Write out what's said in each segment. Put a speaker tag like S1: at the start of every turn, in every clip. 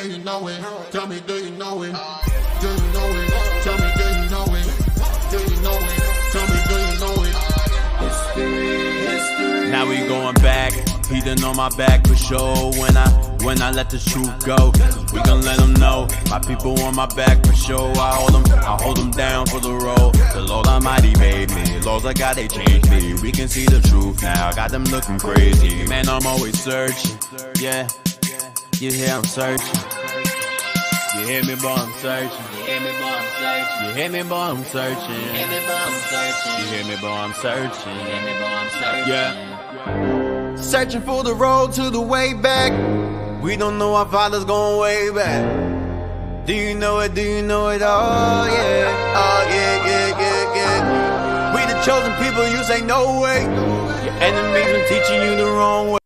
S1: Do you know it? Tell me, do you know it? Do you know it? Tell me, do you know it? Do you know it? Tell me, do you know it? History.
S2: Now we going back. He done on my back for sure. When I let the truth go, we gon' let them know. My people on my back for sure. I hold them down for the road. The Lord Almighty made me. Laws I got, they changed me. We can see the truth now. Got them looking crazy. Man, I'm always searching. Yeah, you hear I'm searching. You hear me, boy, I'm searching. You hear me, boy, I'm searching. You hear me, boy, I'm searching. You hear me, boy, I'm searching. You hear me, boy, I'm searching. You hear me, boy, I'm searching. Yeah. Searching for the road to the way back. We don't know our fathers going way back. Do you know it? Do you know it? Oh yeah. Oh yeah, yeah, yeah, yeah. We the chosen people, you say no way. Your enemies been teaching you the wrong way.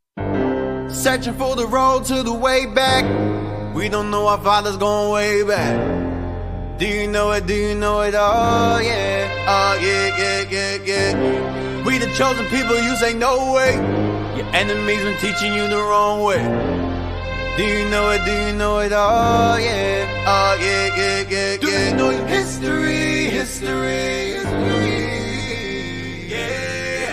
S2: Searching for the road to the way back. We don't know our fathers going way back. Do you know it? Do you know it? Oh yeah. Oh yeah, yeah, yeah, yeah. We the chosen people, you say no way. Your enemies been teaching you the wrong way. Do you know it? Do you know it? Oh yeah. Oh yeah, yeah, yeah, yeah. Do you know your history? History. Yeah.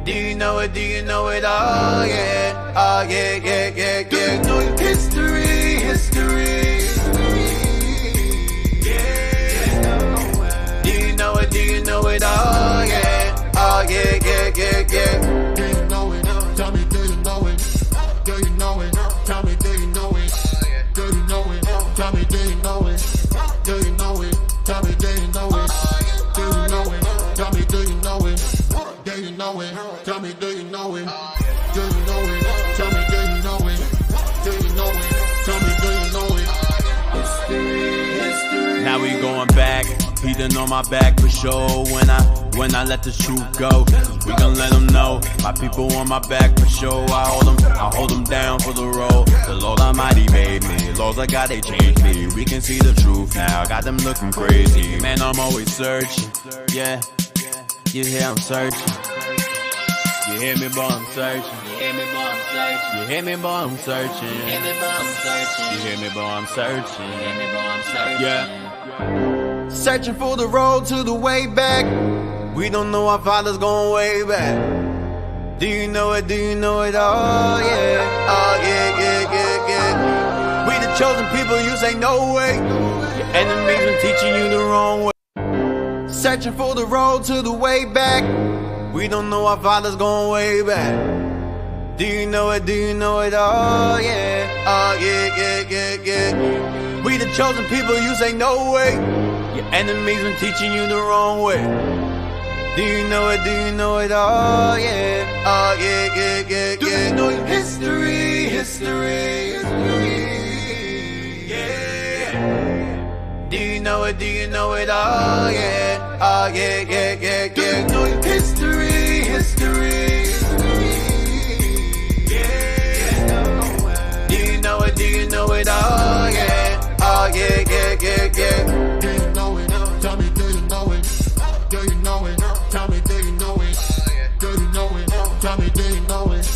S2: Do you know it? Do you know it? Oh yeah. Oh yeah, yeah, yeah, yeah. Do you know your history? History. Yeah. Do you know it? Do you know it? Oh yeah. Oh yeah, yeah, yeah, yeah.
S1: Do you know it? Tell me, do you know it? Do you know it? Tell me, do you know it? Do you know it? Tell me, do you know it? Do you know it? Tell me, do you know it? Do you know it? Tell me, do you know it? Do you know it? Tell me, do you know it? Do you know it? Tell me, do you know it? Do you know it? Tell me, do you know it? History.
S2: Now we going back. He done on my back for sure. When I let the truth go, we gon' let them know. My people on my back for sure. I hold them down for the road. The Lord Almighty made me. Laws I got, they changed me. We can see the truth now. Got them looking crazy. Man, I'm always searching. Yeah, you hear I'm searching. You hear me, boy, I'm searching. You hear me, boy, I'm searching. You hear me, boy, I'm searching. You hear me, boy, I'm searching. You hear me, boy, I'm searching. You hear me, boy, I'm searching. Yeah. Searching for the road to the way back. We don't know our fathers going way back. Do you know it? Do you know it? Oh yeah. Oh yeah, yeah, yeah, yeah. We the chosen people, you say no way. Your enemies been teaching you the wrong way. Searching for the road to the way back. We don't know our fathers going way back. Do you know it? Do you know it? Oh yeah. Oh yeah, yeah, yeah, yeah. We the chosen people, you say no way. Your enemies been teaching you the wrong way. Do you know it? Do you know it? Oh yeah. Oh yeah, yeah, yeah, yeah. Do you know your history? History. Yeah. Do you know it? Do you know it? Oh yeah. Oh yeah, yeah, yeah, yeah. Do you know your history? History. Yeah. Do you know it? Do you know it? Oh yeah. Oh yeah, yeah, yeah, yeah.
S1: Do you know it? Tell me, do you know it? Do you know it? Tell me, do you know it? Do you know it? Tell me, do you know it?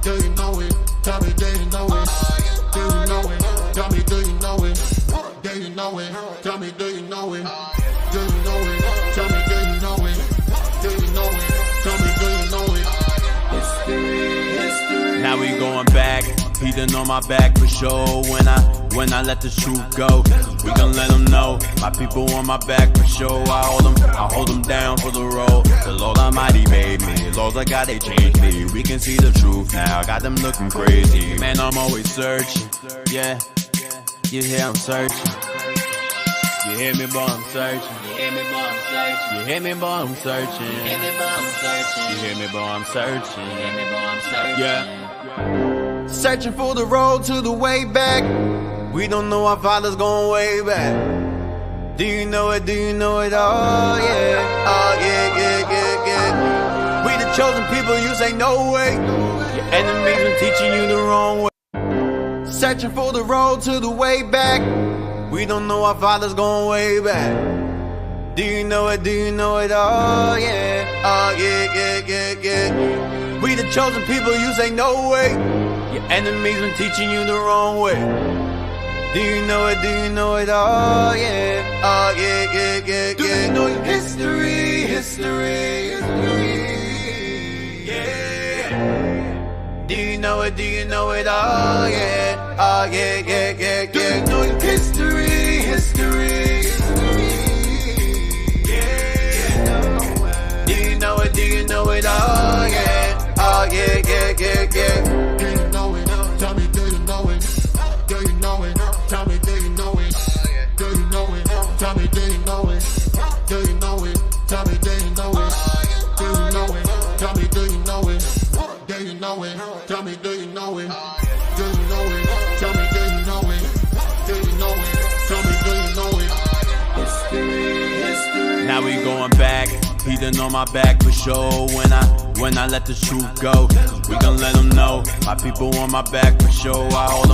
S1: Do you know it? Tell me, do you know it? Do you know it? Tell me, do you know it? Do you know it? Tell me, do you know it? Do you know it? Tell me, do you know it? Do you know it? Tell me, do you know it? History.
S2: Now we going back. He done on my back for sure. When I let the truth go, we gon' let them know. My people on my back for sure. I hold them down for the road. The Lord Almighty made me. Laws I got, they changed me. We can see the truth now. Got them looking crazy. Man, I'm always searching. Yeah, you hear I'm searching. You hear me, boy, I'm searching. You hear me, boy, I'm searching. You hear me, boy, I'm searching. You hear me, boy, I'm searching. You hear me, boy, I'm searching. You hear me, boy, I'm searching. Yeah. Searching for the road to the way back. We don't know our fathers going way back. Do you know it? Do you know it? Oh yeah. Oh yeah, yeah, yeah, yeah. We the chosen people, you say no way. Your enemies been teaching you the wrong way. Searching for the road to the way back. We don't know our fathers going way back. Do you know it? Do you know it? Oh yeah. Oh yeah, yeah, yeah, yeah. We the chosen people, you say no way. Your enemies been teaching you the wrong way. Do you know it? Do you know it? Oh yeah, oh yeah, yeah, yeah, yeah. Do you know your history? History. Yeah. Do you know it? Do you know it? Oh yeah, oh yeah, yeah, yeah, yeah. Do you know your history? History. Yeah. Do you know it? Do you know it? Oh yeah, oh yeah, yeah, yeah, yeah.
S1: Do you know it? Tell me, do you know it? Do you know it? Tell me, do you know it? Do you know it? Tell me, do you know it? Do you know it? Tell me, do you know it? Do you know it? Tell me, do you know it? Do you know it? Tell me, do you know it? Do you know it? Tell me, do you know it? Do you know it? Tell me, do you know it? History, history.
S2: Now we going back. He done on my back for sure. When I let the truth go, we gon' let them know. My people on my back for sure. I hold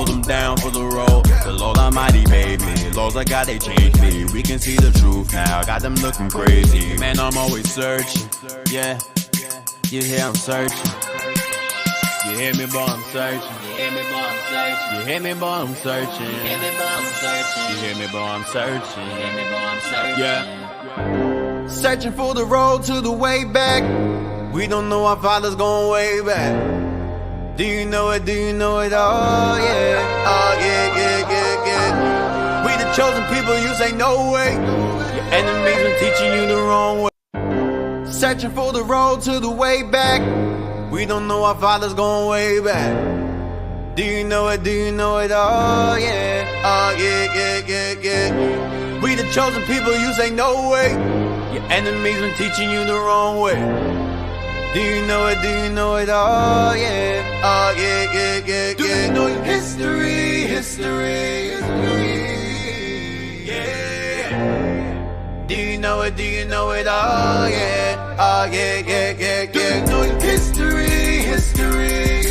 S2: them down for the road. The Lord Almighty made me. Laws I got, they changed me. We can see the truth now. Got them looking crazy. Man, I'm always searching. Yeah, you hear I'm searching. You hear me, boy, I'm searching. You hear me, boy, I'm searching. You hear me, boy, I'm searching. You hear me, boy, I'm searching. You hear me, boy, I'm searching. You hear me, boy, I'm searching. Yeah. Searching for the road to the way back. We don't know our father's going way back. Do you know it? Do you know it? Oh yeah, oh yeah, yeah, yeah, yeah. We the chosen people, you say no way. Your enemies been teaching you the wrong way. Searching for the road to the way back. We don't know our father's going way back. Do you know it? Do you know it? Oh yeah, oh yeah, yeah, yeah, yeah. We the chosen people, you say no way. Your enemies been teaching you the wrong way. Do you know it? Do you know it? Oh yeah, oh yeah, yeah, yeah, yeah. Do you know your history? History. Yeah. Do you know it? Do you know it? Oh yeah, oh yeah, yeah, yeah, yeah. Do you know your history? History.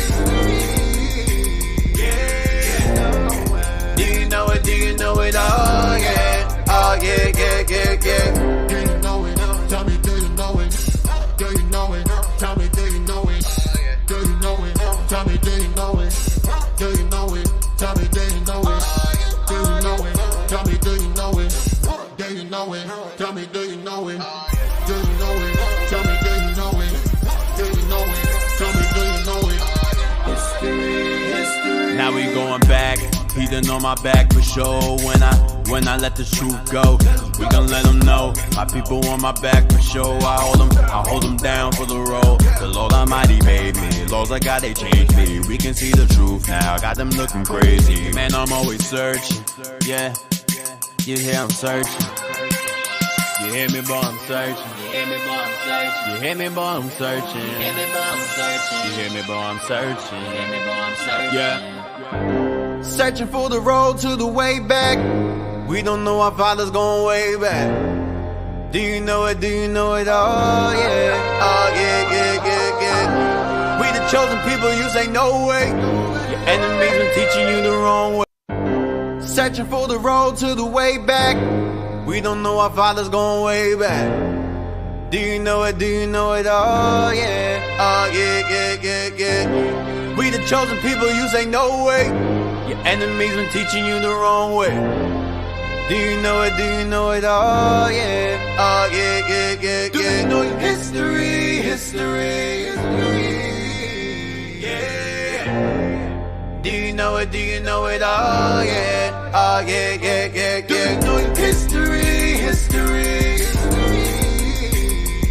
S2: Yeah. Do you know it? Do you know it? Oh yeah, oh yeah, yeah, yeah, yeah.
S1: Do you know it? Tell me, do you know it? Do you know it? Tell me, do you know it? Do you know it? Tell me, do you know it? Do you know it? Tell me, do you know it? Do you know it? Tell me, do you know it? Do you know it? Tell me, do you know it? Do you know it? Tell me, do you know it? Do you know it? Tell me, do you know it? History, history.
S2: Now we going back. He done on my back for sure. When I let the truth go, we gon' let them know. My people on my back for sure. I hold them down for the road. The Lord Almighty made me. Laws I got, they changed me. We can see the truth now. Got them looking crazy. Man, I'm always searching. Yeah, you hear I'm searching. You hear me, boy, I'm searching. You hear me, boy, I'm searching. You hear me, boy, I'm searching. You hear me, boy, I'm searching. You hear me, boy, I'm searching. You hear me, boy, I'm searching. Yeah. Searching for the road to the way back. We don't know our father's going way back. Do you know it? Do you know it? Oh yeah, oh yeah, yeah, yeah, yeah. We the chosen people, you say no way. Your enemies been teaching you the wrong way. Searching for the road to the way back. We don't know our father's going way back. Do you know it? Do you know it? Oh yeah, oh yeah, yeah, yeah, yeah. We the chosen people, you say no way. Your enemies been teaching you the wrong way. Do you know it? Do you know it? Oh yeah, oh yeah, yeah, yeah, yeah. Do you know your history? History. Yeah. Do you know it? Do you know it? Oh yeah, oh yeah, yeah, yeah, yeah. Do you know your history? History.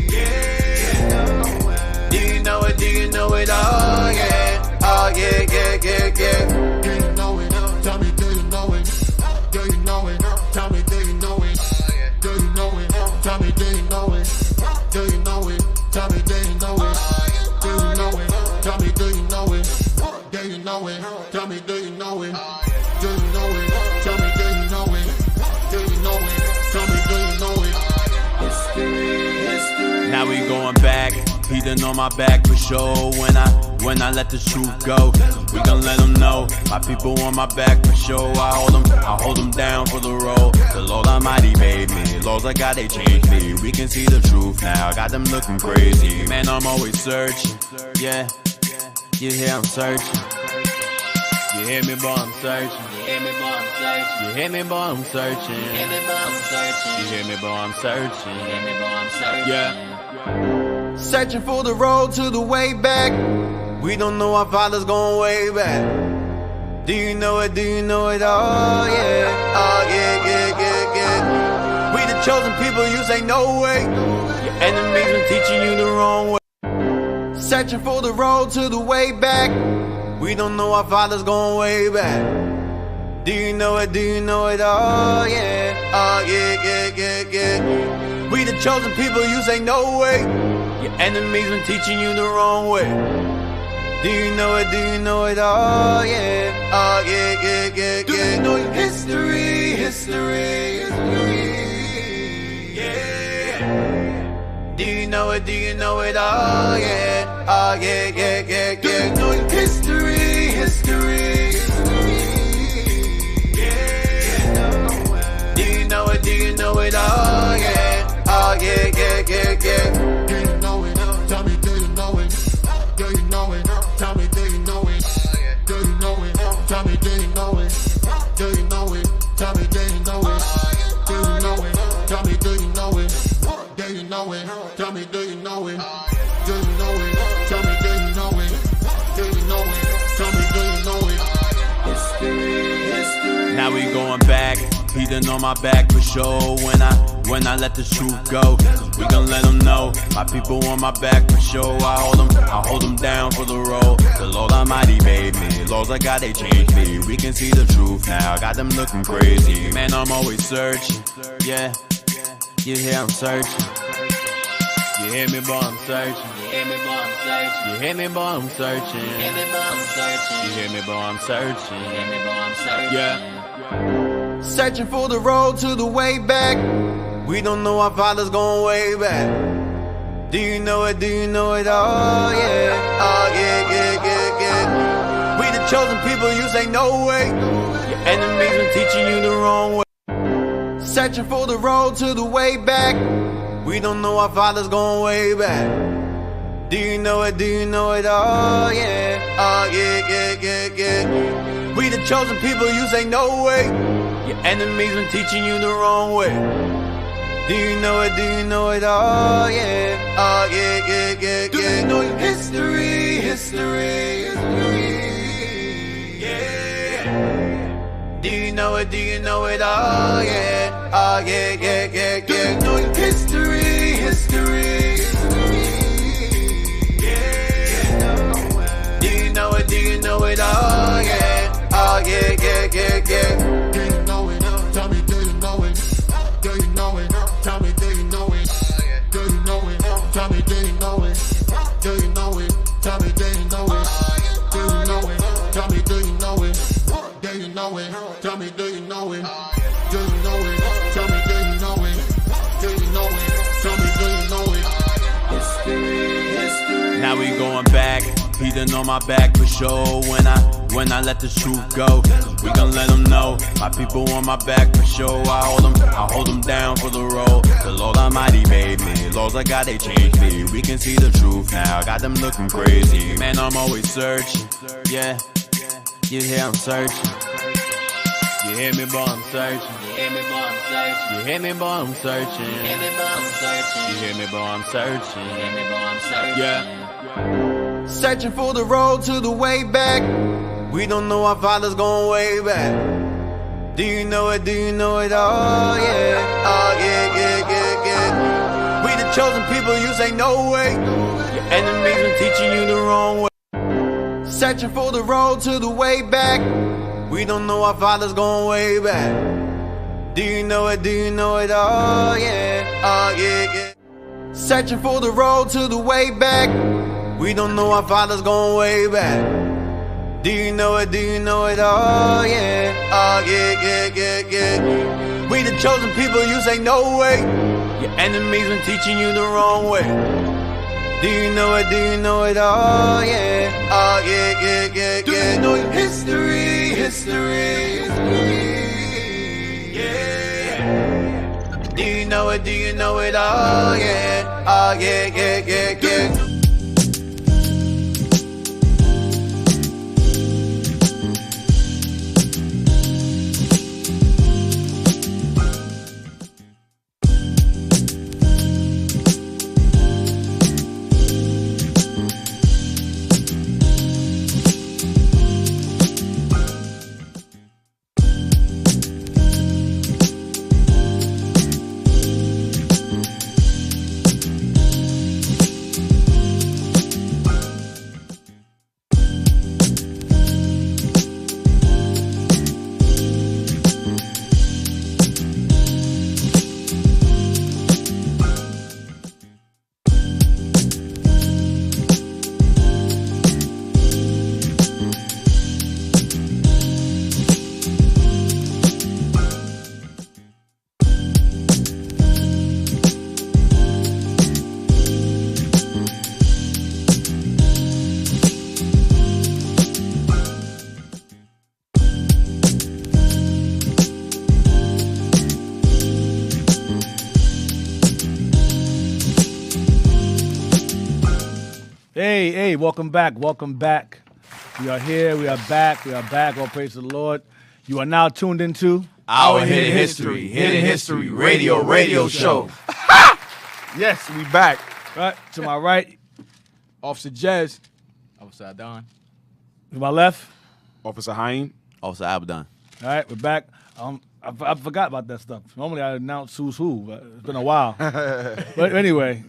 S2: Yeah. Do you know it? Do you know it? Oh yeah, oh yeah, yeah, yeah, yeah.
S1: Do you know it? Tell me, do you know it? Do you know it? Tell me, do you know it? Do you know it? Tell me, do you know it? Do you know it? Tell me, do you know it? Do you know it? Tell me, do you know it? Do you know it? Tell me, do you know it? Do you know it? Tell me, do you know it? Do you know it? Tell me, do you know it? History, history.
S2: Now we going back. He done on my back for sure. When I let the truth go, we gon' let them know. My people on my back for sure. I hold them down for the road. The Lord Almighty made me. Laws I got, they changed me. We can see the truth now. Got them looking crazy. Man, I'm always searching. Yeah, you hear I'm searching. hear me, boy, I'm searching.
S3: You hear me, boy, I'm searching.
S2: You hear me, boy, I'm searching.
S3: You hear me, boy, I'm searching.
S2: You hear me, boy, I'm searching.
S3: You hear me, boy, I'm searching.
S2: Yeah. Searching for the road to the way back. We don't know our father's going way back. Do you know it? Do you know it? Oh yeah. Oh yeah, yeah, yeah, yeah. We the chosen people, you say no way. Your enemies been teaching you the wrong way. Searching for the road to the way back. We don't know our father's going way back. Do you know it? Do you know it? Oh yeah. Oh yeah, yeah, yeah, yeah. We the chosen people, you say no way. Your enemies been teaching you the wrong way. Do you know it? Do you know it? Oh yeah. Oh yeah, yeah, yeah, yeah. Do you know your history? History. Yeah. Do you know it? Do you know it? Oh yeah. Oh yeah, yeah, yeah, yeah. Do you know your history? History. Yeah. Do you know it? Do you know it? Oh yeah. Oh yeah, yeah, yeah, yeah.
S1: Do you know it? Tell me, do you know it? Do you know it? Tell me, do you know it? Do you know it? Tell me, do you know it? Do you know it? Tell me, do you know it? Do you know it? Tell me, do you know it? Do you know it? Tell me, do you know it? Do you know it? Tell me, do you know it? Do you know it? Tell me, do you know it? History, history.
S2: Now we going back. He done on my back for sure when I let the truth go. We gon' let them know. My people on my back for sure. I hold them down for the road. The Lord Almighty made me. Laws I got, they changed me. We can see the truth now. Got them looking crazy. Man, I'm always searching. Yeah, you hear I'm searching. You hear me, boy, I'm searching.
S3: You hear me, boy, I'm searching.
S2: You hear me, boy, I'm searching.
S3: You hear me, boy, I'm searching.
S2: You hear me, boy, I'm searching.
S3: You hear me, boy, I'm searching.
S2: Yeah. Searching for the road to the way back. We don't know our father's going way back. Do you know it? Do you know it? Oh yeah. Oh yeah, yeah, yeah, yeah. We the chosen people, you say no way. Your enemies been teaching you the wrong way. Searching for the road to the way back. We don't know our father's going way back. Do you know it? Do you know it? Oh yeah. Oh yeah, yeah, yeah, yeah. We the chosen people, you say no way. Your enemies been teaching you the wrong way. Do you know it? Do you know it? Oh yeah. Oh yeah, yeah, yeah, yeah. Do you know your history? History. Yeah. Do you know it? Do you know it? Oh yeah. Oh yeah, yeah, yeah, yeah. Do you know your history? History. Yeah. Do you know it? Do you know it? Oh yeah. Oh yeah, yeah, yeah, yeah.
S1: Do you know it? Tell me, do you know it? Do you know it? Tell me, do you know it? Do you know it? Tell me, do you know it? Do you know it? Tell me, do you know it? Do you know it? Tell me, do you know it? Do you know it? Tell me, do you know it? Do you know it? Tell me, do you know it? Do you know it? Tell me, do you know it? History, history.
S2: Now we going back. He done on my back for sure when I let the truth go. We gon' let them know. My people on my back for sure. I hold them down for the road. The Lord Almighty made me. Laws I got, they changed me. We can see the truth now. Got them looking crazy. Man, I'm always searching. Yeah, you hear I'm searching. You hear me, boy, I'm searching.
S3: You hear me, boy, I'm searching.
S2: You hear me, boy, I'm searching.
S3: You hear me, boy, I'm searching.
S2: You hear me, boy, I'm searching.
S3: You hear me, boy, I'm searching.
S2: Yeah. Searching for the road to the way back. We don't know our father's going way back. Do you know it? Do you know it? Oh yeah. Oh yeah, yeah, yeah, yeah. We the chosen people, you say no way. Your enemies been teaching you the wrong way. Searching for the road to the way back. We don't know our father's going way back. Do you know it? Do you know it? Oh yeah. Oh yeah, yeah. Searching for the road to the way back. We don't know our father's going way back. Do you know it? Do you know it? Oh yeah. Oh yeah, yeah, yeah, yeah. We the chosen people, you say no way. Your enemies been teaching you the wrong way. Do you know it? Do you know it? Oh yeah. Oh yeah, yeah, yeah, yeah. Do you know your history? History. Yeah. Do you know it? Do you know it? Oh yeah. Oh yeah, yeah, yeah, yeah.
S4: Hey, welcome back. We are here, we are back. All praise to the Lord. You are now tuned into
S2: Our Hidden History radio show.
S5: Yes, we back.
S4: Right, to my right,
S5: Officer Jez.
S3: Officer Don.
S4: to my left.
S5: Officer Haim.
S2: Also Abaddon.
S4: All right, we're back. I forgot about that stuff. Normally I announce who's who, but it's been a while. But anyway,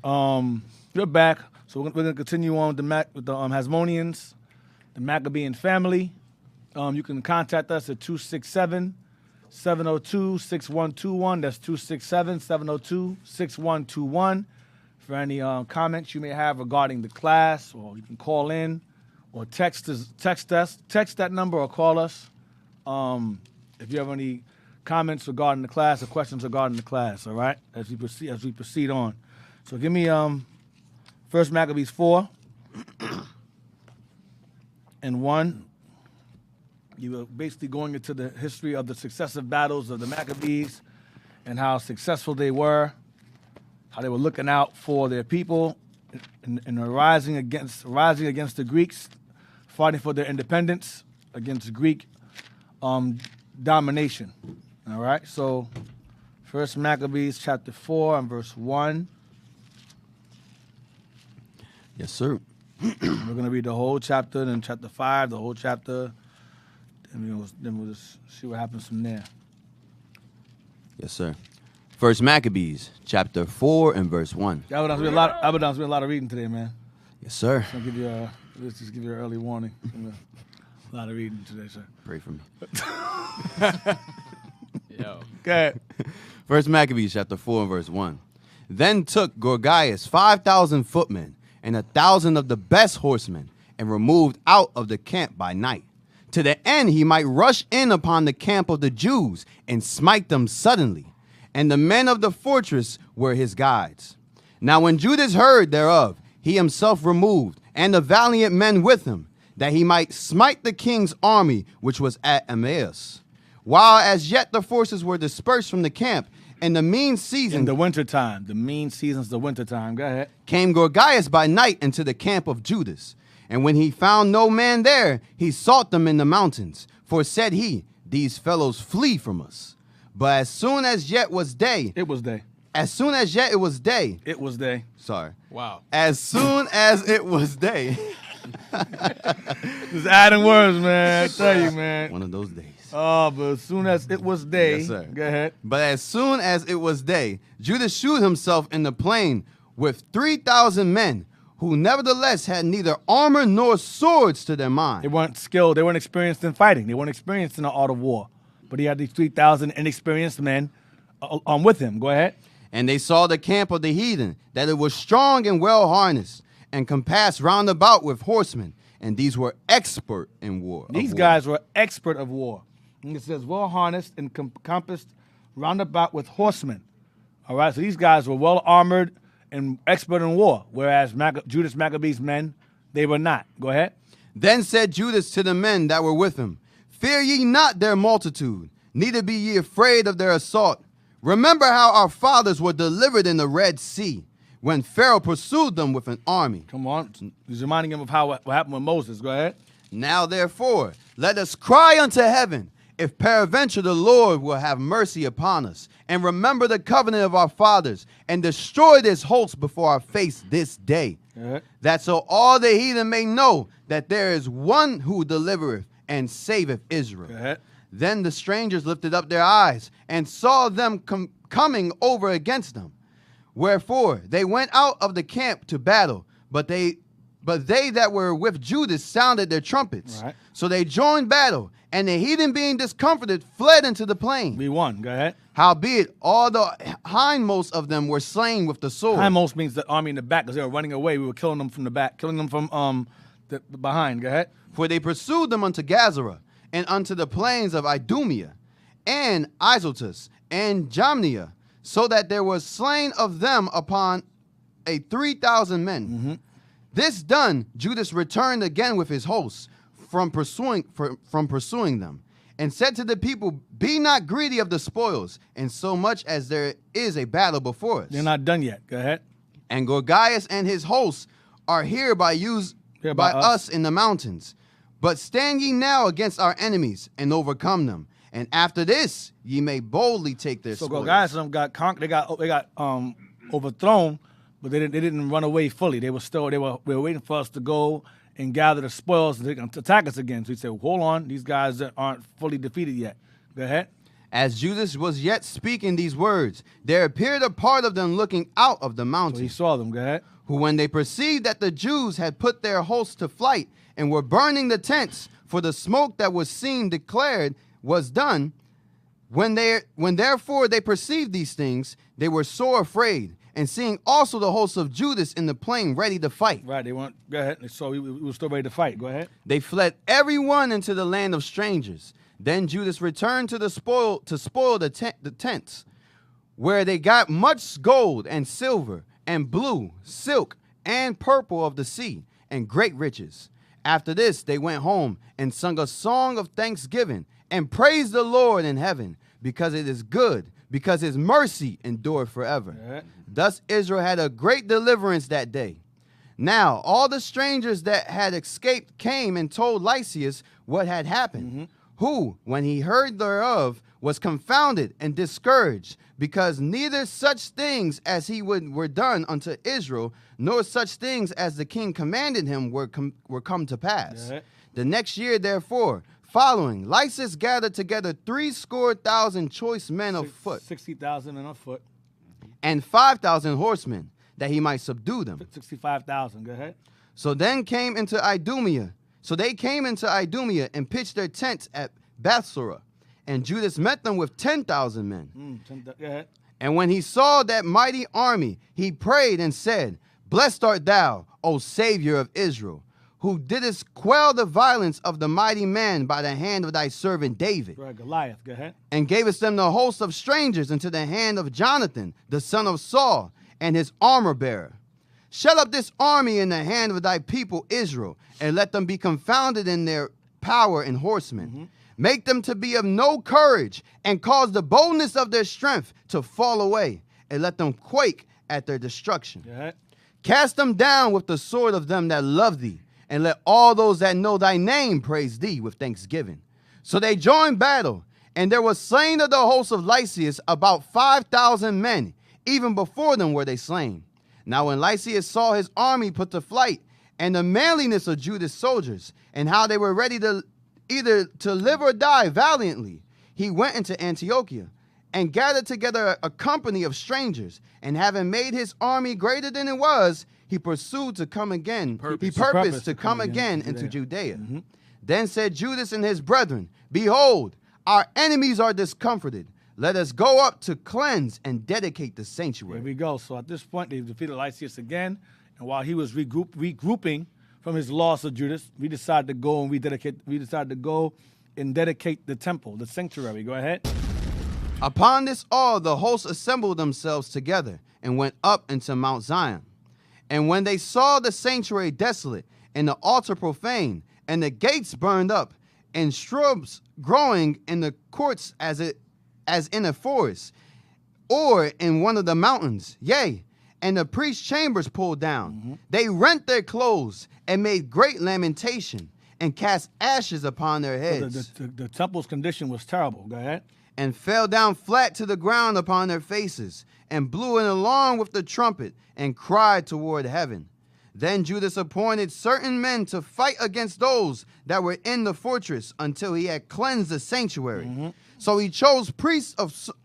S4: we're back. So we're gonna continue on with the Hasmoneans, the Maccabean family. You can contact us at 267-702-6121. That's 267-702-6121 for any comments you may have regarding the class, or you can call in or text that number or call us if you have any comments regarding the class or questions regarding the class. All right, as we proceed on. So give me First Maccabees 4 and 1. You were basically going into the history of the successive battles of the Maccabees and how successful they were, how they were looking out for their people and rising against the Greeks, fighting for their independence against Greek domination. All right, so First Maccabees chapter 4 and verse 1.
S2: Yes, sir.
S4: We're going to read the whole chapter, then chapter 5, the whole chapter. Then we'll just see what happens from there.
S2: Yes, sir. First Maccabees, chapter 4 and verse 1.
S4: Abaddon's been a lot of reading today, man.
S2: Yes, sir.
S4: I'll let's just give you an early warning. A lot of reading today, sir.
S2: Pray for me.
S3: Yo.
S4: Go ahead.
S2: First Maccabees, chapter 4 and verse 1. Then took Gorgias 5,000 footmen and 1,000 of the best horsemen, and removed out of the camp by night, to the end he might rush in upon the camp of the Jews and smite them suddenly. And the men of the fortress were his guides. Now when Judas heard thereof, he himself removed, and the valiant men with him, that he might smite the king's army which was at Emmaus. While as yet the forces were dispersed from the camp, in the mean season,
S4: In the wintertime. The mean season's the wintertime. Go ahead.
S2: came Gorgias by night into the camp of Judas. And when he found no man there, he sought them in the mountains. For said he, these fellows flee from us. But as soon as yet was day,
S4: It was day.
S2: as soon as yet it was day,
S4: It was day.
S2: sorry,
S3: Wow.
S2: as soon as it was day,
S4: Just adding words, man. I tell you, man.
S2: one of those days.
S4: Oh, but as soon as it was day.
S2: Yes, sir.
S4: Go ahead.
S2: But as soon as it was day, Judas shewed himself in the plain with 3,000 men, who nevertheless had neither armor nor swords to their
S4: They
S2: mind.
S4: weren't skilled. They weren't experienced in fighting. They weren't experienced in the art of war. But he had these 3,000 inexperienced men with him. Go ahead.
S2: And they saw the camp of the heathen, that it was strong and well harnessed, and compassed round about with horsemen. And these were expert in war.
S4: These guys were expert of war. And it says, well harnessed and compassed round about with horsemen. All right, so these guys were well armored and expert in war, whereas Judas Maccabee's men, they were not. Go ahead.
S2: Then said Judas to the men that were with him, fear ye not their multitude, neither be ye afraid of their assault. Remember how our fathers were delivered in the Red Sea, when Pharaoh pursued them with an army.
S4: Come on. He's reminding him of what happened with Moses. Go ahead.
S2: Now therefore, let us cry unto heaven, if peradventure the Lord will have mercy upon us, and remember the covenant of our fathers, and destroy this host before our face this day. That so all the heathen may know that there is one who delivereth and saveth Israel.
S4: Go ahead.
S2: Then the strangers lifted up their eyes, and saw them coming over against them. Wherefore they went out of the camp to battle, but they that were with Judas sounded their trumpets.
S4: Right.
S2: So they joined battle, and the heathen being discomfited fled into the plain.
S4: We won. Go ahead.
S2: Howbeit all the hindmost of them were slain with the sword.
S4: Hindmost means the army in the back, because they were running away. We were killing them from the back, killing them from the behind. Go ahead.
S2: For they pursued them unto Gazara, and unto the plains of Idumea, and Isotus, and Jamnia, so that there was slain of them upon 3,000 men.
S4: Mm-hmm.
S2: This done, Judas returned again with his hosts from pursuing them, and said to the people, be not greedy of the spoils, in so much as there is a battle before us.
S4: They're not done yet. Go ahead.
S2: And Gorgias and his hosts
S6: are here by us in the mountains. But stand ye now against our enemies and overcome them. And after this, ye may boldly take their spoils.
S4: So guys, some got conquered. They got overthrown, but they didn't run away fully. They were waiting for us to go and gather the spoils to attack us again. So he said, hold on, these guys aren't fully defeated yet. Go ahead.
S6: As Judas was yet speaking these words, there appeared a part of them looking out of the mountain.
S4: So he saw them. Go ahead.
S6: Who, when they perceived that the Jews had put their hosts to flight and were burning the tents, for the smoke that was seen declared was done, when therefore they perceived these things, they were sore afraid, and seeing also the hosts of Judas in the plain ready to fight.
S4: Right, they weren't. Go ahead. So we were still ready to fight. Go ahead.
S6: They fled every one into the land of strangers. Then Judas returned to spoil the tents, where they got much gold and silver and blue, silk and purple of the sea, and great riches. After this, they went home and sung a song of thanksgiving and praised the Lord in heaven, because it is good, because his mercy endured forever.
S4: Yeah.
S6: Thus Israel had a great deliverance that day. Now all the strangers that had escaped came and told Lysias what had happened, who, when he heard thereof, was confounded and discouraged, because neither such things as were done unto Israel, nor such things as the king commanded him were come to pass.
S4: Yeah.
S6: The next year, therefore, following, Lysias gathered together 70,000 choice men of foot,
S4: 60,000 on foot,
S6: and 5,000 horsemen, that he might subdue them.
S4: 65,000. Go ahead.
S6: So they came into Idumea and pitched their tents at Bethsura. And Judas met them with 10,000 men.
S4: Go ahead.
S6: And when he saw that mighty army, he prayed and said, Blessed art thou, O Savior of Israel, who didst quell the violence of the mighty man by the hand of thy servant David.
S4: Right, Goliath. Go ahead.
S6: And gavest them the host of strangers into the hand of Jonathan, the son of Saul, and his armor bearer. Shut up this army in the hand of thy people Israel, and let them be confounded in their power and horsemen. Make them to be of no courage, and cause the boldness of their strength to fall away, and let them quake at their destruction.
S4: Yeah.
S6: Cast them down with the sword of them that love thee, and let all those that know thy name praise thee with thanksgiving. So they joined battle, and there was slain of the host of Lysias about 5,000 men. Even before them were they slain. Now when Lysias saw his army put to flight, and the manliness of Judas' soldiers, and how they were ready to either to live or die valiantly, he went into Antiochia, and gathered together a company of strangers, and having made his army greater than it was, he pursued to come again. He purposed to come again into Judea. Then said Judas and his brethren, Behold, our enemies are discomforted. Let us go up to cleanse and dedicate the sanctuary.
S4: Here we go. So at this point, they defeated Lysias again. And while he was regrouping from his loss of Judas, we decided to go and dedicate the temple, the sanctuary. Go ahead.
S6: Upon this all, the hosts assembled themselves together and went up into Mount Zion. And when they saw the sanctuary desolate, and the altar profane, and the gates burned up, and shrubs growing in the courts as in a forest, or in one of the mountains, yea, and the priest's chambers pulled down, they rent their clothes, and made great lamentation, and cast ashes upon their heads.
S4: So the temple's condition was terrible. Go ahead.
S6: And fell down flat to the ground upon their faces, and blew an alarm with the trumpet, and cried toward heaven. Then Judas appointed certain men to fight against those that were in the fortress until he had cleansed the sanctuary. So he chose priests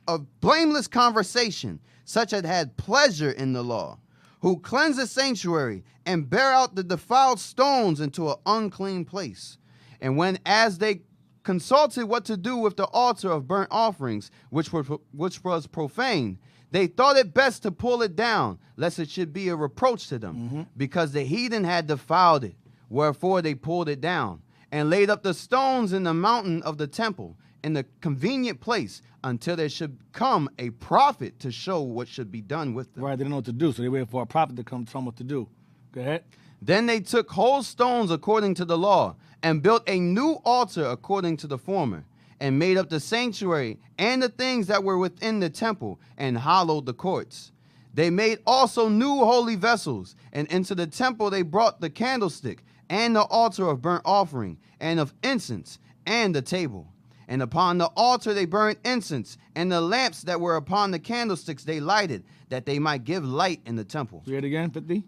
S6: of blameless conversation, such as had pleasure in the law, who cleansed the sanctuary and bare out the defiled stones into an unclean place. And when as they consulted what to do with the altar of burnt offerings, which was profane, they thought it best to pull it down, lest it should be a reproach to them, because the heathen had defiled it. Wherefore they pulled it down, and laid up the stones in the mountain of the temple, in the convenient place, until there should come a prophet to show what should be done with them.
S4: Right, they didn't know what to do, so they waited for a prophet to come tell them what to do. Go ahead.
S6: Then they took whole stones according to the law, and built a new altar according to the former, and made up the sanctuary and the things that were within the temple, and hollowed the courts. They made also new holy vessels, and into the temple they brought the candlestick, and the altar of burnt offering, and of incense, and the table. And upon the altar they burnt incense, and the lamps that were upon the candlesticks they lighted, that they might give light in the temple.
S4: Read it again, 50.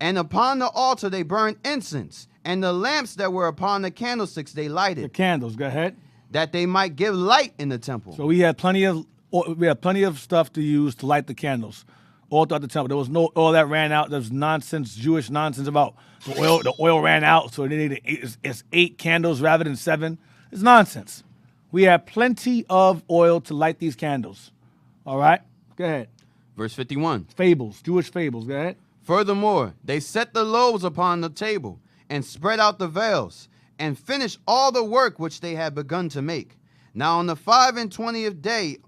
S6: And upon the altar they burnt incense, and the lamps that were upon the candlesticks they
S4: The
S6: lighted,
S4: candles, go ahead.
S6: that they might give light in the temple.
S4: So we had plenty of stuff to use to light the candles all throughout the temple. There was no oil that ran out. There was nonsense, Jewish nonsense about the oil. The oil ran out, so they needed it's 8 candles rather than 7. It's nonsense. We had plenty of oil to light these candles. All right, go ahead.
S6: Verse 51.
S4: Fables, Jewish fables. Go ahead.
S6: Furthermore, they set the loaves upon the table, and spread out the veils, and finished all the work which they had begun to make. Now on the 25th day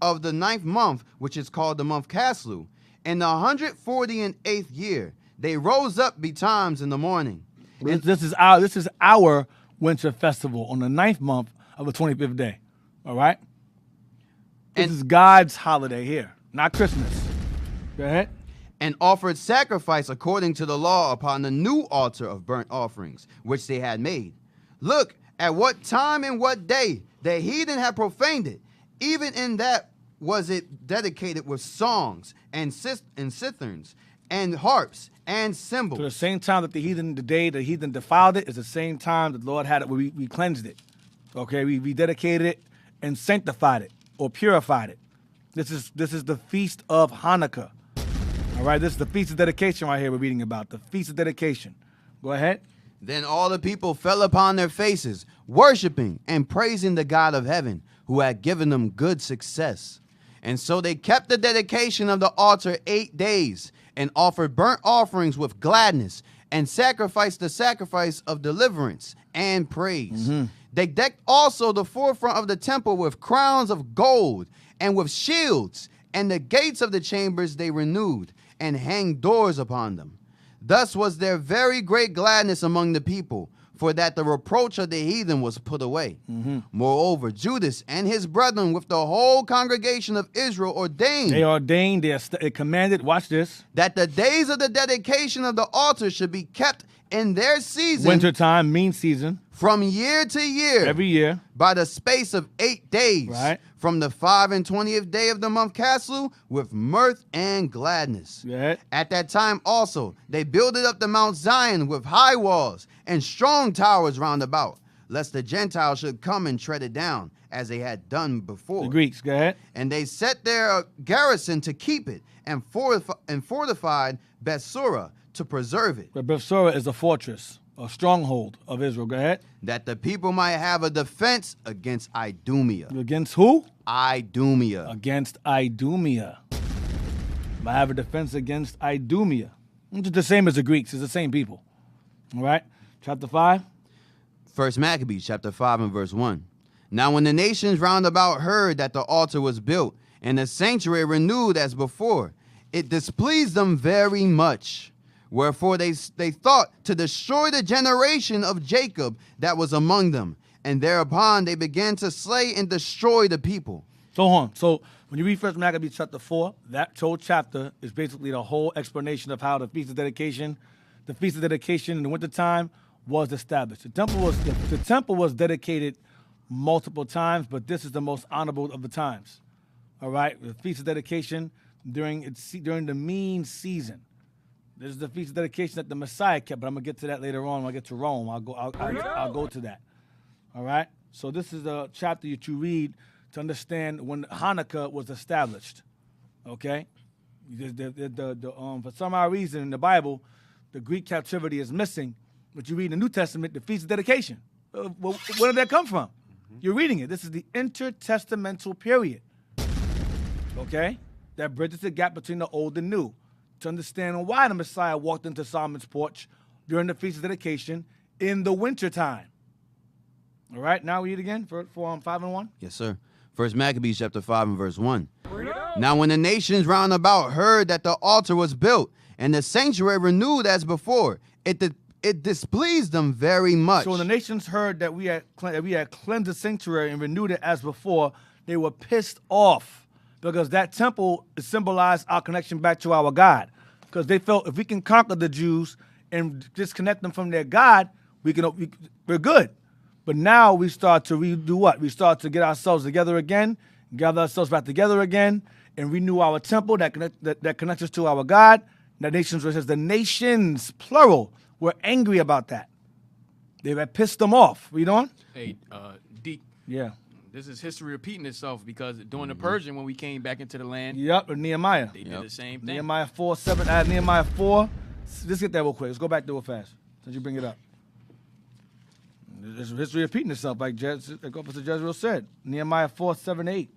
S6: of the 9th month, which is called the month Caslu, in the 148th year, they rose up betimes in the morning.
S4: This is our winter festival on the 9th month of the 25th day. All right. This is God's holiday here, not Christmas. Go ahead.
S6: And offered sacrifice according to the law upon the new altar of burnt offerings, which they had made. Look at what time and what day the heathen had profaned it. Even in that was it dedicated with songs and citherns and harps and cymbals.
S4: So the same time that the day the heathen defiled it is the same time that the Lord had it where we cleansed it. Okay, we dedicated it and sanctified it or purified it. This is the feast of Hanukkah. All right, this is the feast of dedication right here we're reading about, the feast of dedication. Go ahead.
S6: Then all the people fell upon their faces, worshiping and praising the God of heaven, who had given them good success. And so they kept the dedication of the altar 8 days, and offered burnt offerings with gladness, and sacrificed the sacrifice of deliverance and praise. They decked also the forefront of the temple with crowns of gold, and with shields, and the gates of the chambers they renewed, and hanged doors upon them. Thus was there very great gladness among the people, for that the reproach of the heathen was put away. Moreover, Judas and his brethren with the whole congregation of Israel ordained,
S4: they commanded, watch this,
S6: that the days of the dedication of the altar should be kept in their season,
S4: wintertime, mean season,
S6: from year to year,
S4: every year,
S6: by the space of 8 days,
S4: right,
S6: from the 25th day of the month Caslu, with mirth and gladness.
S4: Yeah.
S6: At that time also they builded up the Mount Zion with high walls and strong towers round about, lest the Gentiles should come and tread it down, as they had done before.
S4: The Greeks, go ahead.
S6: And they set their garrison to keep it, and fortified Bethsura to preserve it,
S4: But Bethsura is a fortress, a stronghold of Israel. Go ahead.
S6: that the people might have a defense against Idumea.
S4: Against who?
S6: Idumea.
S4: Against Idumea. I have a defense against Idumea. It's the same as the Greeks. It's the same people. All right. Chapter 5.
S6: 1 Maccabees chapter 5 and verse 1. Now when the nations round about heard that the altar was built, and the sanctuary renewed as before, it displeased them very much. Wherefore they thought to destroy the generation of Jacob that was among them. And thereupon they began to slay and destroy the people.
S4: So hold on. So when you read 1 Maccabees chapter 4, that whole chapter is basically the whole explanation of how the Feast of Dedication in the wintertime was established. The temple was dedicated multiple times, but this is the most honorable of the times. All right, the Feast of Dedication during the mean season. This is the Feast of Dedication that the Messiah kept, but I'm gonna get to that later on when I get to Rome. I'll go to that. All right. So this is the chapter that you read to understand when Hanukkah was established. Okay. For some odd reason in the Bible, the Greek captivity is missing, but you read in the New Testament the Feast of Dedication. Where did that come from? You're reading it. This is the intertestamental period. Okay, that bridges the gap between the old and new. To understand why the Messiah walked into Solomon's porch during the Feast of Dedication in the wintertime. All right, now read again for 5 and 1.
S6: Yes, sir. 1 Maccabees chapter 5 and verse 1. Now when the nations round about heard that the altar was built, and the sanctuary renewed as before, it displeased them very much.
S4: So when the nations heard that we had cleansed the sanctuary and renewed it as before, they were pissed off because that temple symbolized our connection back to our God. Because they felt if we can conquer the Jews and disconnect them from their God, we're good. But now we start to redo what? We start to get ourselves together again, gather ourselves back together again, and renew our temple that connects us to our God. The nations, where it says the nations, plural, were angry about that. They had pissed them off. Read on.
S3: Hey, Deke.
S4: Yeah.
S3: This is history repeating itself because during the purging, when we came back into the land,
S4: Yep, and Nehemiah.
S3: they did the same thing.
S4: Nehemiah 4:7. Add Nehemiah 4. Let's get that real quick. Let's go back to it fast since you bring it up. This is history repeating itself, like Officer Jezreel said. Nehemiah 4:7-8.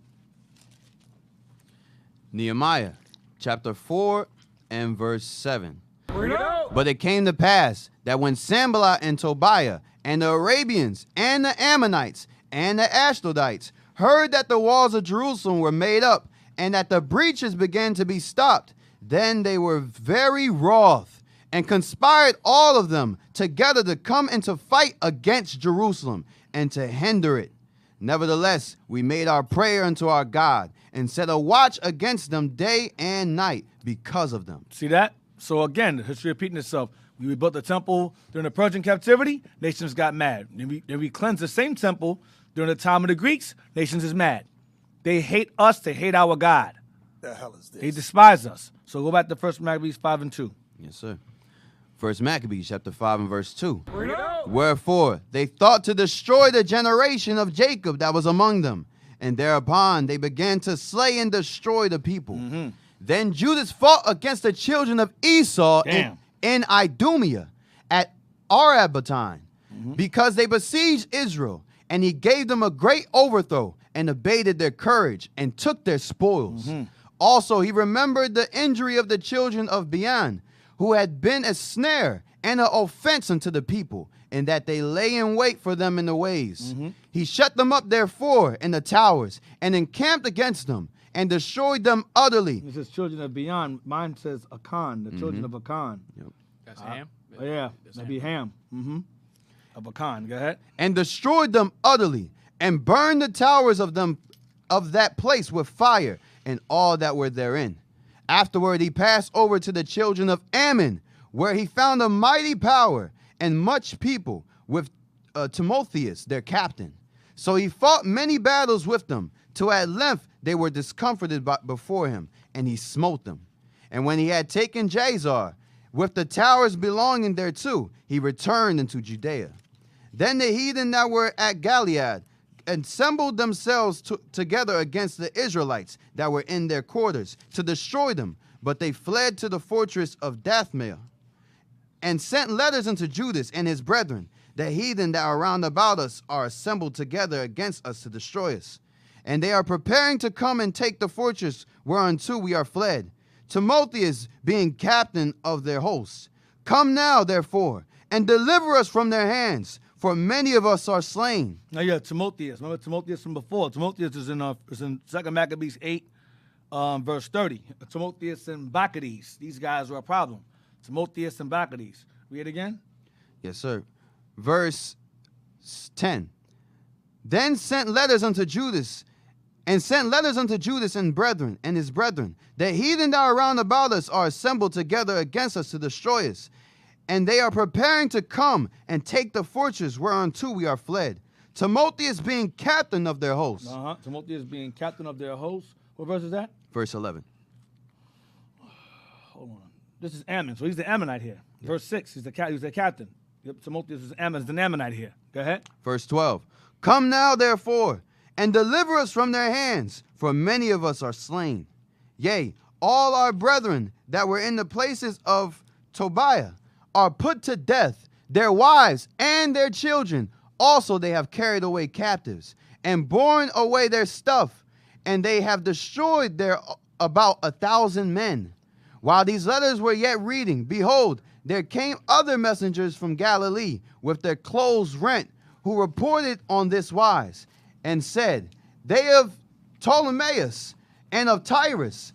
S6: Nehemiah chapter 4 and verse 7. But it came to pass that when Sanballat and Tobiah and the Arabians and the Ammonites and the Ashdodites heard that the walls of Jerusalem were made up and that the breaches began to be stopped, then they were very wroth and conspired all of them together to come and to fight against Jerusalem and to hinder it. Nevertheless, we made our prayer unto our God and set a watch against them day and night because of them.
S4: See that? So again, the history repeating itself. We rebuilt the temple during the Persian captivity. Nations got mad. Then we cleansed the same temple during the time of the Greeks. Nations is mad. They hate us. They hate our God.
S1: The hell is this?
S4: They despise us. So go back to 1 Maccabees 5:2.
S6: Yes, sir. 1 Maccabees chapter 5 and verse 2. Wherefore they thought to destroy the generation of Jacob that was among them, and thereupon they began to slay and destroy the people. Then Judas fought against the children of Esau in Idumea at Arabatine, because they besieged Israel, and he gave them a great overthrow and abated their courage and took their spoils. Also he remembered the injury of the children of Bean, who had been a snare and an offense unto the people, and that they lay in wait for them in the ways. He shut them up therefore in the towers, and encamped against them, and destroyed them utterly.
S4: This is children of Beon. Mine says Akan, the children of Akan.
S3: That's Ham?
S4: Oh, yeah,
S3: That's
S4: that'd be Ham. Of Akan. Go ahead.
S6: And destroyed them utterly, and burned the towers of them of that place with fire, and all that were therein. Afterward he passed over to the children of Ammon, where he found a mighty power and much people, with Timotheus their captain. So he fought many battles with them, till at length they were discomforted before him, and he smote them. And when he had taken Jazar, with the towers belonging thereto, he returned into Judea. Then the heathen that were at Gilead assembled themselves together against the Israelites that were in their quarters, to destroy them. But they fled to the fortress of Dathmael, and sent letters unto Judas and his brethren. The heathen that are round about us are assembled together against us to destroy us. And they are preparing to come and take the fortress whereunto we are fled, Timotheus being captain of their hosts. Come now, therefore, and deliver us from their hands, for many of us are slain.
S4: Now, yeah, Timotheus. Remember Timotheus from before? Timotheus is in 2 Maccabees 8, verse 30. Timotheus and Bacchides. These guys were a problem. Timotheus and Bacchides. Read it again.
S6: Yes, sir. Verse 10. Then sent letters unto Judas, and brethren, and his brethren. The heathen that are round about us are assembled together against us to destroy us. And they are preparing to come and take the fortress whereunto we are fled. Timotheus being captain of their hosts.
S4: Timotheus being captain of their hosts. What verse is that?
S6: Verse 11.
S4: Hold on. This is Ammon, so he's the Ammonite here. Yep. Verse 6, he's the captain. Yep, Timotheus is an Ammonite here. Go ahead.
S6: Verse 12. Come now, therefore, and deliver us from their hands, for many of us are slain. Yea, all our brethren that were in the places of Tobiah are put to death, their wives and their children. Also they have carried away captives, and borne away their stuff, and they have destroyed their about 1,000 men. While these letters were yet reading, behold, there came other messengers from Galilee with their clothes rent, who reported on this wise, and said, they of Ptolemais and of Tyrus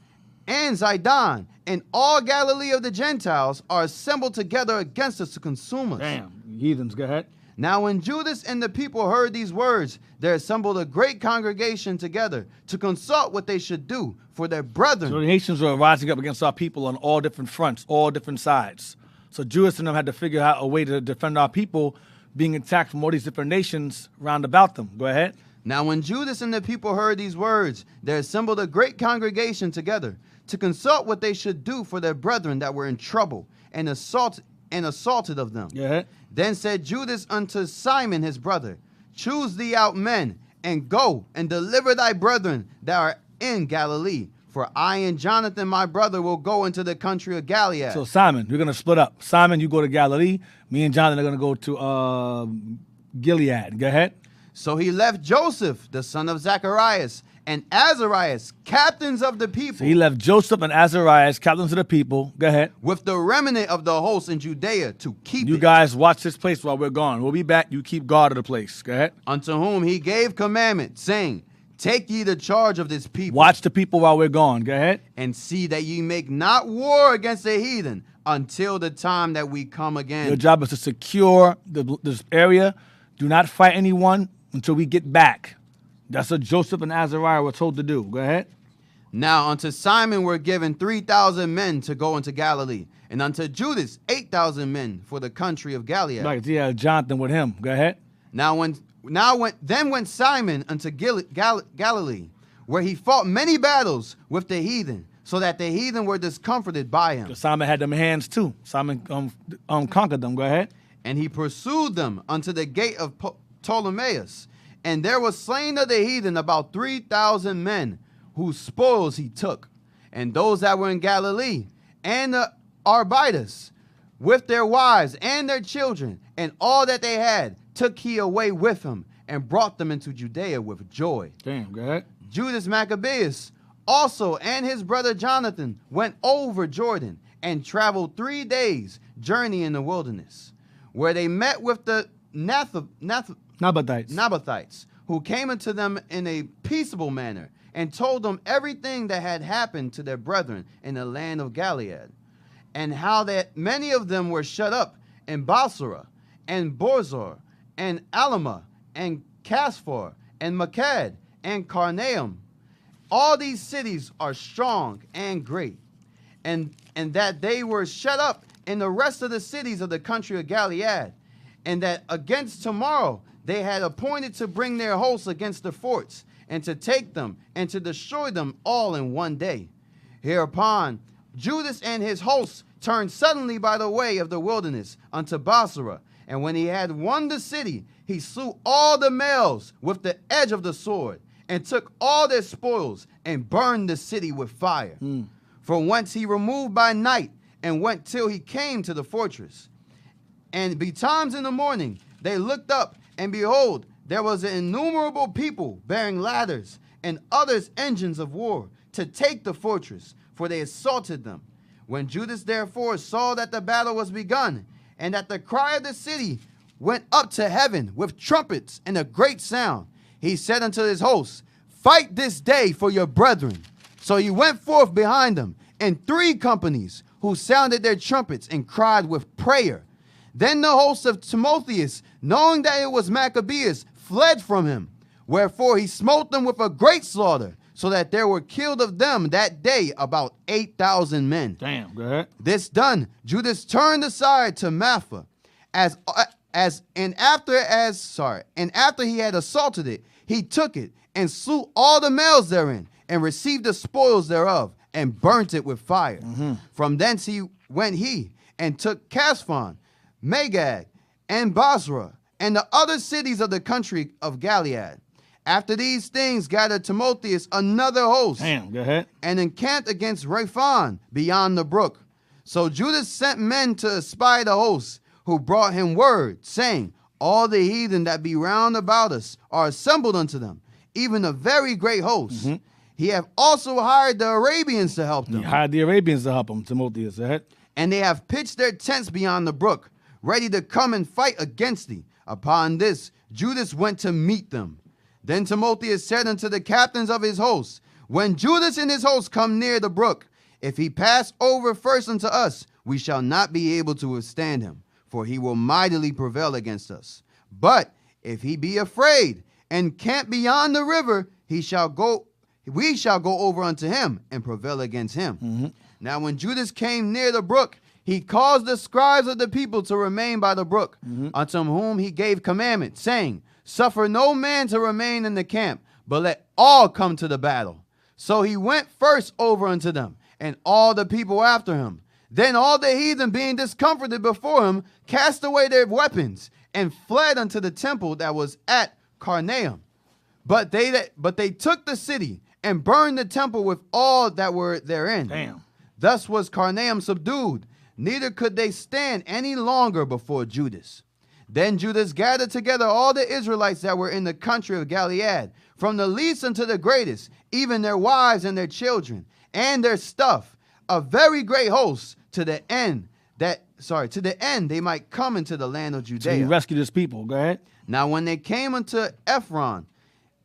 S6: and Zidon and all Galilee of the Gentiles are assembled together against us to consume us.
S4: Damn, heathens, go ahead.
S6: Now when Judas and the people heard these words, there assembled a great congregation together to consult what they should do for their brethren.
S4: So the nations were rising up against our people on all different fronts, all different sides. So Judas and them had to figure out a way to defend our people being attacked from all these different nations round about them. Go ahead.
S6: Now when Judas and the people heard these words, there assembled a great congregation together to consult what they should do for their brethren that were in trouble and assaulted of them.
S4: Go ahead.
S6: Then said Judas unto Simon his brother, choose thee out men, and go and deliver thy brethren that are in Galilee. For I and Jonathan my brother will go into the country of Gilead.
S4: So Simon, we're going to split up. Simon, you go to Galilee. Me and Jonathan are going to go to Gilead. Go ahead.
S6: So he left Joseph, the son of Zacharias, and Azarias, captains of the people.
S4: So he left Joseph and Azarias, captains of the people. Go ahead.
S6: With the remnant of the host in Judea to keep
S4: You
S6: it.
S4: guys watch this place while we're gone. We'll be back. You keep guard of the place. Go ahead.
S6: Unto whom he gave commandment, saying, take ye the charge of this people.
S4: Watch the people while we're gone. Go ahead.
S6: And see that ye make not war against the heathen until the time that we come again.
S4: Your job is to secure this area. Do not fight anyone until we get back. That's what Joseph and Azariah were told to do. Go ahead.
S6: Now unto Simon were given 3,000 men to go into Galilee, and unto Judas 8,000 men for the country of Gilead.
S4: Right, yeah, Jonathan with him. Go ahead.
S6: Then went Simon unto Galilee, where he fought many battles with the heathen, so that the heathen were discomforted by him.
S4: Simon had them hands too. Simon conquered them. Go ahead.
S6: And he pursued them unto the gate of Ptolemais. And there was slain of the heathen about 3,000 men, whose spoils he took. And those that were in Galilee, and the Arbites, with their wives and their children, and all that they had, took he away with him, and brought them into Judea with joy.
S4: Damn, go ahead.
S6: Judas Maccabeus also and his brother Jonathan went over Jordan, and traveled 3 days' journey in the wilderness, where they met with the Nabathites, who came unto them in a peaceable manner, and told them everything that had happened to their brethren in the land of Gilead, and how that many of them were shut up in Basra, and Borzor, and Alama, and Casphor, and Makad, and Carnaim. All these cities are strong and great, and that they were shut up in the rest of the cities of the country of Gilead, and that against tomorrow they had appointed to bring their hosts against the forts, and to take them, and to destroy them all in one day. Hereupon Judas and his hosts turned suddenly by the way of the wilderness unto Basra, and when he had won the city, he slew all the males with the edge of the sword, and took all their spoils, and burned the city with fire. From whence he removed by night, and went till he came to the fortress. And betimes in the morning they looked up, and behold, there was an innumerable people bearing ladders, and others engines of war, to take the fortress, for they assaulted them. When Judas therefore saw that the battle was begun, and that the cry of the city went up to heaven with trumpets and a great sound, he said unto his hosts, fight this day for your brethren. So he went forth behind them in 3 companies, who sounded their trumpets and cried with prayer. Then the host of Timotheus, knowing that it was Maccabeus, fled from him. Wherefore he smote them with a great slaughter, so that there were killed of them that day about 8,000 men.
S4: Damn, go ahead.
S6: This done, Judas turned aside to Matha, and after he had assaulted it, he took it and slew all the males therein, and received the spoils thereof, and burnt it with fire. From thence went he and took Casphon, Magag, and Basra, and the other cities of the country of Gilead. After these things gathered Timotheus another host,
S4: Damn, go ahead.
S6: and encamped against Raphon beyond the brook. So Judas sent men to espy the hosts, who brought him word, saying, all the heathen that be round about us are assembled unto them, even a very great host. He have also hired the Arabians to help them.
S4: He hired the Arabians to help him, Timotheus. Go ahead.
S6: And they have pitched their tents beyond the brook, ready to come and fight against thee. Upon this, Judas went to meet them. Then Timotheus said unto the captains of his hosts, when Judas and his hosts come near the brook, if he pass over first unto us, we shall not be able to withstand him, for he will mightily prevail against us. But if he be afraid and camp beyond the river, we shall go over unto him and prevail against him. Now when Judas came near the brook, he caused the scribes of the people to remain by the brook, unto whom he gave commandment, saying, Suffer no man to remain in the camp, but let all come to the battle. So he went first over unto them, and all the people after him. Then all the heathen, being discomforted before him, cast away their weapons, and fled unto the temple that was at Carnaeum. But they took the city, and burned the temple with all that were therein.
S4: Damn.
S6: Thus was Carnaeum subdued, neither could they stand any longer before Judas. Then Judas gathered together all the Israelites that were in the country of Gilead, from the least unto the greatest, even their wives and their children, and their stuff, a very great host, to the end they might come into the land of
S4: So he
S6: Judea.
S4: rescued his people. Go ahead.
S6: Now when they came unto Ephron,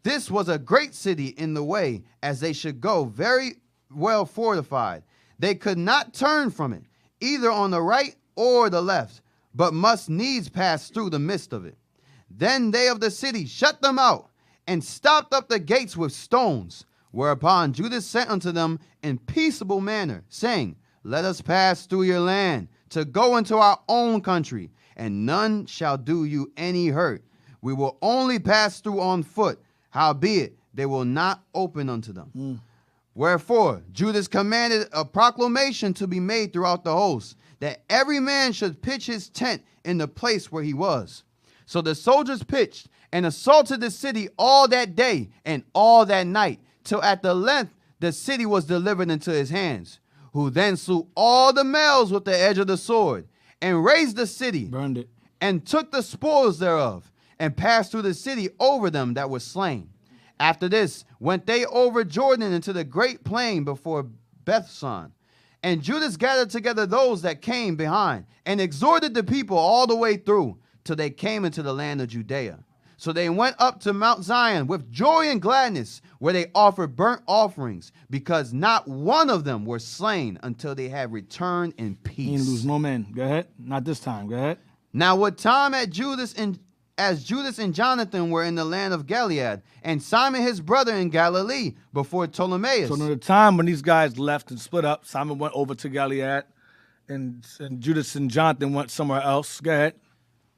S6: this was a great city in the way, as they should go, very well fortified. They could not turn from it, either on the right or the left, but must needs pass through the midst of it. Then they of the city shut them out, and stopped up the gates with stones. Whereupon Judas sent unto them in peaceable manner, saying, Let us pass through your land, to go into our own country, and none shall do you any hurt. We will only pass through on foot, howbeit they will not open unto them. Wherefore Judas commanded a proclamation to be made throughout the host, that every man should pitch his tent in the place where he was. So the soldiers pitched and assaulted the city all that day and all that night, till at the length the city was delivered into his hands, who then slew all the males with the edge of the sword, and razed the city,
S4: Burned it.
S6: and took the spoils thereof, and passed through the city over them that were slain. After this went they over Jordan into the great plain before Bethsan. And Judas gathered together those that came behind, and exhorted the people all the way through, till they came into the land of Judea. So they went up to Mount Zion with joy and gladness, where they offered burnt offerings, because not one of them were slain until they had returned in
S4: He didn't lose
S6: peace.
S4: no men. Go ahead. Not this time. Go ahead.
S6: Now what time as Judas and Jonathan were in the land of Gilead, and Simon his brother in Galilee before Ptolemais.
S4: So at the time when these guys left and split up, Simon went over to Gilead, and Judas and Jonathan went somewhere else. Go ahead.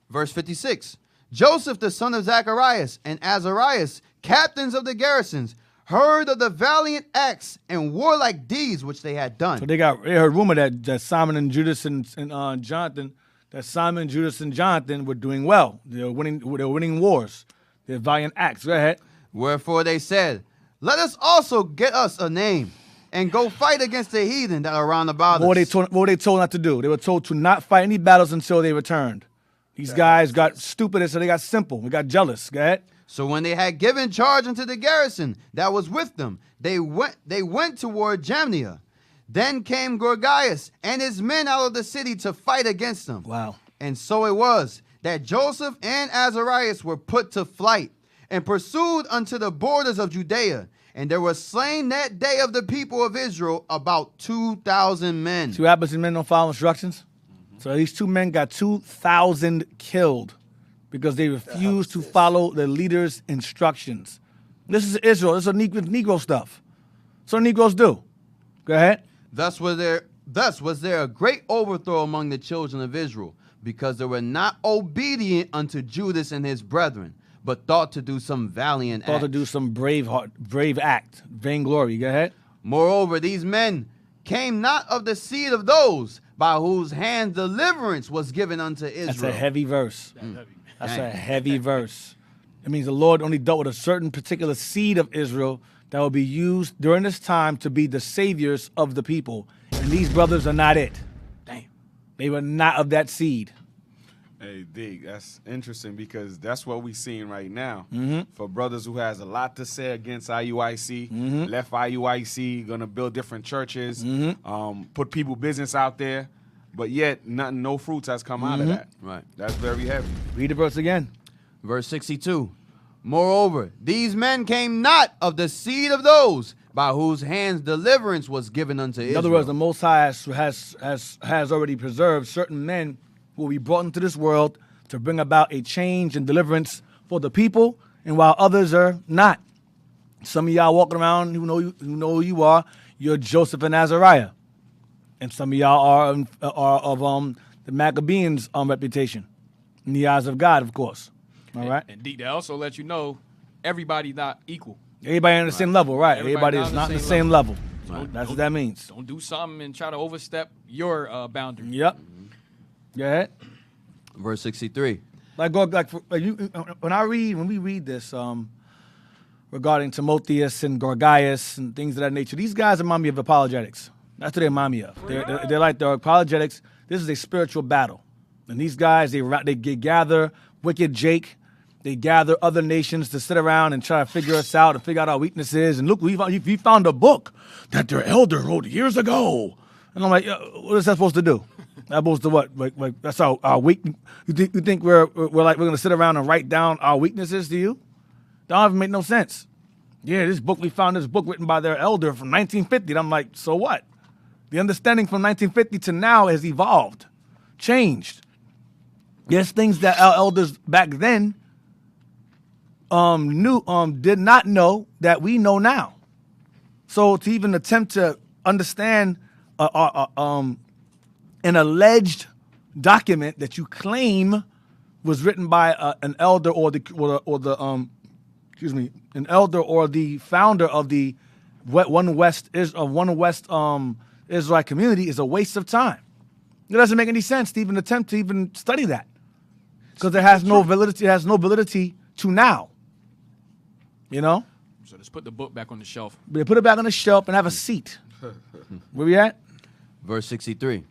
S6: Verse 56. Joseph the son of Zacharias and Azarias, captains of the garrisons, heard of the valiant acts and warlike deeds which they had done.
S4: So they heard rumor that Simon and Judas and Jonathan, that Simon, Judas, and Jonathan were doing well. They were winning wars. They're valiant acts. Go ahead.
S6: Wherefore they said, Let us also get us a name, and go fight against the heathen that are round about
S4: What
S6: us.
S4: were they told not to do? They were told to not fight any battles until they returned. These guys got stupid, so they got simple. They got jealous. Go ahead.
S6: So when they had given charge unto the garrison that was with them, they went toward Jamnia. Then came Gorgias and his men out of the city to fight against them.
S4: Wow.
S6: And so it was that Joseph and Azarias were put to flight, and pursued unto the borders of Judea. And there were slain that day of the people of Israel about 2,000 men.
S4: See what happens when men don't follow instructions? So these two men got 2,000 killed because they refused to follow the leader's instructions. This is Israel. This is Negro stuff. That's what Negroes do. Go ahead.
S6: Thus was there a great overthrow among the children of Israel, because they were not obedient unto Judas and his brethren, but thought to do some valiant
S4: Thought
S6: act.
S4: to do some brave act, vainglory. Go ahead.
S6: Moreover, these men came not of the seed of those by whose hand deliverance was given unto Israel.
S4: That's a heavy verse. That's
S6: Dang.
S4: a heavy verse. It means the Lord only dealt with a certain particular seed of Israel that will be used during this time to be the saviors of the people. And these brothers are not it. Damn. They were not of that seed.
S5: Hey, Dig, that's interesting because that's what we're seeing right now.
S4: Mm-hmm.
S5: For brothers who has a lot to say against IUIC, left IUIC, going to build different churches, put people business out there, but yet no fruits has come out of that.
S6: Right.
S5: That's very heavy.
S4: Read the verse again.
S6: Verse 62. Moreover, these men came not of the seed of those by whose hands deliverance was given unto Israel.
S4: In other words, the Most High has already preserved certain men who will be brought into this world to bring about a change and deliverance for the people, and while others are not. Some of y'all walking around who know who you are. You're Joseph and Azariah, and some of y'all are of the Maccabeans' reputation in the eyes of God, of course. All right.
S3: And Deke, they also let you know everybody's not equal.
S4: Everybody on the same level, right?
S3: Everybody
S4: Everybody is not on the same level.
S3: Don't-
S4: That's what that means.
S3: Don't do something and try to overstep your boundary.
S4: Yep. Go ahead.
S6: Verse 63.
S4: When we read this regarding Timotheus and Gorgias and things of that nature, these guys remind me of apologetics. That's what they remind me of. They're like the apologetics. This is a spiritual battle, and these guys they gather wicked Jake. They gather other nations to sit around and try to figure us out and figure out our weaknesses. And look, we found a book that their elder wrote years ago. And I'm like, what is that supposed to do? That supposed to what? Like that's our weak. You think we're gonna sit around and write down our weaknesses to you? That don't even make no sense. Yeah, we found this book written by their elder from 1950. And I'm like, so what? The understanding from 1950 to now has evolved, changed. There's things that our elders back then did not know that we know now. So to even attempt to understand an alleged document that you claim was written by an elder an elder or the founder of the One West Israelite community is a waste of time. It doesn't make any sense to even attempt to even study that because it has no validity. It has no validity to now. You know?
S3: So let's put the book back on the shelf.
S4: They put it back on the shelf and have a seat. Where we at?
S6: Verse 63.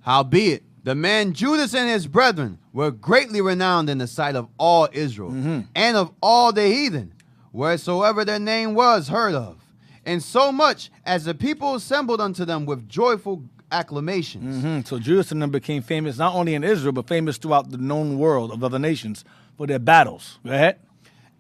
S6: Howbeit, the man Judas and his brethren were greatly renowned in the sight of all Israel and of all the heathen, wheresoever their name was heard of, and so much as the people assembled unto them with joyful acclamations.
S4: So Judas and them became famous not only in Israel, but famous throughout the known world of other nations for their battles. Go ahead.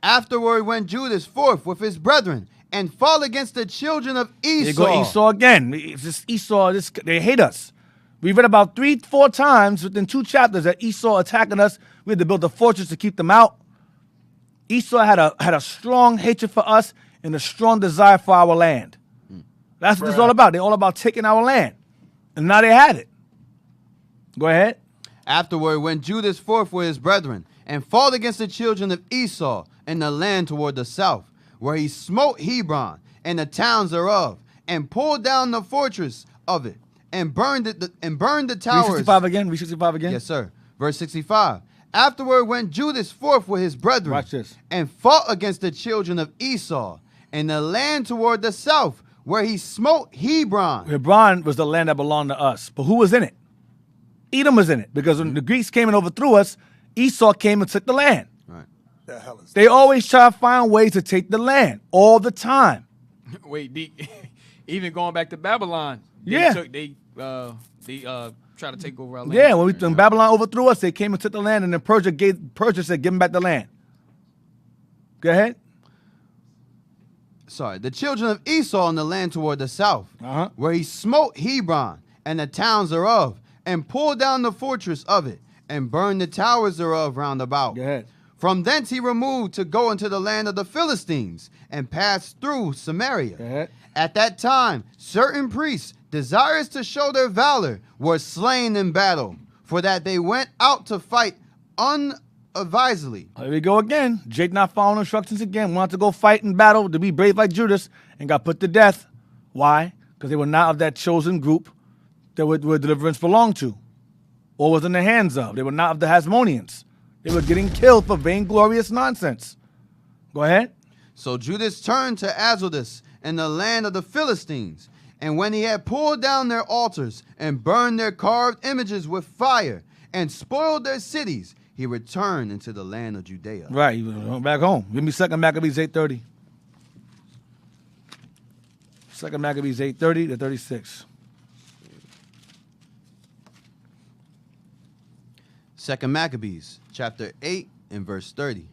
S6: Afterward went Judas forth with his brethren and fought against the children of Esau.
S4: There go Esau again. It's just Esau. They hate us. We read about 3-4 times within 2 chapters that Esau attacking us. We had to build a fortress to keep them out. Esau had a strong hatred for us and a strong desire for our land. That's what it's all about. They're all about taking our land. And now they had it. Go ahead.
S6: Afterward went Judas forth with his brethren and fought against the children of Esau in the land toward the south, where he smote Hebron and the towns thereof, and pulled down the fortress of it, and burned the towers.
S4: 365 again. 365 again.
S6: Yes, sir. Verse 65. Afterward went Judas forth with his brethren.
S4: Watch this.
S6: And fought against the children of Esau in the land toward the south, where he smote Hebron.
S4: Hebron was the land that belonged to us. But who was in it? Edom was in it. Because when the Greeks came and overthrew us, Esau came and took the land.
S6: Right.
S1: The hell is
S4: They always try to find ways to take the land all the time.
S3: Wait, Deke, even going back to Babylon.
S4: Yeah.
S3: They try to take over our land.
S4: Yeah, when Babylon overthrew us, they came and took the land, and then Persia said, give them back the land. Go ahead.
S6: Sorry. The children of Esau in the land toward the south,
S4: Uh-huh.
S6: where he smote Hebron and the towns thereof, and pulled down the fortress of it, and burned the towers thereof round about.
S4: Go ahead.
S6: From thence he removed to go into the land of the Philistines, and passed through Samaria.
S4: Go ahead.
S6: At that time, certain priests, desirous to show their valor, were slain in battle, for that they went out to fight unadvisedly.
S4: Here we go again. Jake not following instructions again. Wanted to go fight in battle to be brave like Judas and got put to death. Why? Because they were not of that chosen group that where deliverance belonged to or was in the hands of. They were not of the Hasmoneans. They were getting killed for vainglorious nonsense. Go ahead.
S6: So Judas turned to Azotus in the land of the Philistines, and when he had pulled down their altars and burned their carved images with fire and spoiled their cities, he returned into the land of Judea.
S4: Right, he went back home. Give me 2 Maccabees 8:30. 2 Maccabees 8:30 to 36.
S6: 2 Maccabees, chapter 8 and verse 30.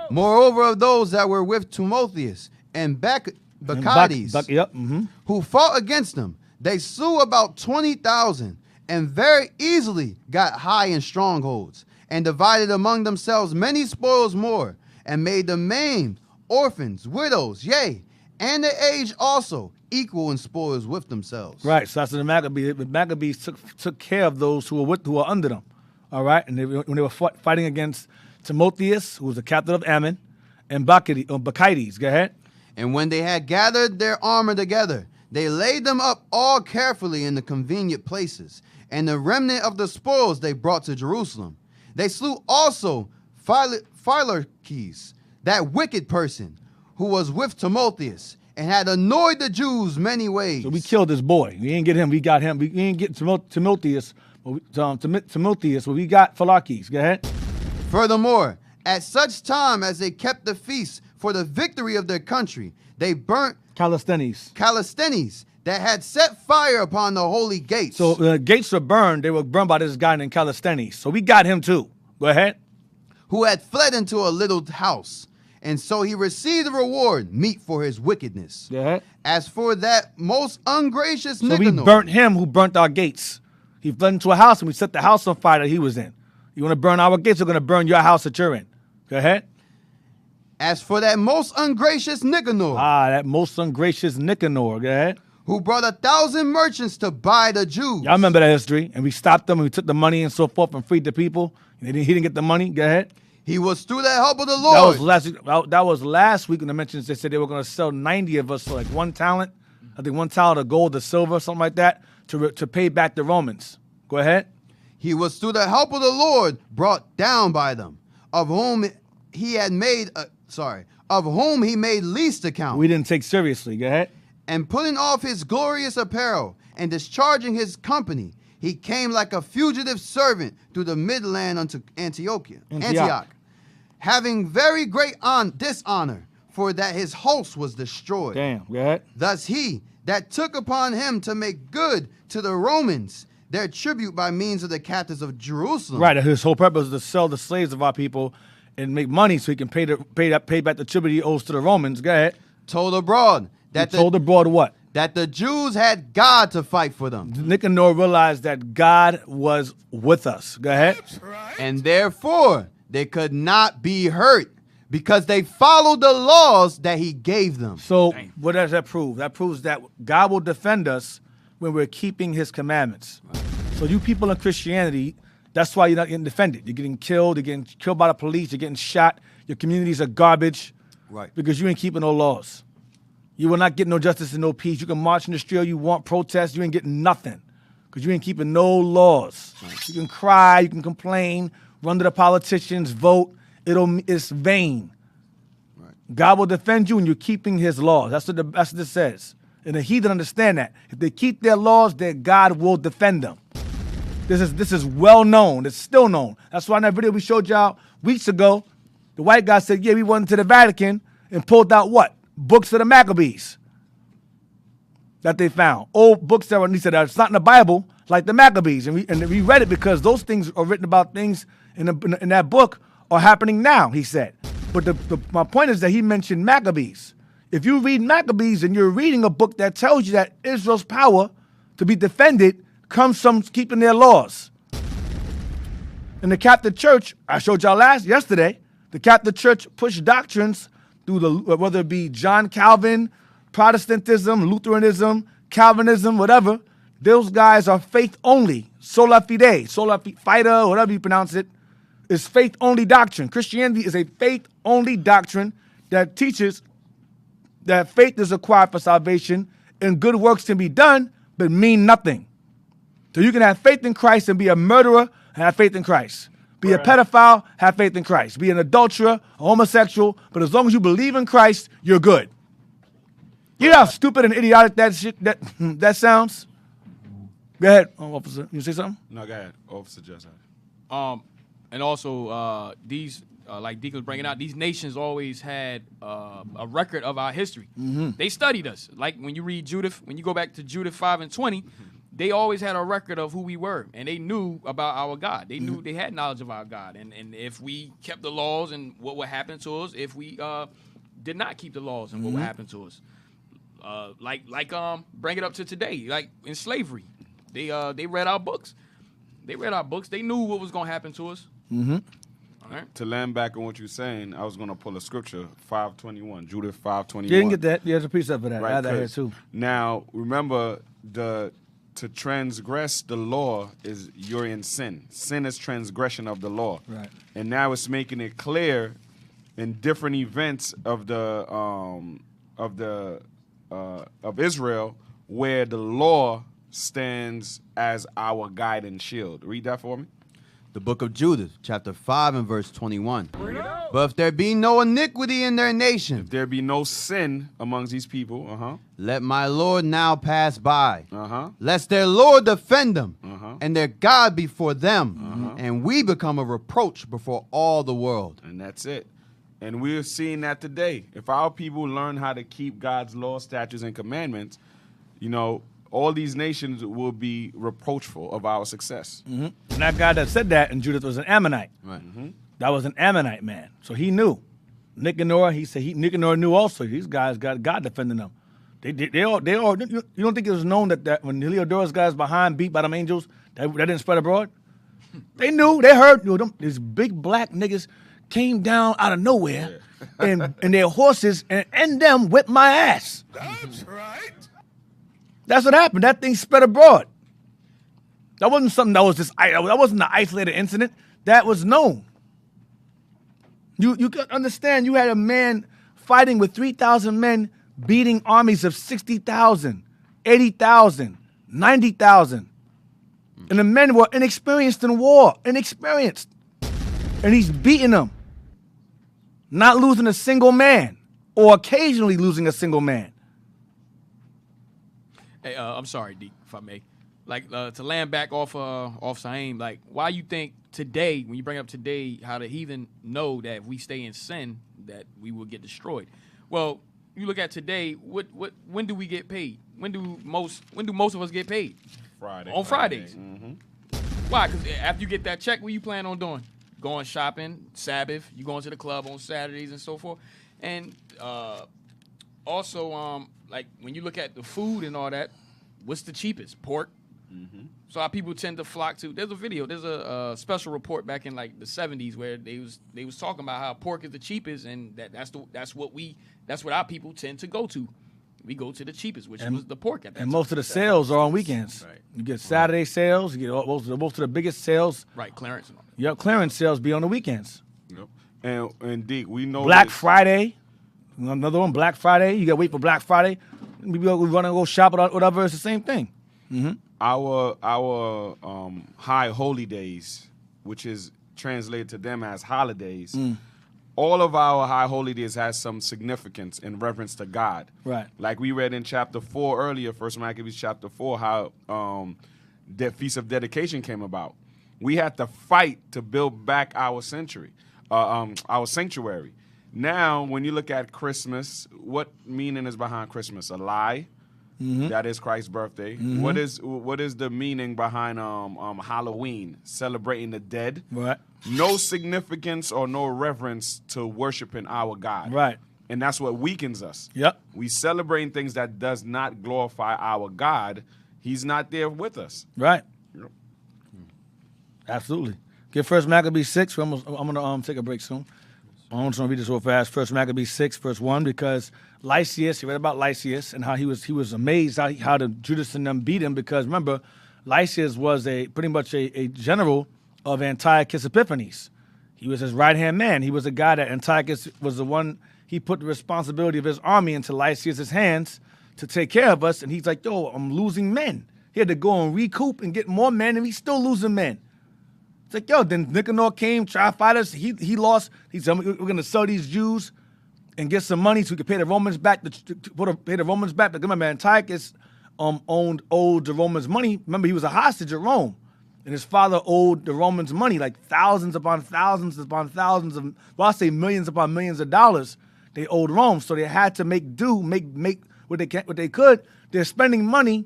S6: Moreover, of those that were with Timotheus and Bacchides, who fought against them, they slew about 20,000, and very easily got high in strongholds, and divided among themselves many spoils more, and made the maimed, orphans, widows, yea, and the aged also, equal in spoils with themselves.
S4: Right. So that's the Maccabees. The Maccabees took care of those who were under them. All right. And when they were fighting against Timotheus, who was the captain of Ammon, and Bacchides. Go ahead.
S6: And when they had gathered their armor together, they laid them up all carefully in the convenient places, and the remnant of the spoils they brought to Jerusalem. They slew also Philocles, that wicked person, who was with Timotheus, and had annoyed the Jews many ways.
S4: So we killed this boy. We didn't get him. We got him. We didn't get Timotheus. But we got Philocles. Go ahead.
S6: Furthermore, at such time as they kept the feast for the victory of their country, they burnt Callisthenes, that had set fire upon the holy gates.
S4: So the gates were burned. They were burned by this guy named Callisthenes. So we got him too. Go ahead.
S6: Who had fled into a little house. And so he received a reward meet for his wickedness.
S4: Go ahead.
S6: As for that most ungracious
S4: So
S6: Nicanor,
S4: we burnt him who burnt our gates. He fled into a house and we set the house on fire that he was in. You want to burn our gates, we're going to burn your house that you're in. Go ahead.
S6: as for that most ungracious Nicanor,
S4: That most ungracious Nicanor. Go ahead.
S6: who brought 1,000 merchants to buy the Jews.
S4: Y'all remember that history. And we stopped them and we took the money and so forth and freed the people. And he didn't get the money. Go ahead.
S6: He was through the help of the Lord.
S4: That was last week when the mentions they said they were going to sell 90 of us for like 1 talent. I think 1 talent of gold or silver, something like that, to pay back the Romans. Go ahead.
S6: He was through the help of the Lord brought down by them, of whom he made least account.
S4: We didn't take seriously. Go ahead.
S6: And putting off his glorious apparel and discharging his company, he came like a fugitive servant through the midland unto Antioch, having very great dishonor, for that his host was destroyed.
S4: Damn. Go ahead.
S6: Thus he that took upon him to make good to the Romans their tribute by means of the captives of Jerusalem.
S4: Right. His whole purpose is to sell the slaves of our people and make money so he can pay back the tribute he owes to the Romans. Go ahead.
S6: Told abroad
S4: what?
S6: That the Jews had God to fight for them.
S4: Nicanor realized that God was with us. Go ahead.
S6: And therefore they could not be hurt because they followed the laws that he gave them.
S4: So what does that prove? That proves that God will defend us when we're keeping his commandments. Right. So you people in Christianity, that's why you're not getting defended. You're getting killed. You're getting killed by the police. You're getting shot. Your communities are garbage.
S6: Right.
S4: Because you ain't keeping no laws. You will not get no justice and no peace. You can march in the street all you want, protest. You ain't getting nothing because you ain't keeping no laws. Right. You can cry. You can complain. Run to the politicians. Vote. It's vain. Right. God will defend you when you're keeping his laws. That's what this says. And the heathen understand that. If they keep their laws, then God will defend them. This is well known. It's still known. That's why in that video we showed y'all weeks ago, the white guy said, yeah, we went to the Vatican and pulled out what? Books of the Maccabees that they found. Old books that were, he said, it's not in the Bible like the Maccabees. And we read it because those things are written about things in that book are happening now, he said. But my point is that he mentioned Maccabees. If you read Maccabees and you're reading a book that tells you that Israel's power to be defended comes from keeping their laws. In the Catholic Church, I showed y'all yesterday, the Catholic Church pushed doctrines through whether it be John Calvin, Protestantism, Lutheranism, Calvinism, whatever. Those guys are faith only, sola fide, whatever you pronounce it, is faith only doctrine. Christianity is a faith only doctrine that teaches that faith is required for salvation and good works can be done but mean nothing. So you can have faith in Christ and be a murderer and have faith in Christ. Be a pedophile, have faith in Christ. Be an adulterer, a homosexual, but as long as you believe in Christ, you're good. You know how stupid and idiotic that sounds? Go ahead, officer. You say something?
S5: No, go ahead, Officer Justice.
S3: And also these, like Deacon was bringing out, these nations always had a record of our history. Mm-hmm. They studied us. Like when you read Judith, when you go back to Judith 5:20, they always had a record of who we were, and they knew about our God. They knew they had knowledge of our God, and if we kept the laws and what would happen to us if we did not keep the laws and what would happen to us. Bring it up to today, like in slavery, they read our books. They read our books. They knew what was going to happen to us. All right.
S5: To land back on what you're saying, I was going to pull a scripture, 5:21, Judith 5:21.
S4: You didn't get that. There's a precept for that. I had that here
S5: 'cause
S4: too.
S5: Now, remember, to transgress the law is you're in sin. Sin is transgression of the law.
S4: Right.
S5: And now it's making it clear in different events of Israel where the law stands as our guide and shield. Read that for me.
S6: The book of Judith, chapter 5 and verse 21. But if there be no iniquity in their nation,
S5: If there be no sin amongst these people,
S6: let my Lord now pass by,
S5: uh-huh.
S6: lest their Lord defend them,
S5: Uh-huh.
S6: and their God before them, and we become a reproach before all the world.
S5: And that's it. And we're seeing that today. If our people learn how to keep God's law, statutes, and commandments, all these nations will be reproachful of our success.
S4: And that guy that said that in Judith was an Ammonite.
S6: Right.
S4: That was an Ammonite man. So he knew. Nicanor, he said Nicanor knew also. These guys got God defending them. They all. You don't think it was known that when Heliodorus guys behind beat by them angels, that didn't spread abroad? They knew. They heard. These big black niggas came down out of nowhere, and their horses and them whipped my ass.
S1: That's right.
S4: That's what happened. That thing spread abroad. That wasn't something that was that wasn't an isolated incident. That was known. You could understand. You had a man fighting with 3,000 men, beating armies of 60,000, 80,000, 90,000. And the men were inexperienced in war, inexperienced. And he's beating them. Not losing a single man, or occasionally losing a single man.
S3: Hey, I'm sorry, Deke, if I may. To land back off Saim, why you think today, when you bring up today, how the heathen know that if we stay in sin, that we will get destroyed? Well, you look at today. When do we get paid? When do most of us get paid?
S5: Friday.
S3: On Fridays.
S5: Mm-hmm.
S3: Why? Because after you get that check, what you plan on doing? Going shopping, Sabbath. You going to the club on Saturdays and so forth. And also, when you look at the food and all that, what's the cheapest? Pork.
S5: Mm-hmm.
S3: So our people tend to flock to. There's a special report back in the 70s where they was talking about how pork is the cheapest, and that's what our people tend to go to. We go to the cheapest, which was the pork at that
S4: And
S3: time.
S4: most of the sales are on weekends.
S3: Right.
S4: You get Saturday sales. You get most of the biggest sales.
S3: Right, clearance and all that.
S4: Your clearance sales be on the weekends.
S5: Yep. And Deke, we know
S4: Black
S5: that-
S4: Friday, another one. Black Friday. You got to wait for Black Friday. We want to go shop or whatever. It's the same thing. Mm-hmm.
S5: Our high holy days, which is translated to them as holidays, all of our high holy days has some significance in reference to God.
S4: Right.
S5: Like we read in chapter 4 earlier, 1 Maccabees chapter 4, how the Feast of Dedication came about. We had to fight to build back our sanctuary. Now, when you look at Christmas, what meaning is behind Christmas? A lie. Mm-hmm. That is Christ's birthday. Mm-hmm. What is the meaning behind Halloween? Celebrating the dead.
S4: Right.
S5: No significance or no reverence to worshiping our God.
S4: Right.
S5: And that's what weakens us.
S4: Yep.
S5: We celebrating things that does not glorify our God. He's not there with us.
S4: Right.
S5: Yep.
S4: Absolutely. Get 1 Maccabees 6. I'm gonna take a break soon. I'm just gonna read this real fast. 1 Maccabees 6, verse 1, because Lysias, you read about Lysias and how he was amazed how the Judas and them beat him, because remember, Lysias was pretty much a general of Antiochus Epiphanes. He was his right-hand man. He was a guy that Antiochus was the one, he put the responsibility of his army into Lysias' hands to take care of us, and he's like, yo, I'm losing men. He had to go and recoup and get more men, and he's still losing men. It's like, yo, then Nicanor came, tried to fight us. He lost. He said, we're going to sell these Jews and get some money so we can pay the Romans back. Pay the Romans back. But remember, Antiochus owed the Romans money. Remember, he was a hostage at Rome. And his father owed the Romans money, like thousands upon thousands upon thousands of, well, I say millions upon millions of dollars they owed Rome. So they had to make what they could. They're spending money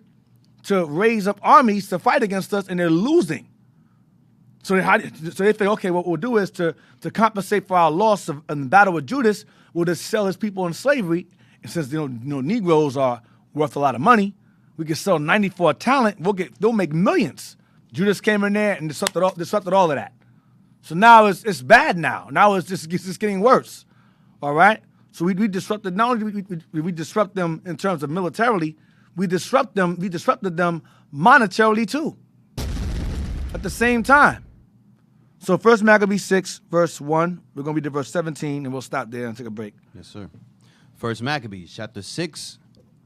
S4: to raise up armies to fight against us, and they're losing. So they think, okay, what we'll do is to compensate for our loss in the battle with Judas, we'll just sell his people in slavery. And since Negroes are worth a lot of money, we can sell 90 for a talent. They'll make millions. Judas came in there and disrupted all of that. So now it's bad now. Now it's just getting worse. All right? So we disrupted, not only we disrupt them in terms of militarily, we disrupted them monetarily too. At the same time. So 1 Maccabees 6, verse 1. We're going to read to verse 17, and we'll stop there and take a break.
S6: Yes, sir. 1 Maccabees chapter 6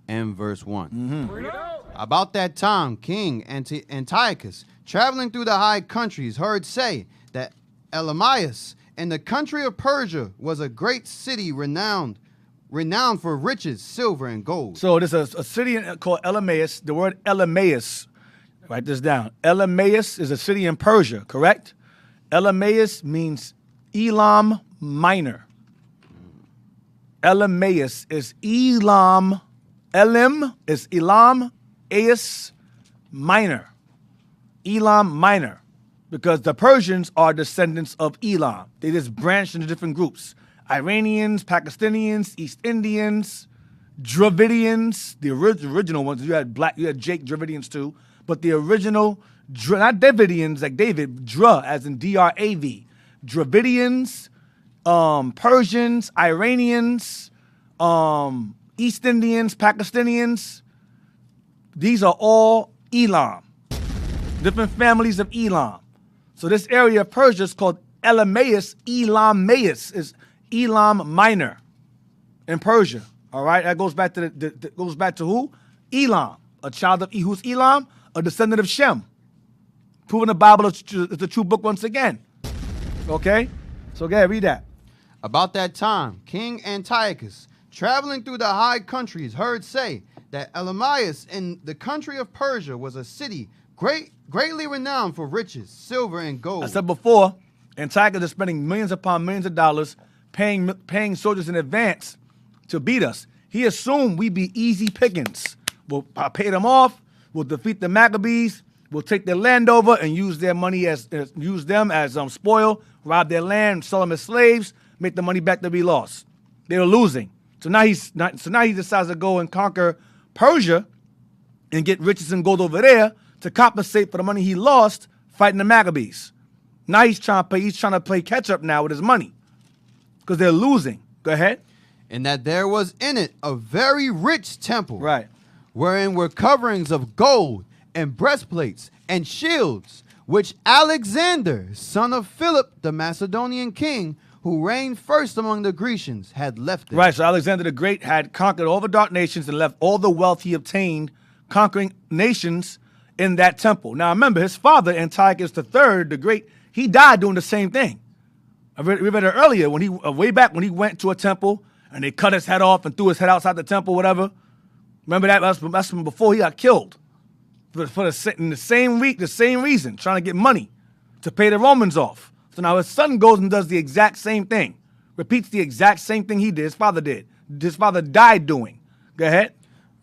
S6: and verse 1. About that time, King Antiochus, traveling through the high countries, heard say that Elamias in the country of Persia was a great city renowned for riches, silver, and gold.
S4: So there's a city called Elamias. The word Elamias, write this down. Elamias is a city in Persia, correct? Elamias means Elam Minor. Elamias is Elam. Elim is Elam, Aes Minor. Elam Minor. Because the Persians are descendants of Elam. They just branched into different groups. Iranians, Pakistanians, East Indians, Dravidians, the original ones. You had Jake Dravidians too, but the original, not Davidians like David, Dra as in D-R-A-V. Dravidians, Persians, Iranians, East Indians, Pakistanians. These are all Elam, different families of Elam. So this area of Persia is called Elamias. Elamias is Elam Minor in Persia. All right, that goes back to goes back to who? Elam, a child of who's Elam, a descendant of Shem. Proving the Bible is the true book once again. Okay, so go ahead, read that.
S6: About that time, King Antiochus, traveling through the high countries, heard say that Elamias in the country of Persia was a city greatly renowned for riches, silver, and gold. I
S4: said before, Antiochus is spending millions upon millions of dollars paying soldiers in advance to beat us. He assumed we'd be easy pickings. We'll pay them off. We'll defeat the Maccabees. We'll take their land over and use their money use them as spoil, rob their land, sell them as slaves, make the money back that we lost. They were losing. So now he decides to go and conquer Persia and get riches and gold over there to compensate for the money he lost fighting the Maccabees. Now he's trying to play catch up now with his money because they're losing. Go ahead.
S6: And that there was in it a very rich temple,
S4: right,
S6: wherein were coverings of gold and breastplates and shields, which Alexander, son of Philip, the Macedonian king, who reigned first among the Grecians, had left there.
S4: Right, so Alexander the Great had conquered all the dark nations and left all the wealth he obtained conquering nations in that temple. Now remember, his father, Antiochus III, the Great, he died doing the same thing. We read it earlier, when he way back when he went to a temple and they cut his head off and threw his head outside the temple, whatever. Remember that? That's from before he got killed. For the same reason, trying to get money to pay the Romans off. So now his son goes and does the exact same thing, repeats the exact same thing he did, his father did. His father died doing. Go ahead.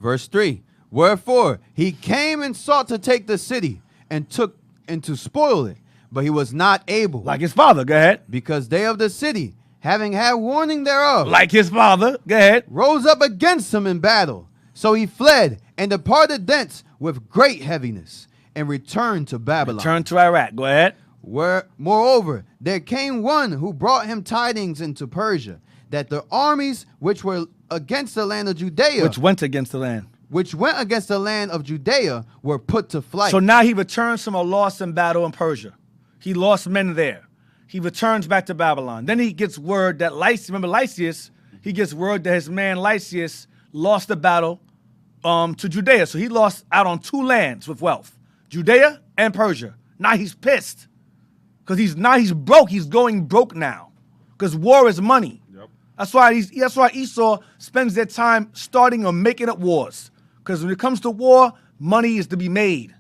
S6: Verse 3, wherefore he came and sought to take the city and to spoil it, but he was not able.
S4: Like his father, go ahead.
S6: Because they of the city, having had warning thereof,
S4: like his father, go ahead,
S6: rose up against him in battle. So he fled and departed thence with great heaviness and returned to Babylon.
S4: Returned to Iraq, go ahead.
S6: Where, moreover, there came one who brought him tidings into Persia, that the armies which were against the land of Judea,
S4: which went against the land
S6: of Judea, were put to flight.
S4: So now he returns from a loss in battle in Persia. He lost men there. He returns back to Babylon. Then he gets word that Lysias, he gets word that his man Lysias lost the battle to Judea. So he lost out on two lands with wealth, Judea and Persia. Now he's pissed. Because he's broke. He's going broke now. Because war is money. Yep. That's why Esau spends their time starting or making up wars. Because when it comes to war, money is to be made.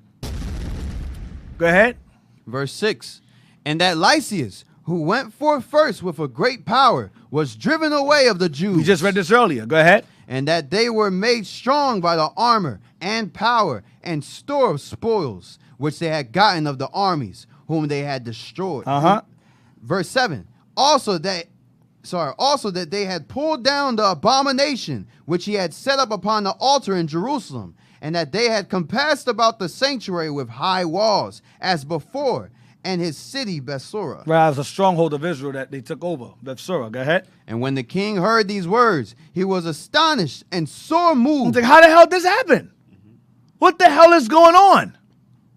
S4: Go ahead.
S6: Verse 6. And that Lysias, who went forth first with a great power, was driven away of the Jews.
S4: We just read this earlier. Go ahead.
S6: And that they were made strong by the armor and power and store of spoils, which they had gotten of the armies whom they had destroyed. Verse 7. Also that they had pulled down the abomination which he had set up upon the altar in Jerusalem, and that they had compassed about the sanctuary with high walls, as before, and his city Bethsura.
S4: Right, it was a stronghold of Israel that they took over. Bethsura, go ahead.
S6: And when the king heard these words, he was astonished and sore
S4: He's
S6: moved.
S4: like, how the hell did this happen? What the hell is going on?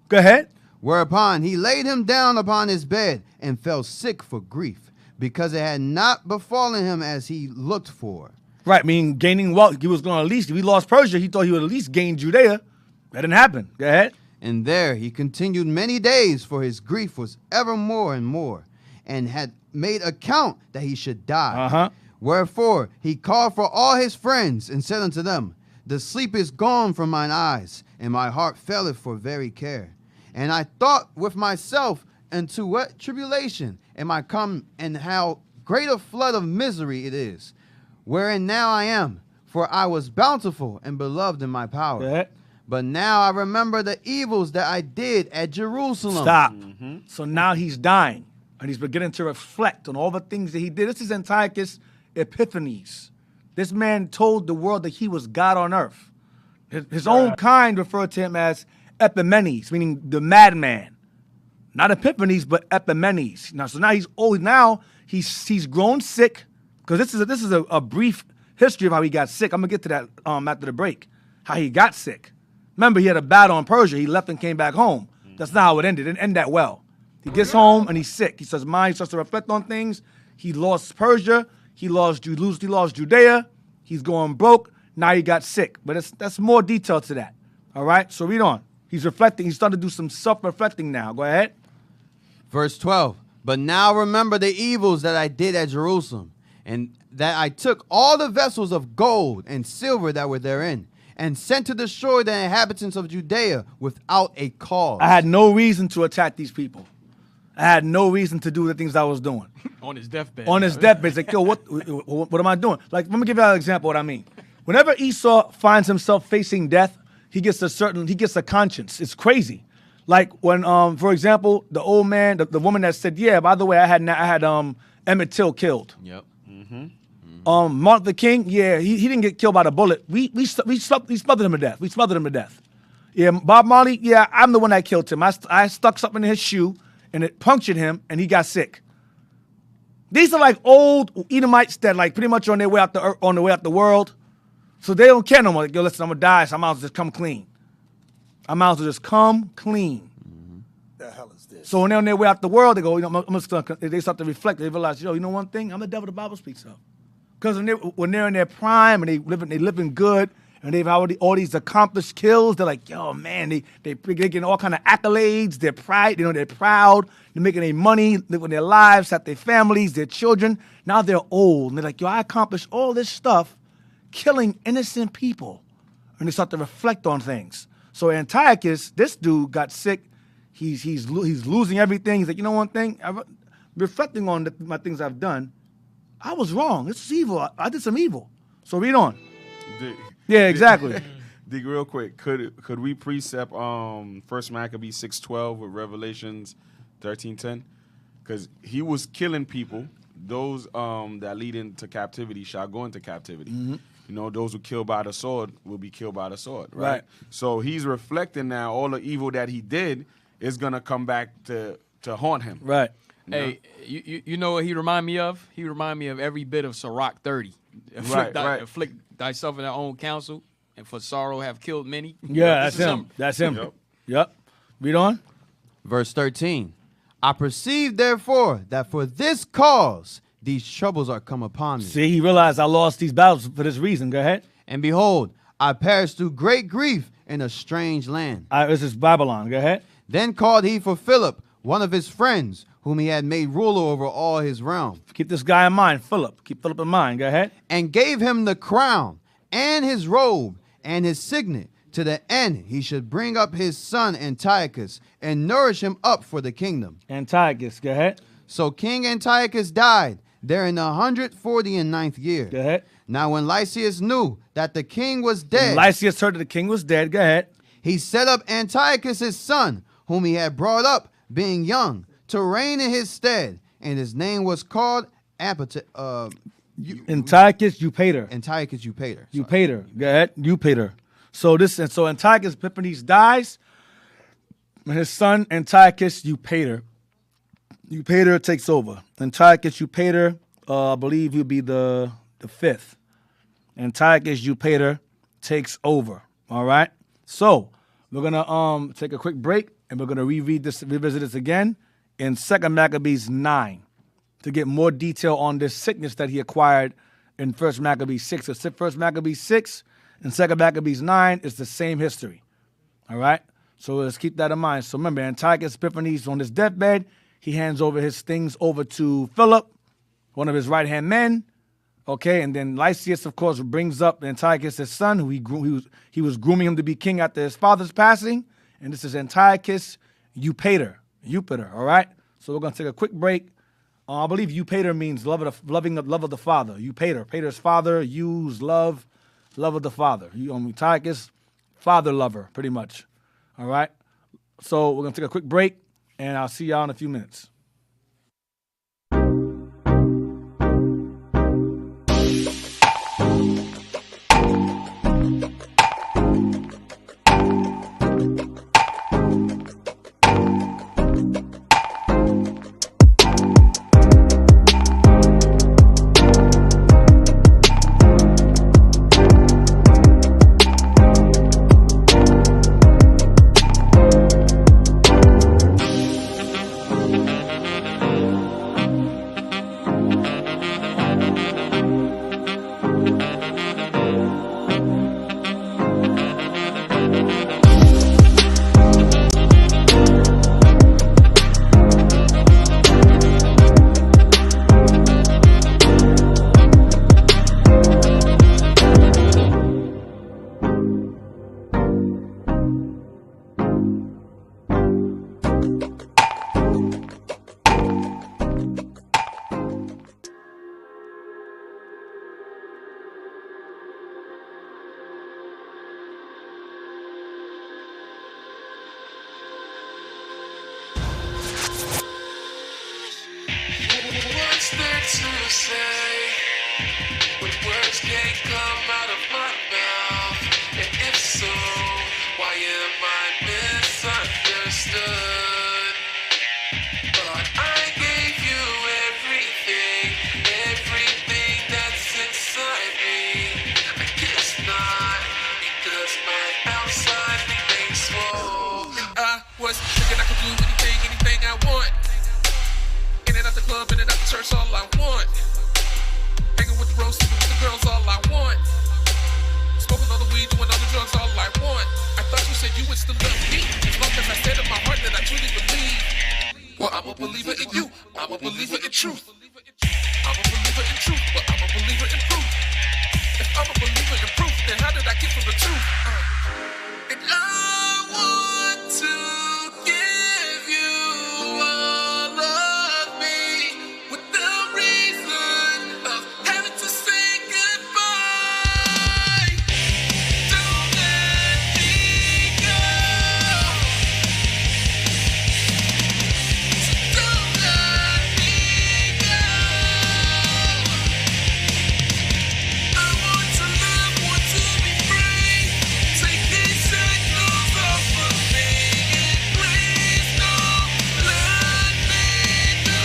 S4: Go ahead.
S6: Whereupon he laid him down upon his bed and fell sick for grief, because it had not befallen him as he looked for.
S4: Right, meaning gaining wealth. He was going to at least, if he lost Persia, he thought he would at least gain Judea. That didn't happen. Go ahead.
S6: And there he continued many days, for his grief was ever more and more, and had made account that he should die.
S4: Uh-huh.
S6: Wherefore he called for all his friends, and said unto them, The sleep is gone from mine eyes, and my heart faileth for very care. And I thought with myself, into what tribulation am I come, and how great a flood of misery it is, wherein now I am, for I was bountiful and beloved in my power.
S4: Go ahead.
S6: But now I remember the evils that I did at Jerusalem.
S4: Stop. So now he's dying, and he's beginning to reflect on all the things that he did. This is Antiochus Epiphanes. This man told the world that he was God on earth. His own kind referred to him as Epimenes, meaning the madman. Not Epiphanes, but Epimenes. Now, so now he's old. Now he's grown sick, because this is a brief history of how he got sick. I'm gonna get to that after the break. How he got sick. Remember, he had a battle in Persia. He left and came back home. That's not how it ended. It didn't end that well. He gets home and he's sick. He starts to reflect on things. He lost Persia. He lost Judea. He's going broke. Now he got sick. But that's more detail to that. All right? So read on. He's reflecting. He's starting to do some self-reflecting now. Go ahead.
S6: Verse 12. But now remember the evils that I did at Jerusalem, and that I took all the vessels of gold and silver that were therein, and sent to destroy the inhabitants of Judea without a cause.
S4: I had no reason to attack these people. I had no reason to do the things I was doing.
S3: On his deathbed.
S4: On his deathbed, it's like, yo, what am I doing? Like, let me give you an example of what I mean. Whenever Esau finds himself facing death, he gets a conscience. It's crazy. Like when, for example, the old man, the woman that said, yeah, by the way, I had Emmett Till killed.
S6: Yep.
S4: Martin the King, yeah, he didn't get killed by the bullet. We smothered him to death. We smothered him to death. Yeah, Bob Marley, yeah, I'm the one that killed him. I stuck something in his shoe, and it punctured him, and he got sick. These are like old Edomites that like pretty much on their way out the world, so they don't care no more. Like, yo, listen, I'm gonna die, so I might as well just come clean. I might as well just come clean.
S1: The hell is this?
S4: So when they're on their way out the world, they go, they start to reflect. They realize, yo, you know one thing? I'm the devil the Bible speaks of. Because when they're in their prime and they living good and they've already all these accomplished kills, they're like, yo, man, they getting all kind of accolades. They're they're proud. They're making their money, living their lives, have their families, their children. Now they're old and they're like, yo, I accomplished all this stuff, killing innocent people, and they start to reflect on things. So Antiochus, this dude got sick. He's losing everything. He's like, you know one thing? Reflecting on my things I've done, I was wrong. This is evil. I did some evil. So read on. Yeah, exactly.
S5: Dig, real quick, could we precept First Maccabees 6:12 with Revelations 13:10? Because he was killing people. Those that lead into captivity shall go into captivity.
S4: Mm-hmm.
S5: You know, those who kill by the sword will be killed by the sword, right?
S4: Right.
S5: So he's reflecting now all the evil that he did is gonna come back to haunt him.
S4: Right.
S3: Hey, you know what he remind me of? He remind me of every bit of Sirach 30.
S5: Right.
S3: Afflict thyself in thy own counsel, and for sorrow have killed many.
S4: Yeah,
S3: This
S4: that's
S3: is
S4: him. That's him.
S5: Yep.
S4: Yep. Read on.
S6: Verse 13. I perceive, therefore, that for this cause these troubles are come upon me.
S4: See, he realized I lost these battles for this reason. Go ahead.
S6: And behold, I perished through great grief in a strange land.
S4: This is Babylon. Go ahead.
S6: Then called he for Philip, one of his friends, whom he had made ruler over all his realm,
S4: Keep this guy in mind, Philip. Keep Philip in mind. Go ahead.
S6: and gave him the crown and his robe and his signet, to the end he should bring up his son Antiochus and nourish him up for the kingdom.
S4: Antiochus. Go ahead.
S6: So King Antiochus died there in the 149th year.
S4: Go ahead.
S6: Now when Lysias knew that the king was dead,
S4: Lysias heard that the king was dead. Go ahead.
S6: he set up Antiochus his son, whom he had brought up, being young, to reign in his stead, and his name was called Antiochus
S4: Eupator.
S6: Eupator.
S4: Eupator. Go ahead. Eupator. So Antiochus Epiphanes dies, and his son Antiochus Eupator Eupator takes over. Antiochus Eupator, I believe he'll be the fifth. Antiochus Eupator takes over. All right. So we're gonna take a quick break and we're gonna revisit this again in 2 Maccabees 9 to get more detail on this sickness that he acquired in 1 Maccabees 6. So 1 Maccabees 6 and 2 Maccabees 9 is the same history. All right. So let's keep that in mind. So remember, Antiochus Epiphanes on his deathbed, he hands over his things over to Philip, one of his right-hand men. Okay, and then Lysias, of course, brings up Antiochus, his son, who he was grooming him to be king after his father's passing. And this is Antiochus Eupator, all right? So we're going to take a quick break. I believe Eupator means love of the father. Eupator, Pater's father, love of the father. Antiochus, father lover, pretty much. All right? So we're going to take a quick break, and I'll see y'all in a few minutes.
S1: What's there to say when words can't come out of my mouth? And if so, why am I misunderstood? But I gave you everything that's inside me. I guess not, because my outside remains swole. I was thinking I could do anything I want. In and out the club, in and out the church, all I want. Hanging with the bros, sleeping with the girls, all I want. Smoking all the weed, doing all the drugs, all I want. I thought you said you would still love me, as long as I said in my heart that I truly believe. Well, I'm a believer in you, I'm a believer in truth. I'm a believer in truth, but I'm a believer in proof. If I'm a believer in proof, then how did I get from the truth? And I want to give you all of me with the reason of having to say goodbye. Don't let me go. So don't let me go. I want to live, want to be free. Take these shackles off of me, and please don't let me go.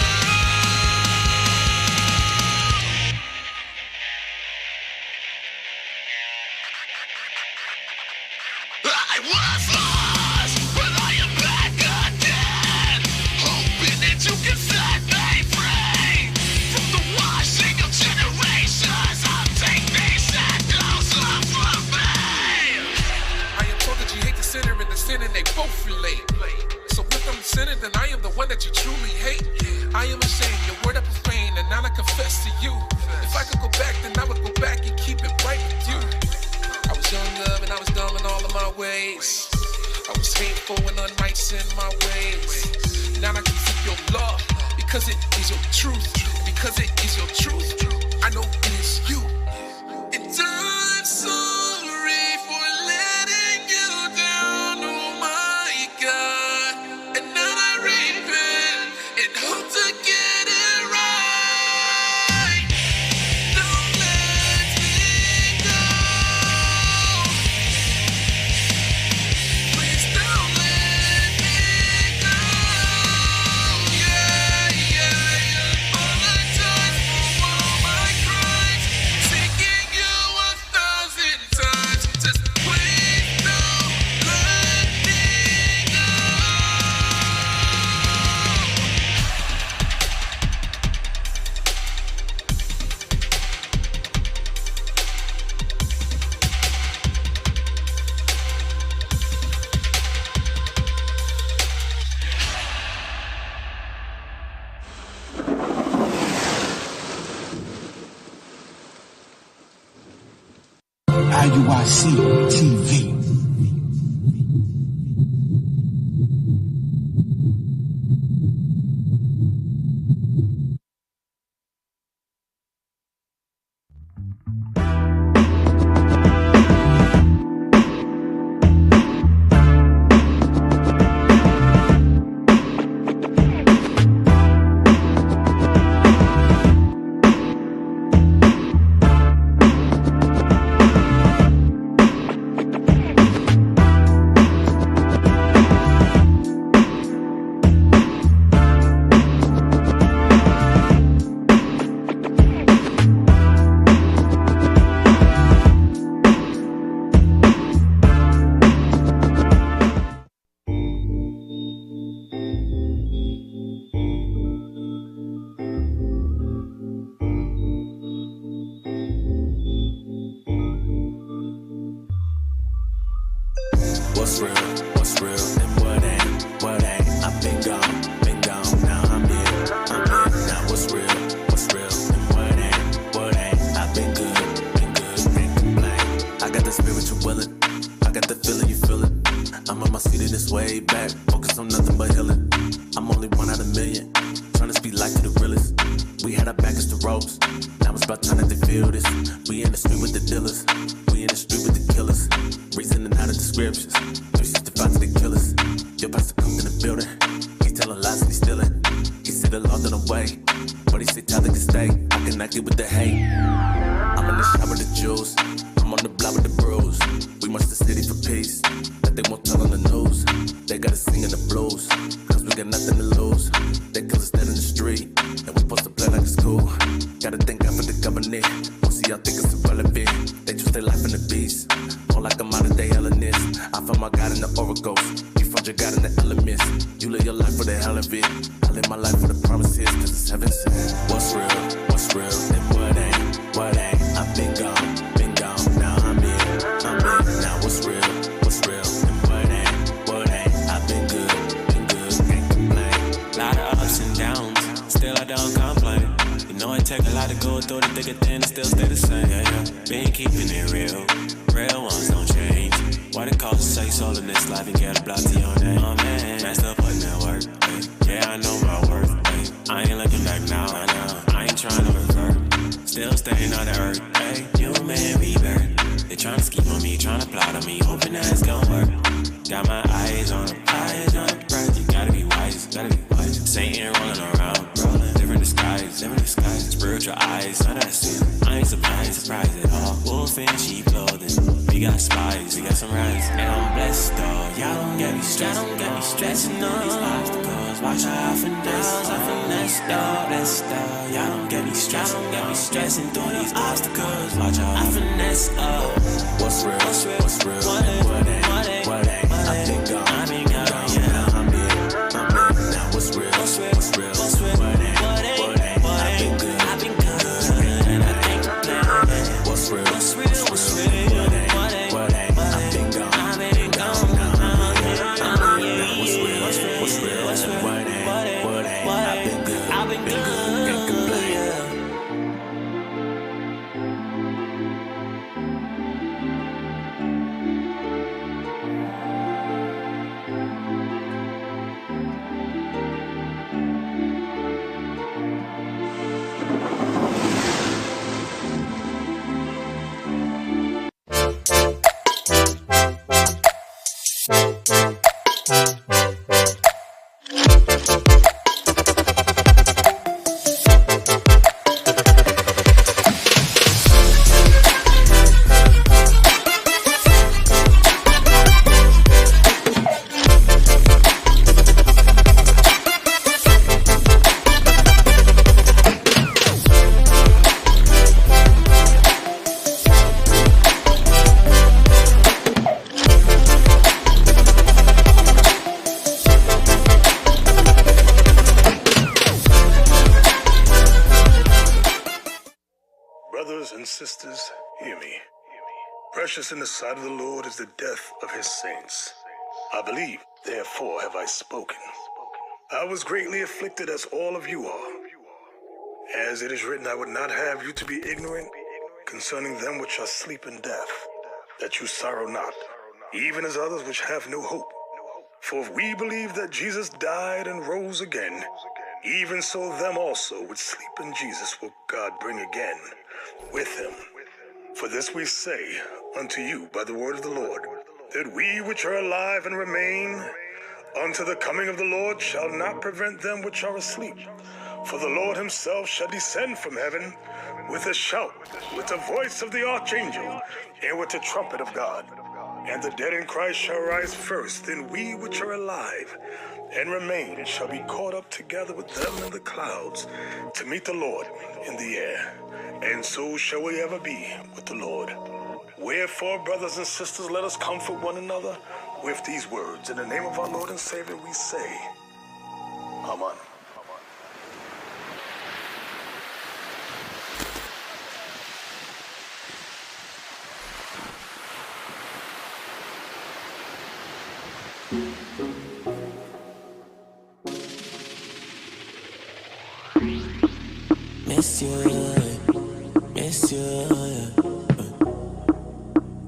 S1: I was lost, but I am back again, hoping that you can set me free from the washing of generations. I'll take these shackles off of me. I am told that you hate the sinner and the sin, and they both relate. So if I'm the sinner, then I am the one that you truly hate. I am ashamed, your word I profane, and now I confess to you. If I could go back, then I would go back and keep it right with you. I was young, love, and I was dumb in all of my ways. I was hateful and unrighteous in my ways. Now I can seek your love, because it is your truth. And because it is your truth, I know it is you. And I'm sorry for letting you down, oh my God. And now I repent and hope to get it right. Don't let me go. Please don't let me go. Yeah.
S7: IUIC TV.
S8: What's real, and what ain't, I've been gone, now I'm here, now what's real, and what ain't, I've been good, can't complain, I got the spirit you willing, I got the feeling you feel it, I'm on my seat in this way back, focus on nothing but healing, I'm only one out of million, trying to speak life to the realest, we had our back against the ropes, now it's about time that they feel this, we in the street with the dealers, we in the street with the killers, reasoning out of the scriptures, 365 to the killers. Your pastor comes in the building, he's telling lies and he's stealing. He said the law done away, but he said Tyler can stay. I cannot get with the hate. I'm in the shop with the jewels, I'm on the block with the bros. We march the city for peace, that they won't tell on the news. They gotta sing in the blues, cause we got nothing to lose. They kill us dead in the street, and we supposed to play like it's cool. Gotta thank God for the government, most of y'all think it's irrelevant. They choose their life in the beast, more like a modern day Hellenist. I found my God in the oracles, you found your God in the elements. You live your life for the hell of it, I live my life for the promises, cause it's heaven sent. What's real, and what ain't, I've been gone, now I'm in, now what's real, and what ain't, I've been good, can't complain.
S9: Lot of ups and downs, still I don't complain. You know it take a lot to go through the thick and thin and still stay the same. Been keeping it real ones don't change. Why they call it sex all in this life and get a block to your name? Oh man, messed up putting that work. Yeah, I know my worth. I ain't looking back now, I ain't trying to revert. Still staying on the earth. Human rebirth. They trying to scheme on me, trying to plot on me, hoping that it's gonna work. Got my eyes on the prize. You gotta be wise, Satan rolling around, different disguise, spiritual eyes. I ain't surprised at all. Wolf in sheep clothing. We got spies, we got some rights, and I'm blessed though. Y'all don't get me stressing through these obstacles. Watch how I finesse though. Blessed though. Y'all don't get me stressing through these obstacles. Watch how I finesse up.
S8: What's real, and what ain't, I've been gone, now I'm here, now what's real, and what ain't, I've been good, and I can't complain. What's real, and what ain't, I've been gone, now I'm here, now what's real, and what ain't, I've been good, can't complain.
S10: Brothers and sisters, hear me. Precious in the sight of the Lord is the death of his saints. I believe, therefore have I spoken. I was greatly afflicted as all of you are. As it is written, I would not have you to be ignorant concerning them which are asleep in death, that you sorrow not, even as others which have no hope. For if we believe that Jesus died and rose again, even so them also which sleep in Jesus will God bring again with him. For this we say unto you by the word of the Lord, that we which are alive and remain unto the coming of the Lord shall not prevent them which are asleep. For the Lord himself shall descend from heaven with a shout, with the voice of the archangel, and with the trumpet of God. And the dead in Christ shall rise first, then we which are alive and remain shall be caught up together with them in the clouds to meet the Lord in the air. And so shall we ever be with the Lord. Wherefore, brothers and sisters, let us comfort one another with these words. In the name of our Lord and Savior we say, Amen.
S8: Miss you, miss you,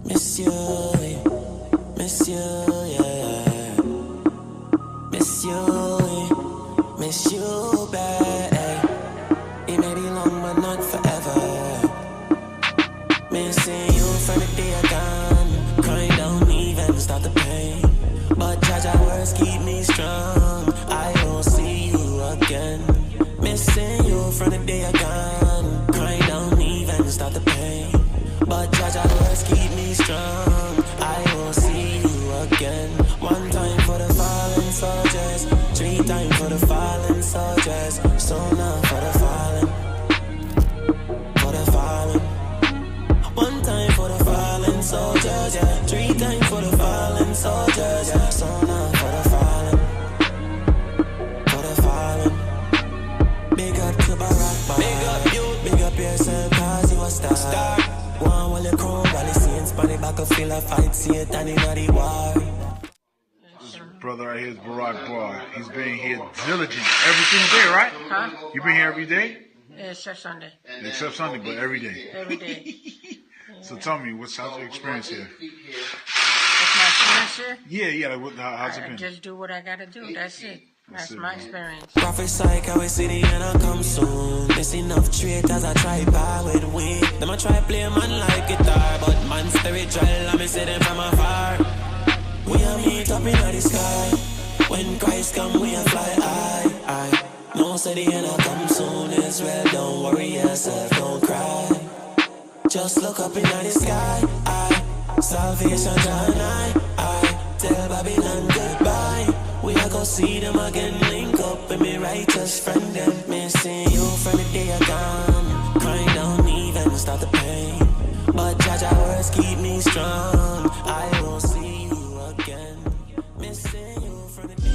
S8: miss you, miss you, yeah. Miss you, miss you, babe. It may be long, but not forever. Missing you from the day I gone. Crying don't even stop the pain. But judge our words keep me strong. I will see you again. Missing you from the day I gone. Crying don't even stop the pain. But judge our words keep me strong. I will see you again. One time for the fallen soldiers, 3 times for the fallen soldiers. So now for the fallen, for the fallen. One time for the fallen soldiers, yeah. 3 times for the fallen soldiers, yeah. So now for the fallen, for the fallen. Big up to Barack, big up you, big up yourself, cause you a star. One while you crown, while you see in Spanish battlefield, I fight, see it and in the war.
S11: This brother right here is Barack Bar. He's been here diligent every single day, right?
S12: Huh?
S11: You been here every day?
S12: Except Sunday.
S11: Except Sunday, but every day.
S12: Every day.
S11: So tell me, how's your experience here?
S12: That's my experience here?
S11: Yeah, how's it
S12: I
S11: been?
S12: just do what I gotta do. That's it. That's my experience.
S8: Prophesy, how we city and I come soon. Miss enough traitors, I try buy with weed. Them I try play man like guitar, but man spiritual, I me see them from afar. We a meet up in the sky. When Christ come, we a fly high. No city and I come soon, Israel, don't worry yourself, don't cry. Just look up in the sky, salvation draw nigh. Tell Babylon goodbye. We a go see them again, link up with me righteous friend them. Missing you from the day I gone. Crying don't even stop the pain. But judge our words keep me strong. I will see you again. Missing you from the day.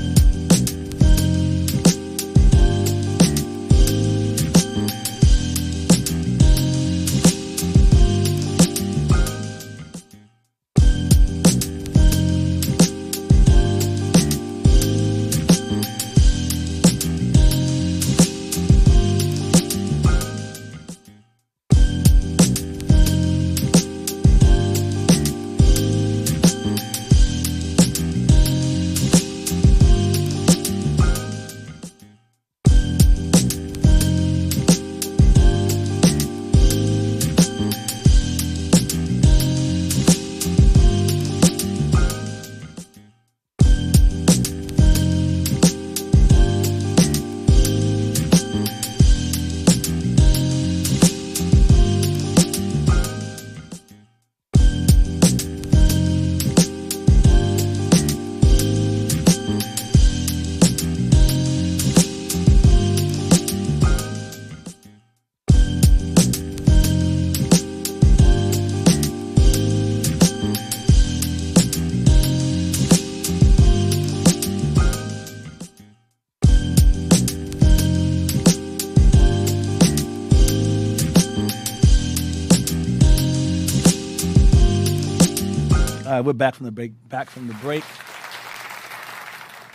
S4: All right, we're back from the break.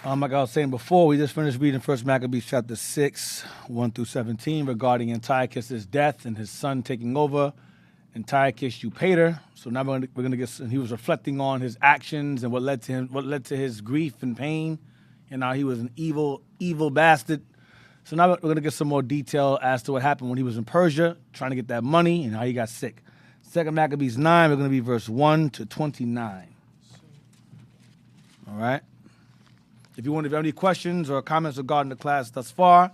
S4: Like I was saying before, we just finished reading 1 Maccabees chapter 6, 1 through 17, regarding Antiochus' death and his son taking over. Antiochus Eupator. So now we're gonna get. He was reflecting on his actions and what led to his grief and pain, and how he was an evil bastard. So now we're gonna get some more detail as to what happened when he was in Persia, trying to get that money, and how he got sick. 2 Maccabees 9. We're gonna be verse 1 to 29. All right. If you have any questions or comments regarding the class thus far,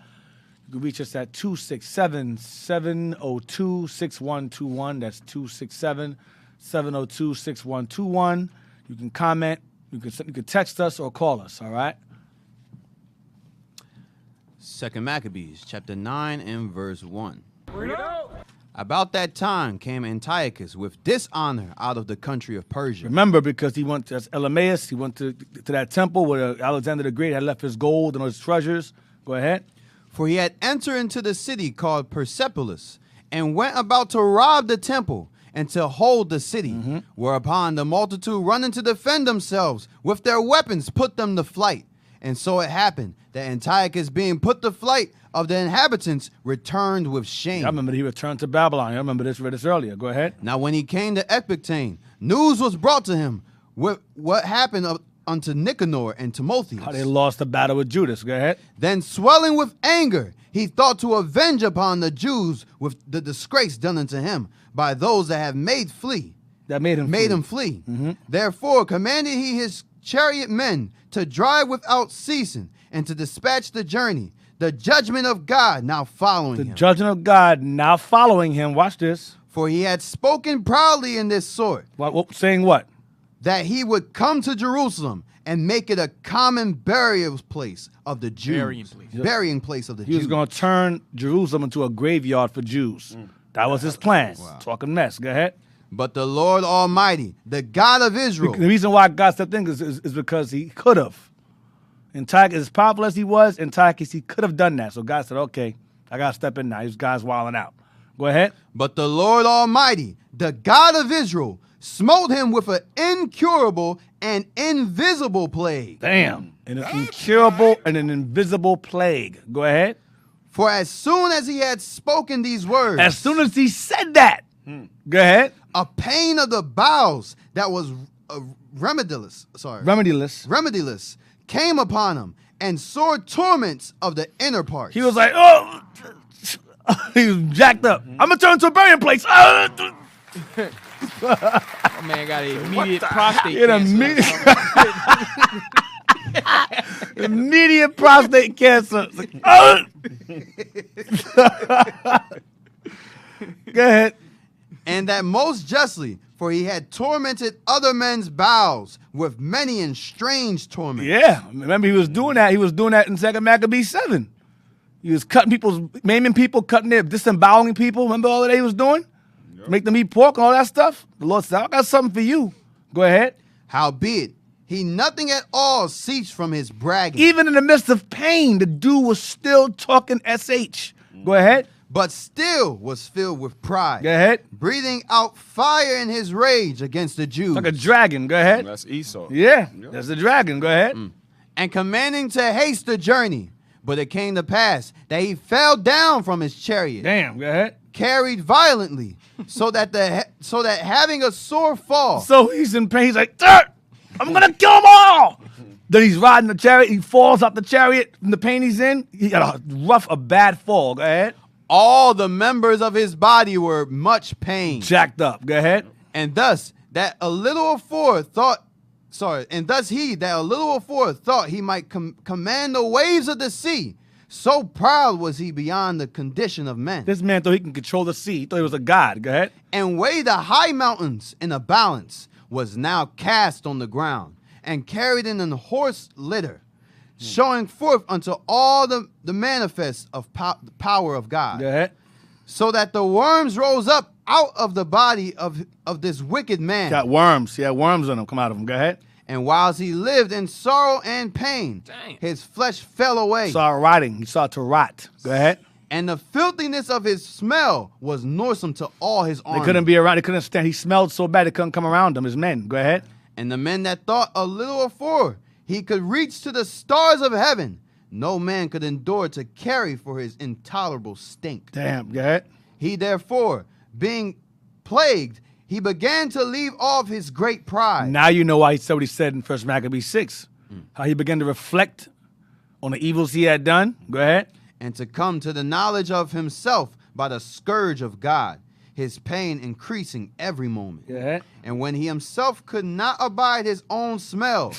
S4: you can reach us at 267-702-6121. That's 267-702-6121. You can comment. You can text us or call us. All right.
S6: 2 Maccabees, chapter 9 and verse 1. About that time came Antiochus with dishonor out of the country of Persia.
S4: Remember, because he went to Elymaeus, he went to that temple where Alexander the Great had left his gold and his treasures. Go ahead.
S6: For he had entered into the city called Persepolis, and went about to rob the temple and to hold the city, whereupon the multitude running to defend themselves with their weapons put them to flight. And so it happened that Antiochus, being put to flight of the inhabitants, returned with shame.
S4: I remember he returned to Babylon. I remember read this earlier. Go ahead.
S6: Now when he came to Ecbatane, news was brought to him what happened unto Nicanor and Timotheus.
S4: How they lost the battle with Judas. Go ahead.
S6: Then swelling with anger, he thought to avenge upon the Jews with the disgrace done unto him by those that have made him flee. Therefore commanded he his chariot men to drive without ceasing and to dispatch the journey. The judgment of God now following him.
S4: The judgment of God now following him. Watch this.
S6: For he had spoken proudly in this sort.
S4: Saying what?
S6: That he would come to Jerusalem and make it a common burial place of the Jews. Burying place of the Jews.
S4: He was going to turn Jerusalem into a graveyard for Jews. That was his plan. Wow. Talking mess. Go ahead.
S6: But the Lord Almighty, the God of Israel.
S4: The reason why God stepped in is because he could have. Antiochus, as powerful as he was, Antiochus, he could have done that. So God said, okay, I got to step in now. These guys wilding out. Go ahead.
S6: But the Lord Almighty, the God of Israel, smote him with an incurable and invisible plague.
S4: Damn. An incurable and an invisible plague. Go ahead.
S6: For as soon as he had spoken these words.
S4: As soon as he said that. Go ahead.
S6: A pain of the bowels that was remediless came upon him, and sore torments of the inner parts.
S4: He was like, oh, he was jacked up. I'm going to turn to a burying place.
S3: Oh, man got an immediate prostate cancer.
S4: Immediate prostate cancer. Like, Go ahead.
S6: And that most justly, for he had tormented other men's bowels with many and strange torments.
S4: Yeah, remember he was doing that. He was doing that in 2 Maccabees 7. He was cutting people's, maiming people, disemboweling people. Remember all that he was doing? Yep. Make them eat pork and all that stuff. The Lord said, I got something for you. Go ahead.
S6: Howbeit, he nothing at all ceased from his bragging.
S4: Even in the midst of pain, the dude was still talking SH. Go ahead.
S6: But still was filled with pride.
S4: Go ahead.
S6: Breathing out fire in his rage against the Jews.
S4: Like a dragon. Go ahead.
S5: That's Esau.
S4: Yeah, that's the dragon. Go ahead.
S6: And commanding to haste the journey. But it came to pass that he fell down from his chariot.
S4: Damn, go ahead.
S6: Carried violently, so that having a sore fall.
S4: So he's in pain. He's like, I'm gonna kill them all. Then he's riding the chariot. He falls off the chariot from the pain he's in. He got a bad fall. Go ahead.
S6: All the members of his body were much pain.
S4: Jacked up. Go ahead.
S6: And thus he that a little afore thought he might command the waves of the sea. So proud was he beyond the condition of men.
S4: This man thought he can control the sea. He thought he was a god. Go ahead.
S6: And weigh the high mountains in a balance, was now cast on the ground and carried in an horse litter, showing forth unto all the manifest of the power of God.
S4: Go ahead.
S6: So that the worms rose up out of the body of this wicked man.
S4: Got worms. He had worms on him. Come out of him. Go ahead.
S6: And whilst he lived in sorrow and pain, his flesh fell away.
S4: He started rotting. He started to rot. Go ahead.
S6: And the filthiness of his smell was noisome to all his army.
S4: They couldn't be around. They couldn't stand. He smelled so bad they couldn't come around him. His men. Go ahead.
S6: And the men that thought a little afore he could reach to the stars of heaven, no man could endure to carry for his intolerable stink.
S4: Damn. Go ahead.
S6: He therefore, being plagued, he began to leave off his great pride.
S4: Now you know why he said what he said in 1 Maccabees 6. How he began to reflect on the evils he had done. Go ahead.
S6: And to come to the knowledge of himself by the scourge of God, his pain increasing every moment.
S4: Go ahead.
S6: And when he himself could not abide his own smell,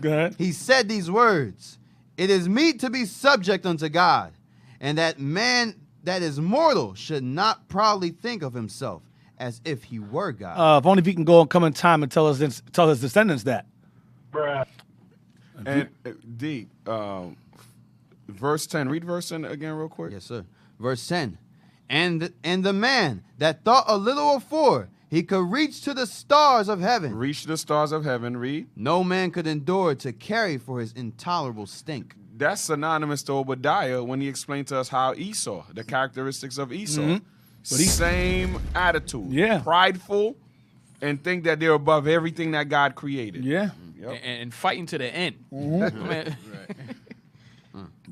S4: Go ahead.
S6: he said these words, "It is meet to be subject unto God, and that man that is mortal should not proudly think of himself as if he were God."
S4: If only if he can go and come in time and tell his descendants that.
S5: And D, verse 10. Read verse 10 again real quick.
S6: Yes, sir. Verse 10. And the man that thought a little afore he could reach to the stars of heaven.
S5: Reach to the stars of heaven. Read.
S6: No man could endure to carry for his intolerable stink.
S5: That's synonymous to Obadiah when he explained to us how Esau, the characteristics of Esau.
S4: Mm-hmm.
S5: Same attitude.
S4: Yeah.
S5: Prideful and think that they're above everything that God created.
S4: Yeah.
S5: Yep.
S3: And fighting to the end.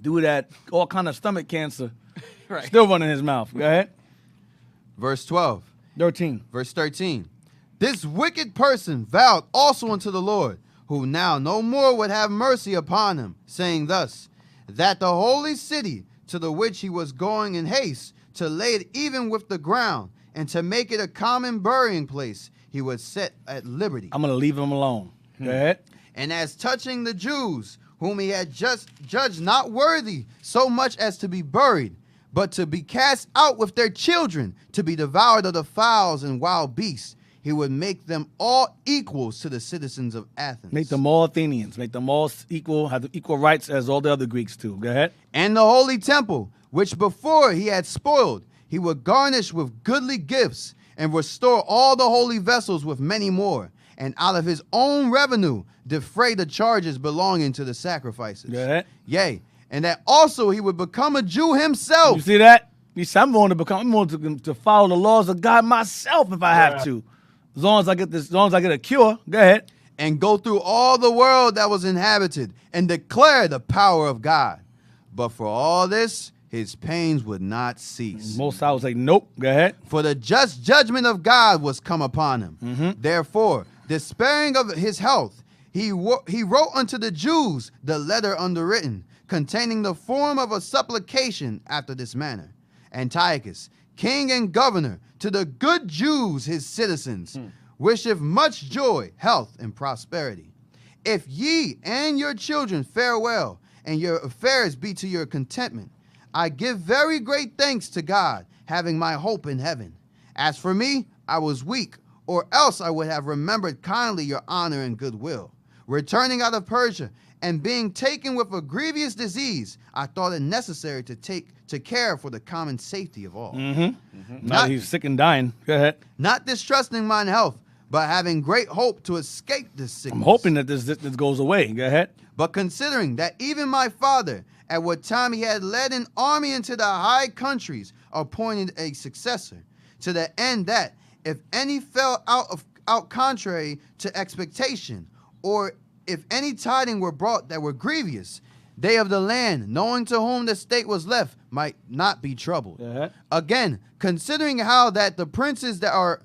S4: Do that, all kind of stomach cancer.
S3: Right.
S4: Still running his mouth. Go ahead.
S6: Verse 12.
S4: 13.
S6: Verse 13. This wicked person vowed also unto the Lord, who now no more would have mercy upon him, saying thus, that the holy city to the which he was going in haste, to lay it even with the ground, and to make it a common burying place, he would set at liberty.
S4: I'm going to leave him alone. Go ahead.
S6: And as touching the Jews, whom he had just judged not worthy so much as to be buried, but to be cast out with their children, to be devoured of the fowls and wild beasts, he would make them all equals to the citizens of Athens.
S4: Make them all Athenians. Make them all equal, have the equal rights as all the other Greeks too. Go ahead.
S6: And the holy temple, which before he had spoiled, he would garnish with goodly gifts, and restore all the holy vessels with many more, and out of his own revenue defray the charges belonging to the sacrifices.
S4: Go ahead.
S6: Yea, and that also he would become a Jew himself.
S4: You see that? You see, I'm going to follow the laws of God myself if I have to. As long as I get a cure. Go ahead.
S6: And go through all the world that was inhabited and declare the power of God. But for all this, his pains would not cease.
S4: Most I would say, nope. Go ahead.
S6: For the just judgment of God was come upon him. Therefore, despairing of his health, he wrote unto the Jews the letter underwritten, containing the form of a supplication after this manner. Antiochus, king and governor, to the good Jews his citizens, wisheth much joy, health, and prosperity. If ye and your children fare well, and your affairs be to your contentment, I give very great thanks to God, having my hope in heaven. As for me, I was weak, or else I would have remembered kindly your honor and goodwill. Returning out of Persia, and being taken with a grievous disease, I thought it necessary to care for the common safety of all.
S4: Now that he's sick and dying. Go ahead.
S6: Not distrusting mine health, but having great hope to escape this sickness.
S4: I'm hoping that this goes away. Go ahead.
S6: But considering that even my father, at what time he had led an army into the high countries, appointed a successor, to the end that, if any fell out contrary to expectation, or if any tidings were brought that were grievous, they of the land, knowing to whom the state was left, might not be troubled. Again, considering how that the princes that are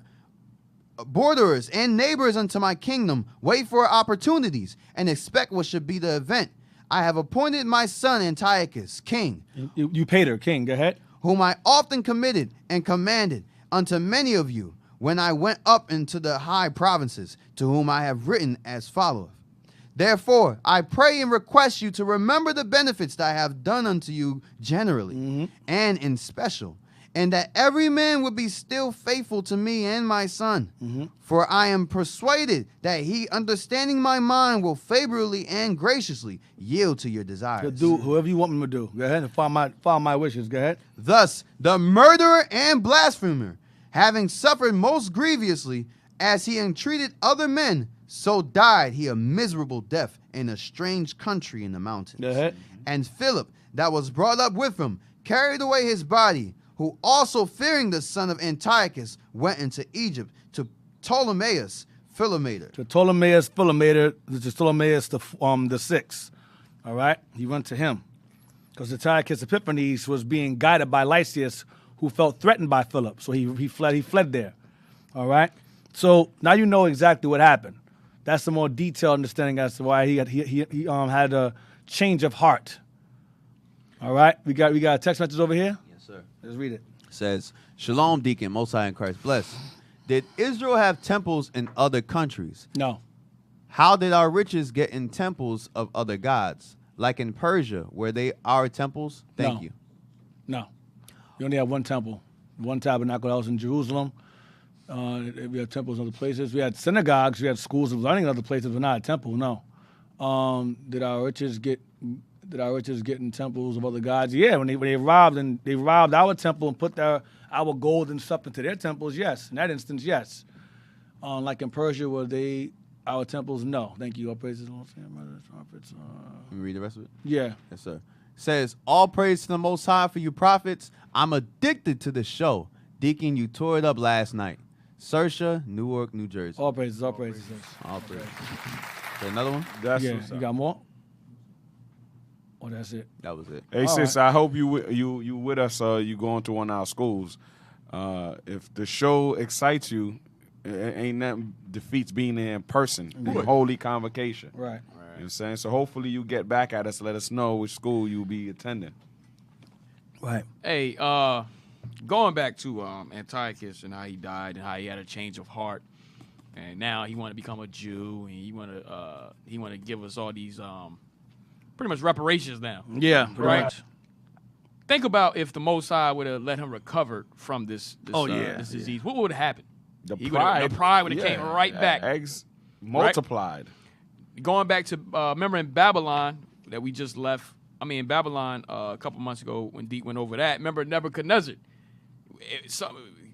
S6: borderers and neighbors unto my kingdom wait for opportunities and expect what should be the event, I have appointed my son Antiochus, king.
S4: You paid her, king. Go ahead.
S6: Whom I often committed and commanded unto many of you when I went up into the high provinces, to whom I have written as followeth. Therefore, I pray and request you to remember the benefits that I have done unto you generally, and in special, and that every man would be still faithful to me and my son. For I am persuaded that he, understanding my mind, will favorably and graciously yield to your desires.
S4: To do whoever you want me to do. Go ahead and follow my wishes. Go ahead.
S6: Thus, the murderer and blasphemer, having suffered most grievously, as he entreated other men, so died he a miserable death in a strange country in the mountains.
S4: Go ahead.
S6: And Philip, that was brought up with him, carried away his body, who also fearing the son of Antiochus, went into Egypt to Ptolemaeus Philometor.
S4: To Ptolemaeus Philometor, which is Ptolemaeus the sixth. All right? He went to him. Because Antiochus Epiphanes was being guided by Lysias, who felt threatened by Philip. So he fled there. All right. So now you know exactly what happened. That's the more detailed understanding as to why he had a change of heart. All right. We got a text message over here.
S6: Yes, sir.
S4: Let's read it.
S6: Says, Shalom, Deacon, Most High in Christ bless. Did Israel have temples in other countries?
S4: No.
S6: How did our riches get in temples of other gods? Like in Persia, were they our temples? Thank you.
S4: No. You only have one temple, one tabernacle that was in Jerusalem. We had temples in other places. We had synagogues. We had schools of learning in other places, but not a temple. No. Did our riches get in temples of other gods? Yeah. When they robbed our temple and put our gold and stuff into their temples. Yes. In that instance, yes. Like in Persia, were they our temples? No. Thank you. All praises. Prophets.
S6: Let me read the rest of it.
S4: Yeah.
S6: Yes, sir. Says, all praise to the Most High for you prophets. I'm addicted to the show. Deacon, you tore it up last night. Saoirse, Newark, New Jersey.
S4: All praises. All praises.
S6: All praises. Is there another one?
S5: That's
S4: Yeah.
S5: what's up.
S4: You got more? Oh, that's it.
S6: That was it.
S5: Hey,
S4: All
S5: sis,
S4: right.
S5: I hope you with us. You going to one of our schools. If the show excites you, ain't nothing defeats being there in person, in holy convocation.
S4: Right.
S5: You know what I'm saying? So hopefully you get back at us, let us know which school you'll be attending.
S4: Right.
S3: Hey, going back to Antiochus and how he died and how he had a change of heart, and now he want to become a Jew and he want to give us all these pretty much reparations now.
S4: Yeah. Pretty
S3: Right.
S4: much.
S3: Think about if the Most High would have let him recover from this disease. What would have happened?
S5: The
S3: The
S5: pride
S3: would have came right back.
S5: Eggs multiplied.
S3: Going back to remember in Babylon that we just left. I mean, in Babylon a couple months ago when Deep went over that. Remember Nebuchadnezzar?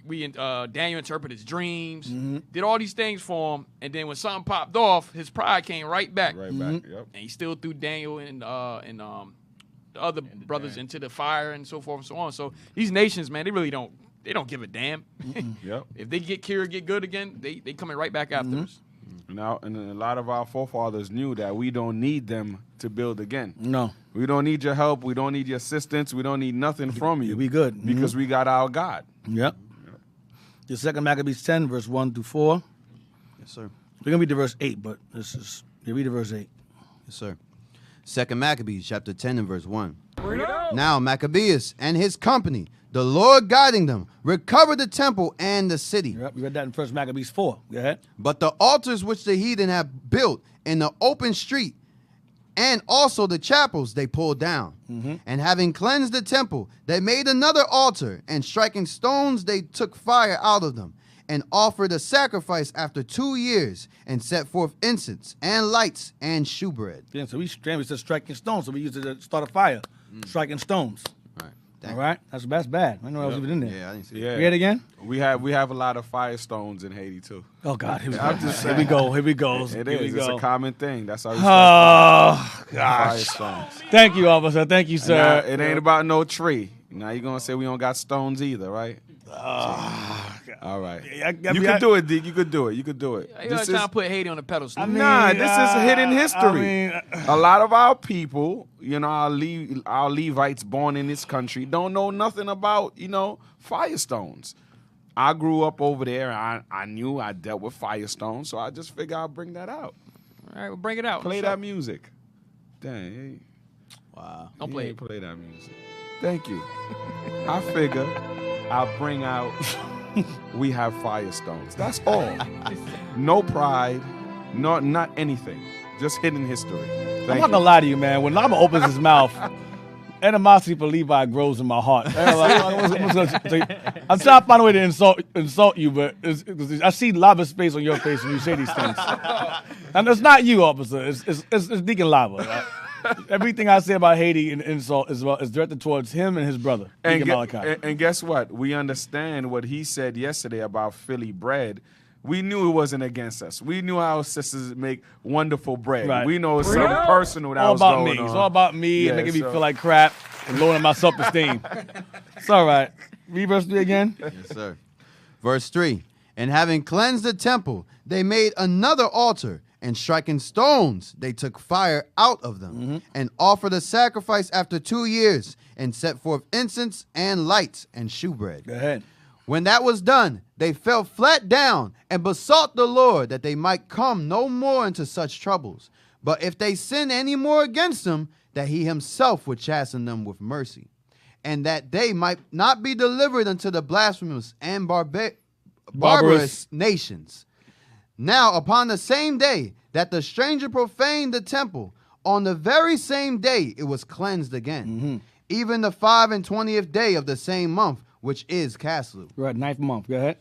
S3: Daniel interpreted his dreams, did all these things for him, and then when something popped off, his pride came right back.
S5: Right back. Yep.
S3: And he still threw Daniel and the other brothers into the fire and so forth and so on. So these nations, man, they really don't give a damn.
S5: Yep.
S3: If they get cured, get good again, they coming right back after us.
S5: Now, and a lot of our forefathers knew that we don't need them to build again.
S4: No.
S5: We don't need your help. We don't need your assistance. We don't need nothing from you.
S4: We good.
S5: Because we got our God.
S4: Yep. The 2 Maccabees 10, verse 1 through 4.
S6: Yes, sir.
S4: We're going to read to verse 8, but read to verse 8.
S6: Yes, sir. 2 Maccabees, chapter 10 and verse 1. Now Maccabeus and his company, the Lord guiding them, recovered the temple and the city.
S4: Yep, we read that in 1 Maccabees 4. Go ahead.
S6: But the altars which the heathen have built in the open street, and also the chapels they pulled down. And having cleansed the temple, they made another altar, and striking stones, they took fire out of them, and offered a sacrifice after 2 years, and set forth incense, and lights, and shewbread.
S4: Yeah, so we said striking stones, so we used it to start a fire. Striking stones.
S6: Right.
S4: All right? That's bad. I didn't know that was even in there.
S6: Yeah, I didn't see
S5: Yeah.
S6: that.
S4: Read it again?
S5: We have a lot of firestones in Haiti too.
S4: Oh, God. Here we go.
S5: I'm just
S4: Here we go. Here we go.
S5: It
S4: Here we
S5: is. It's
S4: go.
S5: a common thing. That's how we
S4: Oh, gosh.
S5: firestones.
S4: Thank you, officer. Thank you, sir.
S5: Now, it ain't about no tree. Now you're gonna say we don't got stones either, right? All right. You could do it, Dick. You could do it. You could do it.
S3: You trying to put Haiti on the pedestal.
S5: Nah, this is hidden history.
S4: I mean,
S5: A lot of our people, our Levites born in this country, don't know nothing about, firestones. I grew up over there. I knew I dealt with firestones, so I just figured I'd bring that out.
S3: All right, well, bring it out.
S5: Play
S3: What's
S5: that
S3: up?
S5: music. Dang.
S6: Wow.
S3: Don't
S5: He
S3: play
S5: ain't
S3: it.
S5: play that music. Thank you. I figure I'll bring out we have firestones. That's all. No pride, not anything. Just hidden history.
S4: I'm
S5: Thank
S4: not gonna
S5: you.
S4: lie to you, man. When Lama opens his mouth, animosity for Levi grows in my heart. I'm trying to find a way to insult you, but I see Lava's face on your face when you say these things. And it's not you, officer. It's Deacon Lava. Right? Everything I say about Haiti and insult is directed towards him and his brother, Deacon Malachi.
S5: And guess what? We understand what he said yesterday about Philly bread. We knew it wasn't against us. We knew our sisters make wonderful bread.
S4: Right.
S5: We know it's something personal that
S4: all
S5: was
S4: about
S5: going
S4: me.
S5: on.
S4: It's all about me
S5: Yeah,
S4: and making me
S5: so-
S4: feel like crap and lowering my self-esteem. It's all right. Read verse 3 again.
S6: Yes, sir. Verse 3. And having cleansed the temple, they made another altar, and striking stones, they took fire out of them, and offered a sacrifice after 2 years, and set forth incense and lights and shewbread.
S4: Go ahead.
S6: When that was done, they fell flat down and besought the Lord that they might come no more into such troubles. But if they sin any more against him, that he himself would chasten them with mercy, and that they might not be delivered unto the blasphemous and barbarous nations. Now, upon the same day that the stranger profaned the temple, on the very same day it was cleansed again, even the 25th day of the same month, which is Caslu.
S4: Right, 9th month. Go ahead.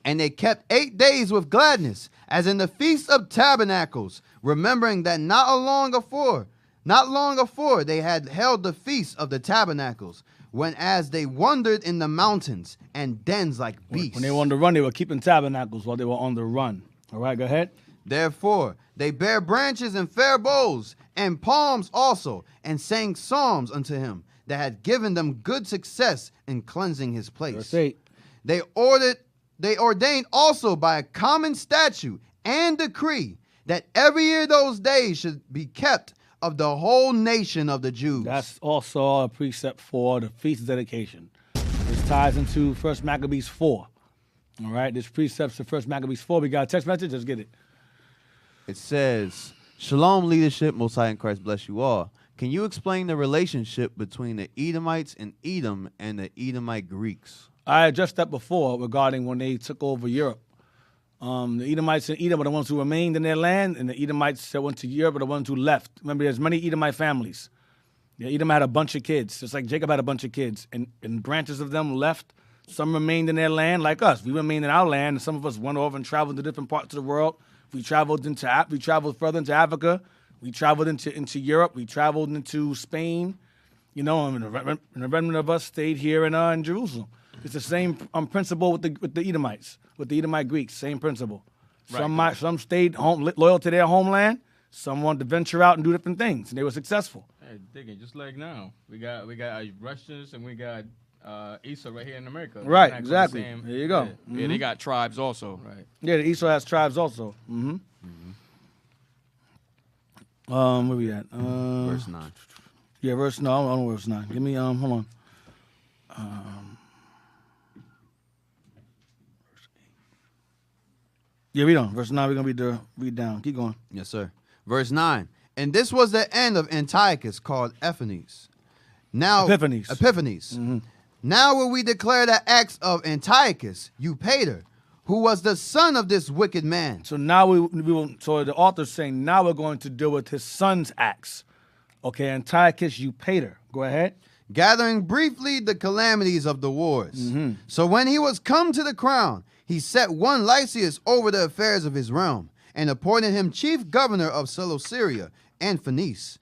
S6: And they kept 8 days with gladness, as in the Feast of Tabernacles, remembering that not long afore they had held the Feast of the Tabernacles, when as they wandered in the mountains and dens like beasts.
S4: When they were on the run, they were keeping tabernacles while they were on the run. All right, go ahead.
S6: Therefore, they bare branches and fair boughs, and palms also, and sang psalms unto him, that had given them good success in cleansing his place.
S4: Verse 8.
S6: They ordained also by a common statute and decree that every year those days should be kept of the whole nation of the Jews.
S4: That's also a precept for the feast dedication. This ties into 1 Maccabees 4. All right, this precepts to 1 Maccabees 4. We got a text message. Let's get it.
S6: It says, Shalom leadership, Most High in Christ bless you all. Can you explain the relationship between the Edomites in Edom and the Edomite Greeks?
S4: I addressed that before regarding when they took over Europe. The Edomites in Edom are the ones who remained in their land, and the Edomites that went to Europe are the ones who left. Remember, there's many Edomite families. Yeah, Edom had a bunch of kids, just like Jacob had a bunch of kids, and branches of them left. Some remained in their land, like us. We remained in our land, and some of us went over and traveled to different parts of the world. We traveled further into Africa. We traveled into Europe. We traveled into Spain. You know, and the remnant of us stayed here in Jerusalem. It's the same principle with the Edomites, with the Edomite Greeks. Same principle. Right. Some stayed loyal to their homeland. Some wanted to venture out and do different things, and they were successful.
S3: Hey, digging just like now, we got Russians and we got Esau right here in America.
S4: Right, exactly. There you go.
S3: Yeah, they got tribes also, right?
S4: Yeah, the Esau has tribes also. Where we at?
S6: Verse 9.
S4: Yeah, verse 9. I don't know verse 9. Give me hold on. Yeah, read on. Verse 9, we're going to read down. Keep going.
S6: Yes, sir. Verse 9. And this was the end of Antiochus, called Epiphanes. Epiphanes. Now will we declare the acts of Antiochus, Eupator, who was the son of this wicked man.
S4: So now so the author's saying now we're going to deal with his son's acts. Okay, Antiochus Eupator. Go ahead.
S6: Gathering briefly the calamities of the wars. So when he was come to the crown, he set one Lysias over the affairs of his realm, and appointed him chief governor of Celesyria and Phoenice.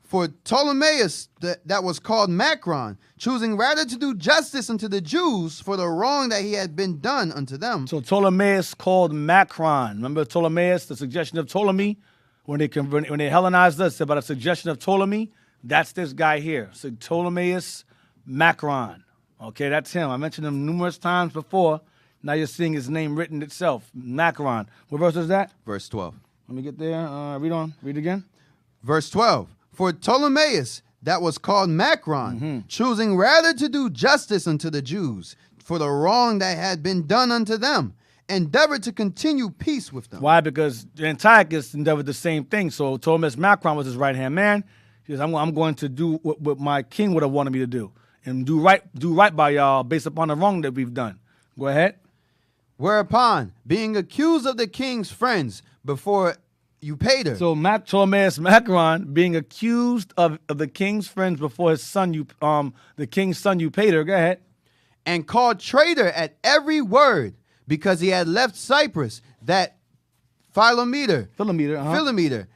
S6: For Ptolemaeus, that was called Macron, choosing rather to do justice unto the Jews for the wrong that he had been done unto them.
S4: So Ptolemaeus called Macron. Remember Ptolemaeus, the suggestion of Ptolemy? When they Hellenized us, by the suggestion of Ptolemy, that's this guy here. So Ptolemaeus Macron. Okay, that's him. I mentioned him numerous times before. Now you're seeing his name written itself, Macron. What verse is that?
S6: Verse 12.
S4: Let me get there. Read on. Read again.
S6: Verse 12. For Ptolemaeus, that was called Macron, choosing rather to do justice unto the Jews for the wrong that had been done unto them, endeavored to continue peace with them.
S4: Why? Because Antiochus endeavored the same thing. So Ptolemaeus Macron was his right-hand man. He says, I'm going to do what my king would have wanted me to do, and do right by y'all based upon the wrong that we've done. Go ahead.
S6: Whereupon, being accused of the king's friends before Eupator.
S4: So Ptolemaeus Macron being accused of the king's friends before his son, the king's son Eupator. Go ahead.
S6: And called traitor at every word, because he had left Cyprus, that Philometor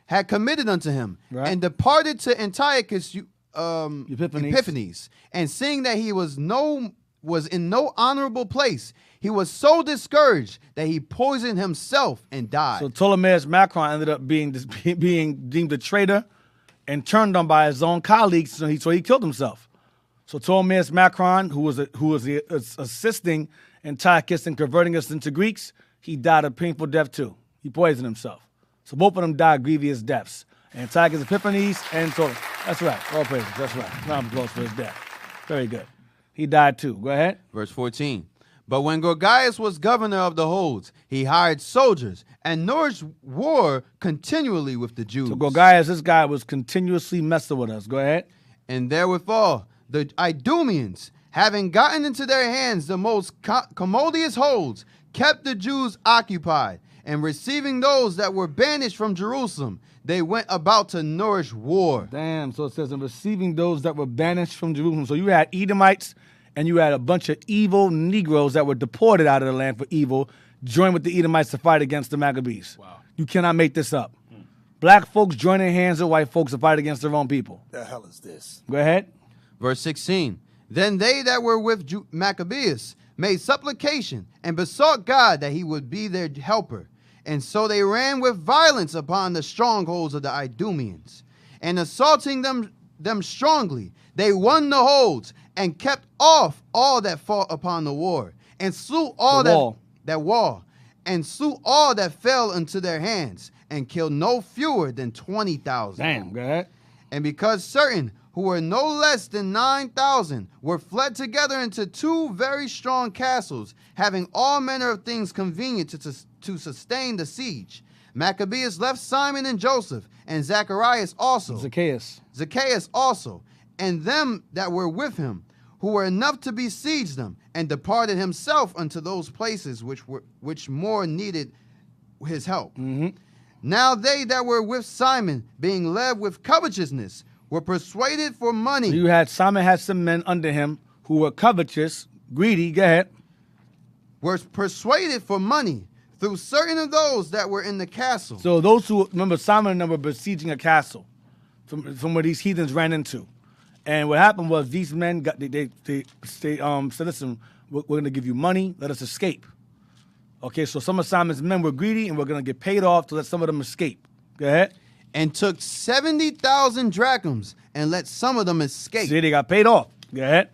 S6: had committed unto him, and departed to Antiochus Epiphanes. And seeing that he was in no honorable place, he was so discouraged that he poisoned himself and died.
S4: So Ptolemaeus Macron ended up being deemed a traitor and turned on by his own colleagues, so he killed himself. So Ptolemaeus Macron, who was assisting Antiochus in converting us into Greeks, he died a painful death too. He poisoned himself. So both of them died grievous deaths. Antiochus Epiphanes and Ptolemy. That's right. All praises. That's right. Round of applause for his death. Very good. He died too. Go ahead.
S6: Verse 14. But when Gorgias was governor of the holds, he hired soldiers and nourished war continually with the Jews.
S4: So Gorgias, this guy was continuously messing with us. Go ahead.
S6: And therewithal, the Idumeans, having gotten into their hands the most commodious holds, kept the Jews occupied, and receiving those that were banished from Jerusalem, they went about to nourish war.
S4: Damn, so it says, and receiving those that were banished from Jerusalem. So you had Edomites, and you had a bunch of evil Negroes that were deported out of the land for evil, joined with the Edomites to fight against the Maccabees.
S3: Wow.
S4: You cannot make this up. Black folks joining hands with white folks to fight against their own people.
S7: The hell is this?
S4: Go ahead.
S6: Verse 16. Then they that were with Maccabeus made supplication and besought God that he would be their helper. And so they ran with violence upon the strongholds of the Idumeans. And assaulting them strongly, they won the holds and kept off all that fought upon the war, and slew all that wall, and slew all that fell into their hands, and killed no fewer than 20,000.
S4: Damn, go ahead.
S6: And because certain who were no less than 9,000 were fled together into 2 very strong castles, having all manner of things convenient to sustain the siege, Maccabeus left Simon and Joseph, and Zacharias also. Zacchaeus also, and them that were with him, who were enough to besiege them, and departed himself unto those places which more needed his help. Now they that were with Simon, being led with covetousness, were persuaded for money.
S4: So Simon had some men under him who were covetous, greedy, go ahead.
S6: Were persuaded for money through certain of those that were in the castle.
S4: So those who, remember Simon and them were besieging a castle from where these heathens ran into. And what happened was these men they said, listen, we're going to give you money, let us escape. Okay, so some of Simon's men were greedy, and we're going to get paid off to let some of them escape. Go ahead.
S6: And took 70,000 drachms and let some of them escape.
S4: See, they got paid off. Go ahead.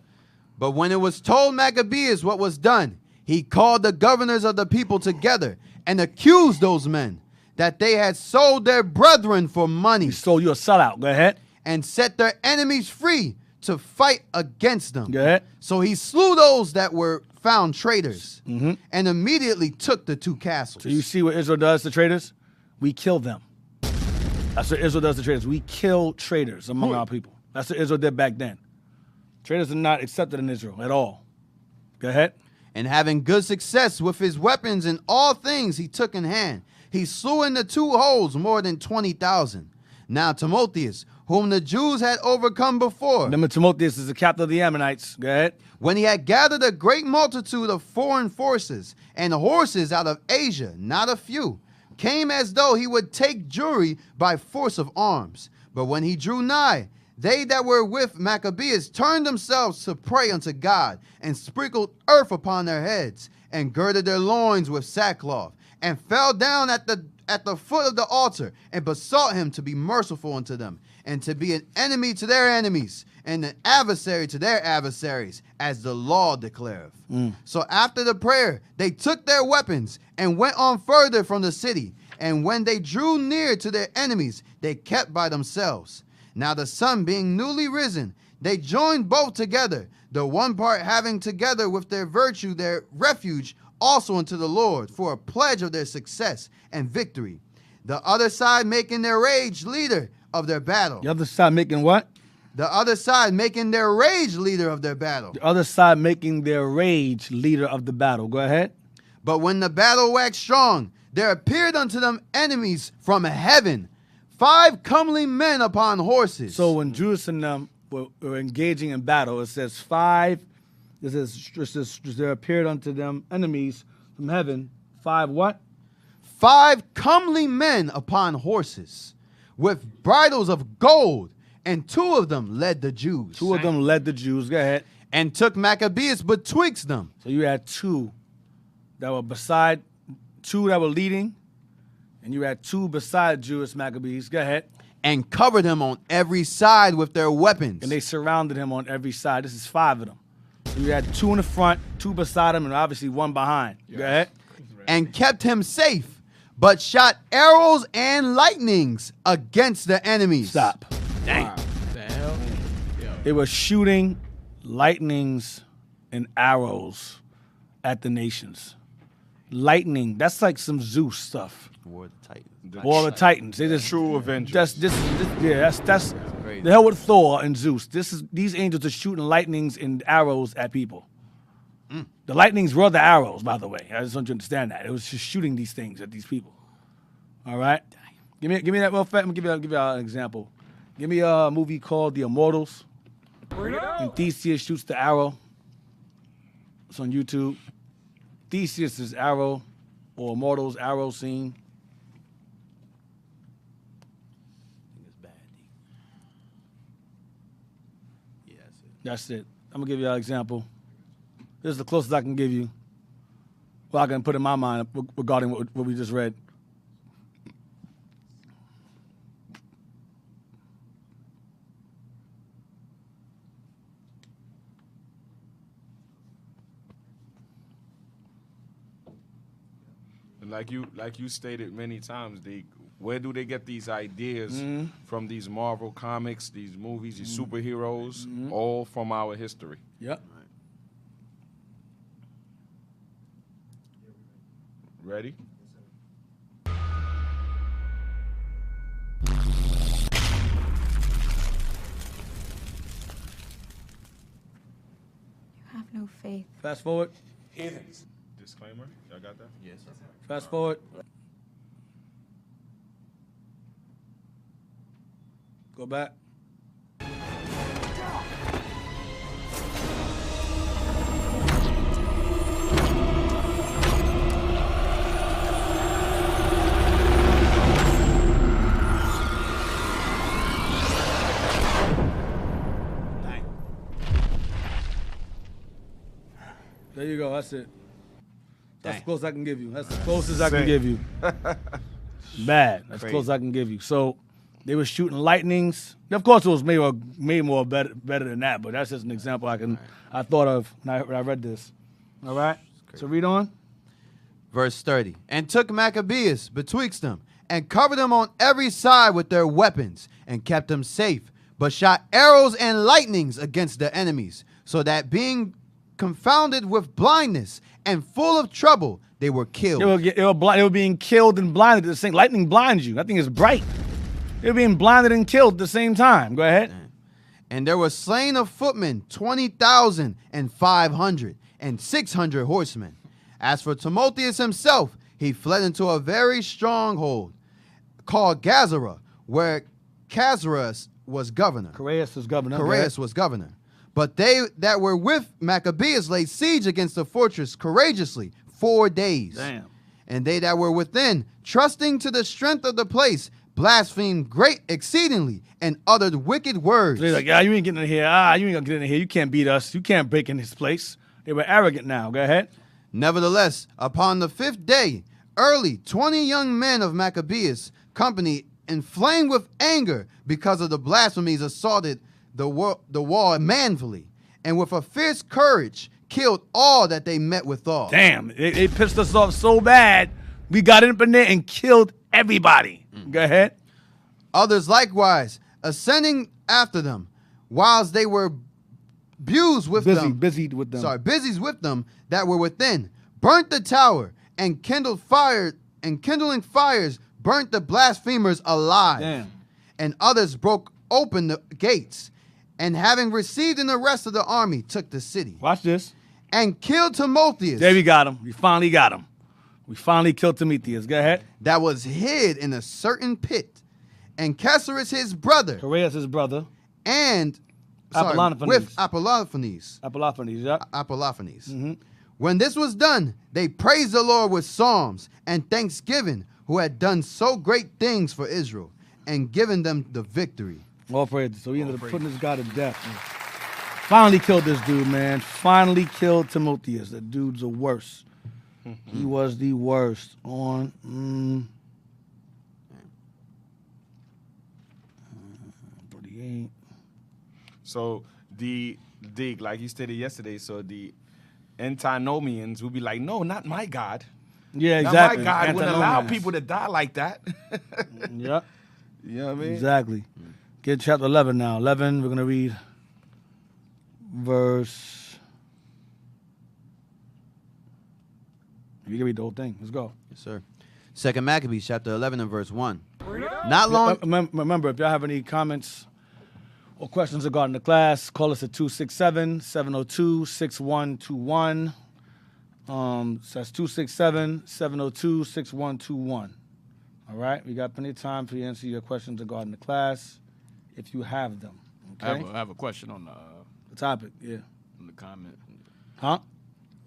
S6: But when it was told Maccabeus what was done, he called the governors of the people together and accused those men that they had sold their brethren for money.
S4: He sold you a sellout. Go ahead.
S6: And set their enemies free to fight against them.
S4: Go ahead.
S6: So he slew those that were found traitors and immediately took the 2 castles.
S4: So you see what Israel does to traitors? We kill them. That's what Israel does to traitors. We kill traitors among our people. That's what Israel did back then. Traitors are not accepted in Israel at all. Go ahead.
S6: And having good success with his weapons and all things he took in hand, he slew in the 2 holds more than 20,000. Now Timotheus, whom the Jews had overcome before.
S4: Remember, Timotheus is the captain of the Ammonites. Go ahead.
S6: When he had gathered a great multitude of foreign forces and horses out of Asia, not a few, came as though he would take Jewry by force of arms. But when he drew nigh, they that were with Maccabeus turned themselves to pray unto God, and sprinkled earth upon their heads, and girded their loins with sackcloth, and fell down at the foot of the altar, and besought him to be merciful unto them, and to be an enemy to their enemies, and an adversary to their adversaries, as the law declareth. So after the prayer, they took their weapons, and went on further from the city. And when they drew near to their enemies, they kept by themselves. Now the sun being newly risen, they joined both together, the one part having together with their virtue their refuge also unto the Lord, for a pledge of their success and victory. The other side making their rage leader of their battle.
S4: The other side making what?
S6: The other side making their rage leader of their battle.
S4: The other side making their rage leader of the battle. Go ahead.
S6: But when the battle waxed strong, there appeared unto them enemies from heaven, 5 comely men upon horses.
S4: So when Judas and them were engaging in battle, it says 5, it says there appeared unto them enemies from heaven, 5 what?
S6: 5 comely men upon horses, with bridles of gold, and 2 of them led the Jews.
S4: 2 of them led the Jews, go ahead.
S6: And took Maccabeus betwixt them.
S4: So you had 2 that were beside, 2 that were leading, and you had 2 beside Jewish Maccabees. Go ahead.
S6: And covered him on every side with their weapons.
S4: And they surrounded him on every side. This is 5 of them. So you had 2 in the front, 2 beside him, and obviously 1 behind. Yes. Go ahead.
S6: And kept him safe, but shot arrows and lightnings against the enemies.
S4: Stop.
S3: Dang. Wow. The hell?
S4: They were shooting lightnings and arrows at the nations. Lightning, that's like some Zeus stuff.
S6: War of the Titans.
S4: War of the Titans. They just,
S5: True Avengers.
S4: That's the hell with Thor and Zeus. These angels are shooting lightnings and arrows at people. The lightnings were the arrows, by the way. I just want you to understand that. It was just shooting these things at these people. All right? Give me that real fast. I'm gonna give you an example. Give me a movie called The Immortals. And Theseus shoots the arrow. It's on YouTube. Theseus' arrow, or Immortals arrow scene.
S6: It's bad. Yeah,
S4: That's it. I'm gonna give you an example. This is the closest I can give you. Well, I can put in my mind regarding what we just read.
S5: Like you stated many times, where do they get these ideas from? These Marvel comics, these movies, these superheroes, all from our history.
S4: Yep.
S5: Ready?
S12: You have no faith.
S4: Fast forward.
S5: Heathens. Disclaimer. Y'all got that?
S6: Yes, sir.
S4: Fast forward. Go back. There you go. That's it. That's the closest I can give you. That's the closest I can give you. Bad. That's the closest I can give you. So they were shooting lightnings. Of course, it was made more better than that, but that's just an example I thought of when I read this. All right? So read on.
S6: Verse 30. And took Maccabeus betwixt them, and covered them on every side with their weapons, and kept them safe, but shot arrows and lightnings against their enemies, so that being confounded with blindness and full of trouble, they were killed.
S4: They were being killed and blinded at the same. Lightning blinds you. That thing is bright. They were being blinded and killed at the same time. Go ahead.
S6: And there were slain of footmen 20,500 and 600 horsemen. As for Timotheus himself, he fled into a very stronghold called Gazara, where Chazarus was governor.
S4: Chaereas was governor.
S6: Chaereas was governor. But they that were with Maccabeus laid siege against the fortress courageously 4 days.
S4: Damn.
S6: And they that were within, trusting to the strength of the place, blasphemed great exceedingly and uttered wicked words.
S4: They're like, you ain't getting in here. You ain't gonna get in here. You can't beat us. You can't break in this place. They were arrogant now. Go ahead.
S6: Nevertheless, upon the 5th day, early 20 young men of Maccabeus' company, inflamed with anger because of the blasphemies, assaulted the wall manfully, and with a fierce courage killed all that they met withal.
S4: Damn, they pissed us off so bad, we got in there and killed everybody. Go ahead.
S6: Others likewise, ascending after them, whilst they were busied with them that were within, burnt the tower, and kindling fires, burnt the blasphemers alive.
S4: Damn.
S6: And others broke open the gates, and having received in the rest of the army, took the city.
S4: Watch this.
S6: And killed Timotheus.
S4: There we got him. We finally got him. We finally killed Timotheus. Go ahead.
S6: That was hid in a certain pit. And Chazarus his brother.
S4: Chaereas his brother.
S6: And
S4: Apollophanes.
S6: Apollophanes,
S4: yeah.
S6: Apollophanes.
S4: Mm-hmm.
S6: When this was done, they praised the Lord with psalms and thanksgiving, who had done so great things for Israel, and given them the victory.
S4: All praise. So he ended up putting this guy to death. Finally killed this dude, man. Finally killed Timotheus. That dude's the worst. He was the worst. 38.
S5: So like you stated yesterday, so the Antinomians would be like, no, not my God.
S4: Yeah, exactly.
S5: Now my God wouldn't allow people to die like that.
S4: Yep.
S5: You know what I mean?
S4: Exactly. Get chapter 11 now. 11, we're going to read verse You can read the whole thing. Let's go.
S6: Yes, sir. 2 Maccabees chapter 11 and verse 1. Not long.
S4: Remember, if y'all have any comments or questions regarding the class, call us at 267-702-6121. So that's 267-702-6121. All right? We got plenty of time for you to answer your questions regarding the class if you have them. Okay?
S3: I have a question on
S4: the topic, yeah.
S3: On the comment.
S4: Huh?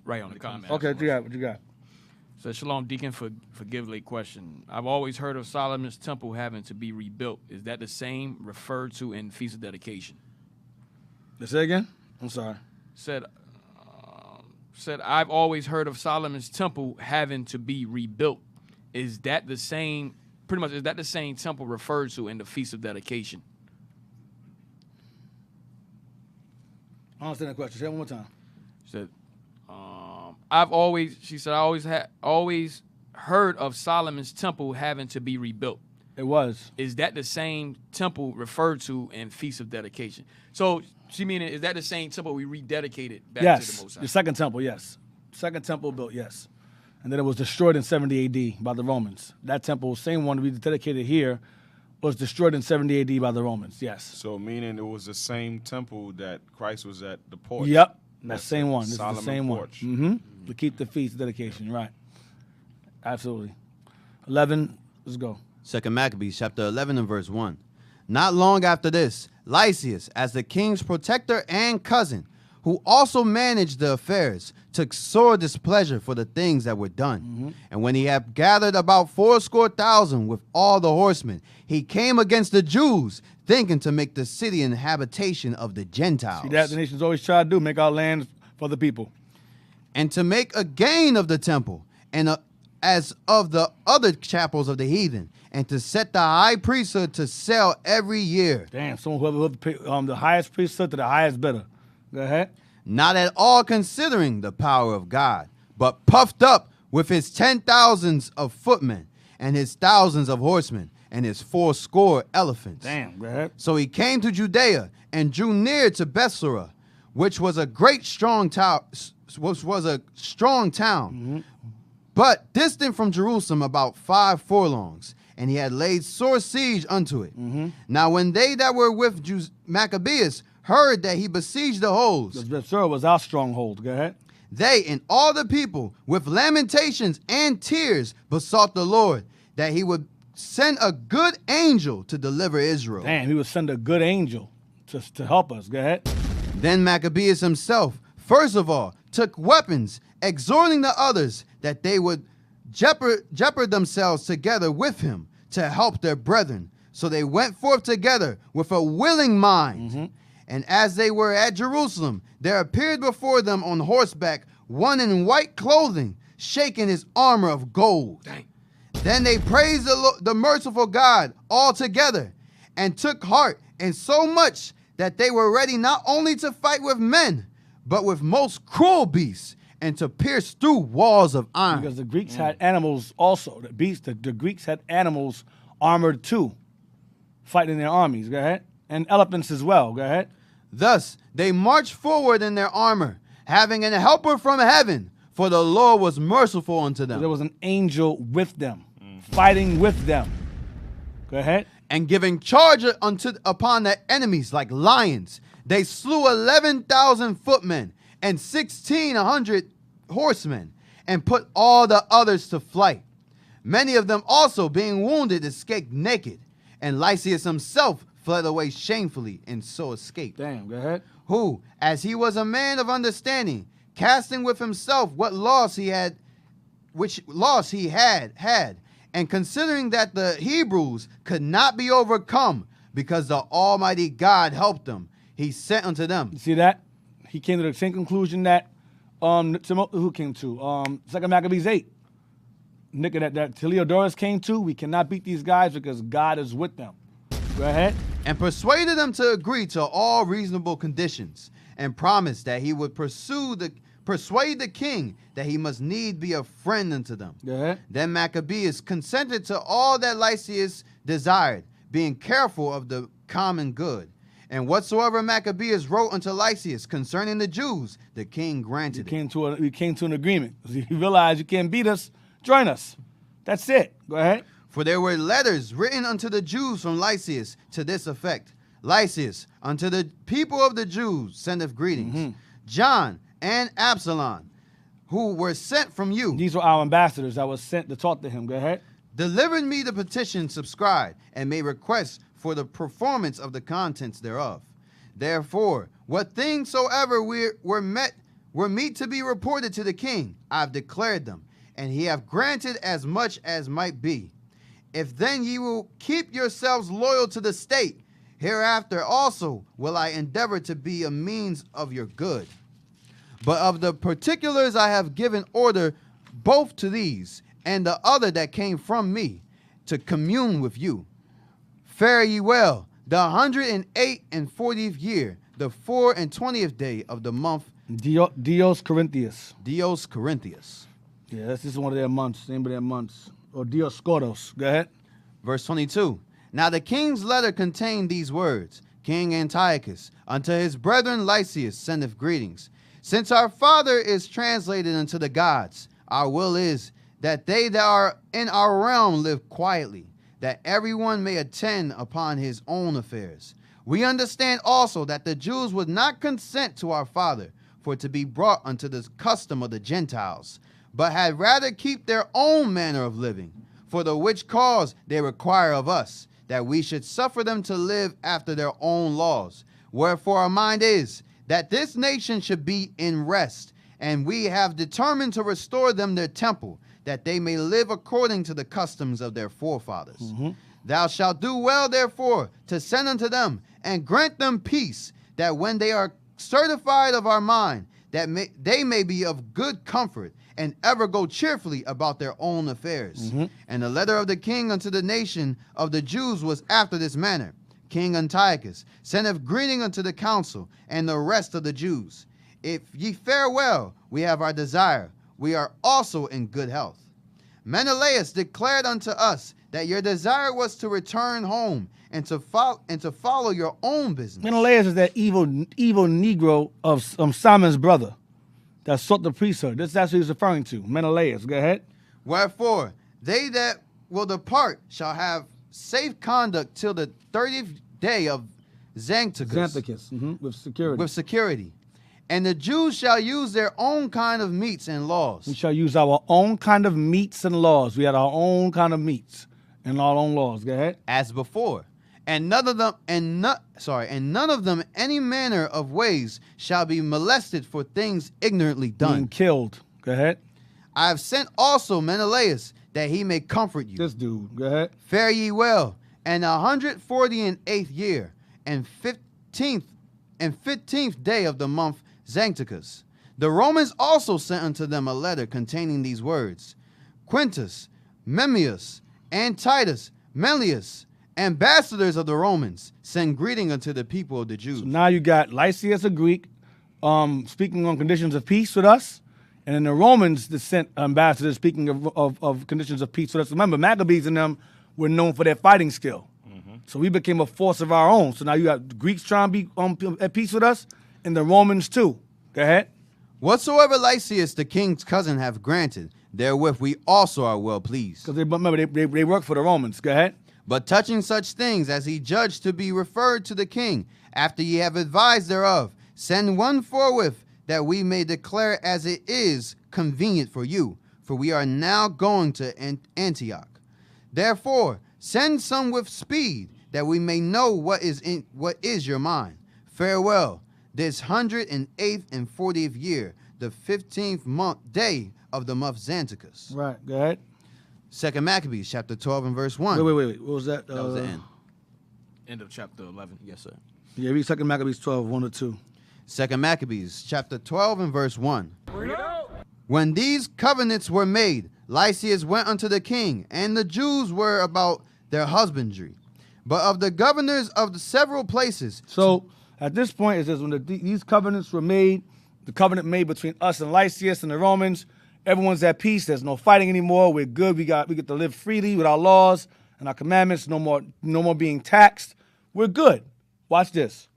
S3: Right on the comment.
S4: Okay, what you got?
S3: So Shalom Deacon, forgive late question. I've always heard of Solomon's temple having to be rebuilt. Is that the same referred to in Feast of Dedication?
S4: Say it again? I'm sorry.
S3: Said I've always heard of Solomon's temple having to be rebuilt. Is that the same? Pretty much, is that the same temple referred to in the Feast of Dedication?
S4: I don't understand the question. Say it one more time.
S3: She said, I always heard of Solomon's temple having to be rebuilt.
S4: It was.
S3: Is that the same temple referred to in Feast of Dedication? So she meaning, is that the same temple we rededicated back to the Most High?
S4: The second temple, yes. Second temple built, yes. And then it was destroyed in 70 AD by the Romans. That temple, same one we dedicated here, was destroyed in 70 AD by the Romans, yes.
S5: So meaning it was the same temple that Christ was at the porch.
S4: Yep, that same one. This is
S5: Solomon
S4: the same
S5: porch.
S4: one. Mm-hmm. To keep the feast dedication, right. Absolutely. 11, let's go.
S6: 2 Maccabees chapter 11 and verse 1. Not long after this, Lysias, as the king's protector and cousin, who also managed the affairs, took sore displeasure for the things that were done.
S4: Mm-hmm.
S6: And when he had gathered about 80,000 with all the horsemen, he came against the Jews, thinking to make the city an habitation of the Gentiles.
S4: See that the nations always try to do, make our land for the people.
S6: And to make a gain of the temple, and as of the other chapels of the heathen, and to set the high priesthood to sell every year.
S4: Damn, whoever the highest priesthood to the highest bidder. Go ahead.
S6: Not at all considering the power of God, but puffed up with his 10,000s of footmen, and his thousands of horsemen, and his 80 elephants.
S4: Damn, go ahead.
S6: So he came to Judea and drew near to Bethsura, which was a strong town,
S4: Mm-hmm.
S6: but distant from Jerusalem about 5 furlongs, and he had laid sore siege unto it.
S4: Mm-hmm.
S6: Now when they that were with Maccabeus heard that he besieged the holds,
S4: Bethsura was our stronghold. Go ahead.
S6: they and all the people with lamentations and tears besought the Lord that he would send a good angel to deliver Israel.
S4: Damn, he would send a good angel to help us. Go ahead.
S6: Then Maccabeus himself, first of all, took weapons, exhorting the others that they would jeopard themselves together with him to help their brethren. So they went forth together with a willing mind.
S4: Mm-hmm.
S6: And as they were at Jerusalem, there appeared before them on horseback one in white clothing, shaking his armor of gold.
S3: Dang.
S6: Then they praised the merciful God all together, and took heart, and so much that they were ready not only to fight with men, but with most cruel beasts, and to pierce through walls of iron.
S4: Because the Greeks had animals also. The Greeks had animals armored too, fighting in their armies. Go ahead. And elephants as well. Go ahead.
S6: Thus they marched forward in their armor, having a helper from heaven, for the Lord was merciful unto them.
S4: There was an angel with them, fighting with them. Go ahead.
S6: And giving charge upon their enemies like lions, they slew 11,000 footmen and 1,600 horsemen, and put all the others to flight. Many of them also, being wounded, escaped naked, and Lysias himself fled away shamefully, and so escaped.
S4: Damn, go ahead.
S6: Who, as he was a man of understanding, casting with himself what loss he had, and considering that the Hebrews could not be overcome because the Almighty God helped them, he sent unto them.
S4: You see that? He came to the same conclusion that who came to? 2 Maccabees 8. That Heliodorus came to. We cannot beat these guys because God is with them. Go ahead.
S6: And persuaded them to agree to all reasonable conditions, and promised that he would persuade the king that he must need be a friend unto them.
S4: Go ahead.
S6: Then Maccabeus consented to all that Lysias desired, being careful of the common good. And whatsoever Maccabeus wrote unto Lysias concerning the Jews, the king granted it.
S4: We came to an agreement. You realize you can't beat us, join us. That's it. Go ahead.
S6: For there were letters written unto the Jews from Lysias to this effect. Lysias, unto the people of the Jews, sendeth greetings. John and Absalom, who were sent from you.
S4: These were our ambassadors that was sent to talk to him. Go ahead.
S6: Delivered me the petition subscribed, and made requests for the performance of the contents thereof. Therefore, what things soever were meet to be reported to the king, I have declared them, and he hath granted as much as might be. If then ye will keep yourselves loyal to the state, hereafter also will I endeavor to be a means of your good. But of the particulars I have given order both to these and the other that came from me, to commune with you. Fare ye well, the 108th year, the 24th day of the month.
S4: Dios Corinthius.
S6: Dios Corinthius.
S4: Yeah, this is one of their months, name of their months. Or Dioscoros. Go ahead.
S6: Verse 22. Now the king's letter contained these words. King Antiochus, unto his brethren Lysias sendeth greetings. Since our father is translated unto the gods, our will is that they that are in our realm live quietly, that everyone may attend upon his own affairs. We understand also that the Jews would not consent to our father for to be brought unto the custom of the Gentiles, but had rather keep their own manner of living, for the which cause they require of us, that we should suffer them to live after their own laws. Wherefore our mind is, that this nation should be in rest, and we have determined to restore them their temple, that they may live according to the customs of their forefathers. Thou shalt do well, therefore, to send unto them, and grant them peace, that when they are certified of our mind, that they may be of good comfort, and ever go cheerfully about their own affairs. And the letter of the king unto the nation of the Jews was after this manner. King Antiochus sendeth greeting unto the council and the rest of the Jews. If ye fare well, we have our desire. We are also in good health. Menelaus declared unto us that your desire was to return home and to follow your own business.
S4: Menelaus is that evil Negro of Simon's brother that sought the priesthood. That's what he's referring to. Menelaus. Go ahead.
S6: Wherefore, they that will depart shall have safe conduct till the 30th day of Xanthicus.
S4: With security.
S6: With security. And the Jews shall use their own kind of meats and laws.
S4: We shall use our own kind of meats and laws. We had our own kind of meats and our own laws. Go ahead.
S6: As before. And none of them any manner of ways shall be molested for things ignorantly done.
S4: Being killed. Go ahead.
S6: I have sent also Menelaus that he may comfort you.
S4: This dude. Go ahead.
S6: Fare ye well. And 148th year and 15th day of the month Xanthicus. The Romans also sent unto them a letter containing these words. Quintus, Memmius, and Titus, Melius, ambassadors of the Romans, send greeting unto the people of the Jews.
S4: So now you got Lysias, a Greek, speaking on conditions of peace with us, and then the Romans that sent ambassadors speaking of conditions of peace with us. Remember, Maccabees and them were known for their fighting skill. So we became a force of our own. So now you got Greeks trying to be at peace with us, and the Romans too. Go ahead.
S6: Whatsoever Lysias the king's cousin hath granted, therewith we also are well pleased.
S4: Because they work for the Romans. Go ahead.
S6: But touching such things as he judged to be referred to the king, after ye have advised thereof, send one forthwith, that we may declare as it is convenient for you, for we are now going to Antioch. Therefore, send some with speed, that we may know what is your mind. Farewell, this 108th year, the 15th day of the month Xanthicus.
S4: Right, go ahead.
S6: 2 Maccabees, chapter 12 and verse 1.
S4: Wait. What was that?
S6: That was the end.
S3: End of chapter 11.
S6: Yes, sir.
S4: Yeah, read 2 Maccabees 12, 1 to 2.
S6: 2 Maccabees, chapter 12 and verse 1. When these covenants were made, Lysias went unto the king, and the Jews were about their husbandry. But of the governors of the several places.
S4: So at this point, it says when these covenants were made, the covenant made between us and Lysias and the Romans, everyone's at peace. There's no fighting anymore. We're good. We get to live freely with our laws and our commandments. No more being taxed. We're good. Watch this.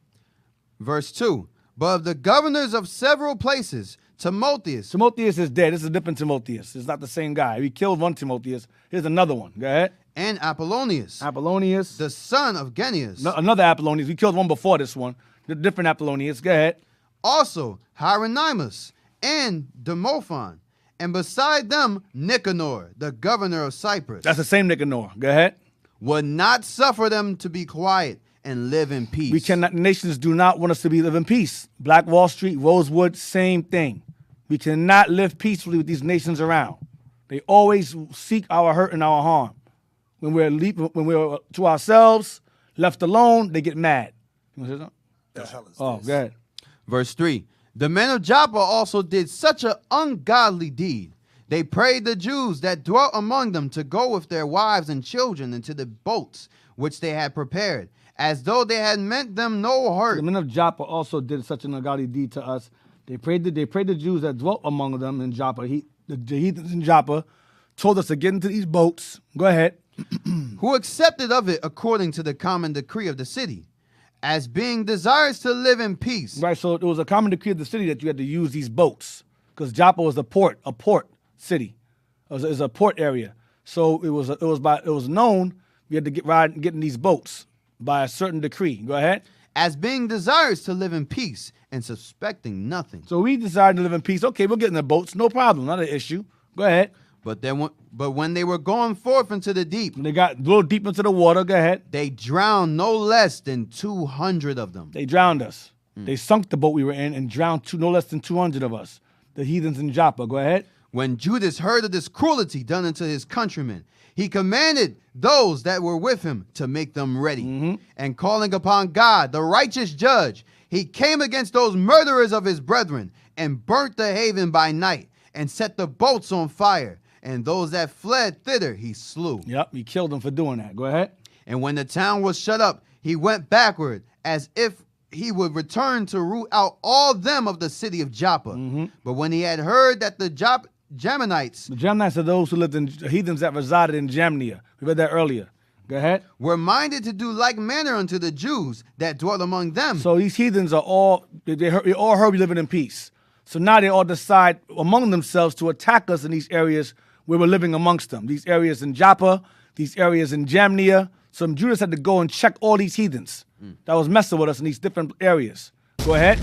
S6: Verse 2. But of the governors of several places, Timotheus.
S4: Timotheus is dead. This is a different Timotheus. It's not the same guy. We killed one Timotheus. Here's another one. Go ahead.
S6: And Apollonius.
S4: Apollonius.
S6: The son of Genius.
S4: No, another Apollonius. We killed one before this one. The different Apollonius. Go ahead.
S6: Also Hieronymus and Demophon. And beside them, Nicanor, the governor of Cyprus.
S4: That's the same Nicanor. Go ahead.
S6: Would not suffer them to be quiet and live in peace.
S4: We cannot, nations do not want us to live in peace. Black Wall Street, Rosewood, same thing. We cannot live peacefully with these nations around. They always seek our hurt and our harm. When we're to ourselves, left alone, they get mad. You want to say something?
S13: The hell is
S4: Oh,
S13: this?
S4: go ahead.
S6: Verse 3. The men of Joppa also did such an ungodly deed. They prayed the Jews that dwelt among them to go with their wives and children into the boats which they had prepared, as though they had meant them no hurt.
S4: The men of Joppa also did such an ungodly deed to us. They prayed the Jews that dwelt among them in Joppa. The heathens in Joppa told us to get into these boats. Go ahead.
S6: Who accepted of it according to the common decree of the city, as being desirous to live in peace.
S4: Right, so it was a common decree of the city that you had to use these boats, because Joppa was a port city. It was a port area. So it was known we had to get in these boats by a certain decree. Go ahead.
S6: As being desirous to live in peace and suspecting nothing.
S4: So we decided to live in peace. Okay, we'll get in the boats. No problem. Not an issue. Go ahead.
S6: But when they were going forth into the deep,
S4: when they got a little deep into the water, go ahead.
S6: They drowned no less than 200 of them.
S4: They drowned us. They sunk the boat we were in and drowned no less than 200 of us. The heathens in Joppa. Go ahead.
S6: When Judas heard of this cruelty done unto his countrymen, he commanded those that were with him to make them ready. And calling upon God, the righteous judge, he came against those murderers of his brethren and burnt the haven by night and set the boats on fire. And those that fled thither he slew.
S4: Yep, he killed them for doing that. Go ahead.
S6: And when the town was shut up, he went backward as if he would return to root out all them of the city of Joppa. But when he had heard that the Jamanites.
S4: The Jamanites are those who lived in heathens that resided in Jamnia. We read that earlier. Go ahead.
S6: Were minded to do like manner unto the Jews that dwelt among them.
S4: So these heathens are all, they all heard we living in peace. So now they all decide among themselves to attack us in these areas where we're living amongst them. These areas in Joppa, these areas in Jamnia. So Judas had to go and check all these heathens that was messing with us in these different areas. Go ahead.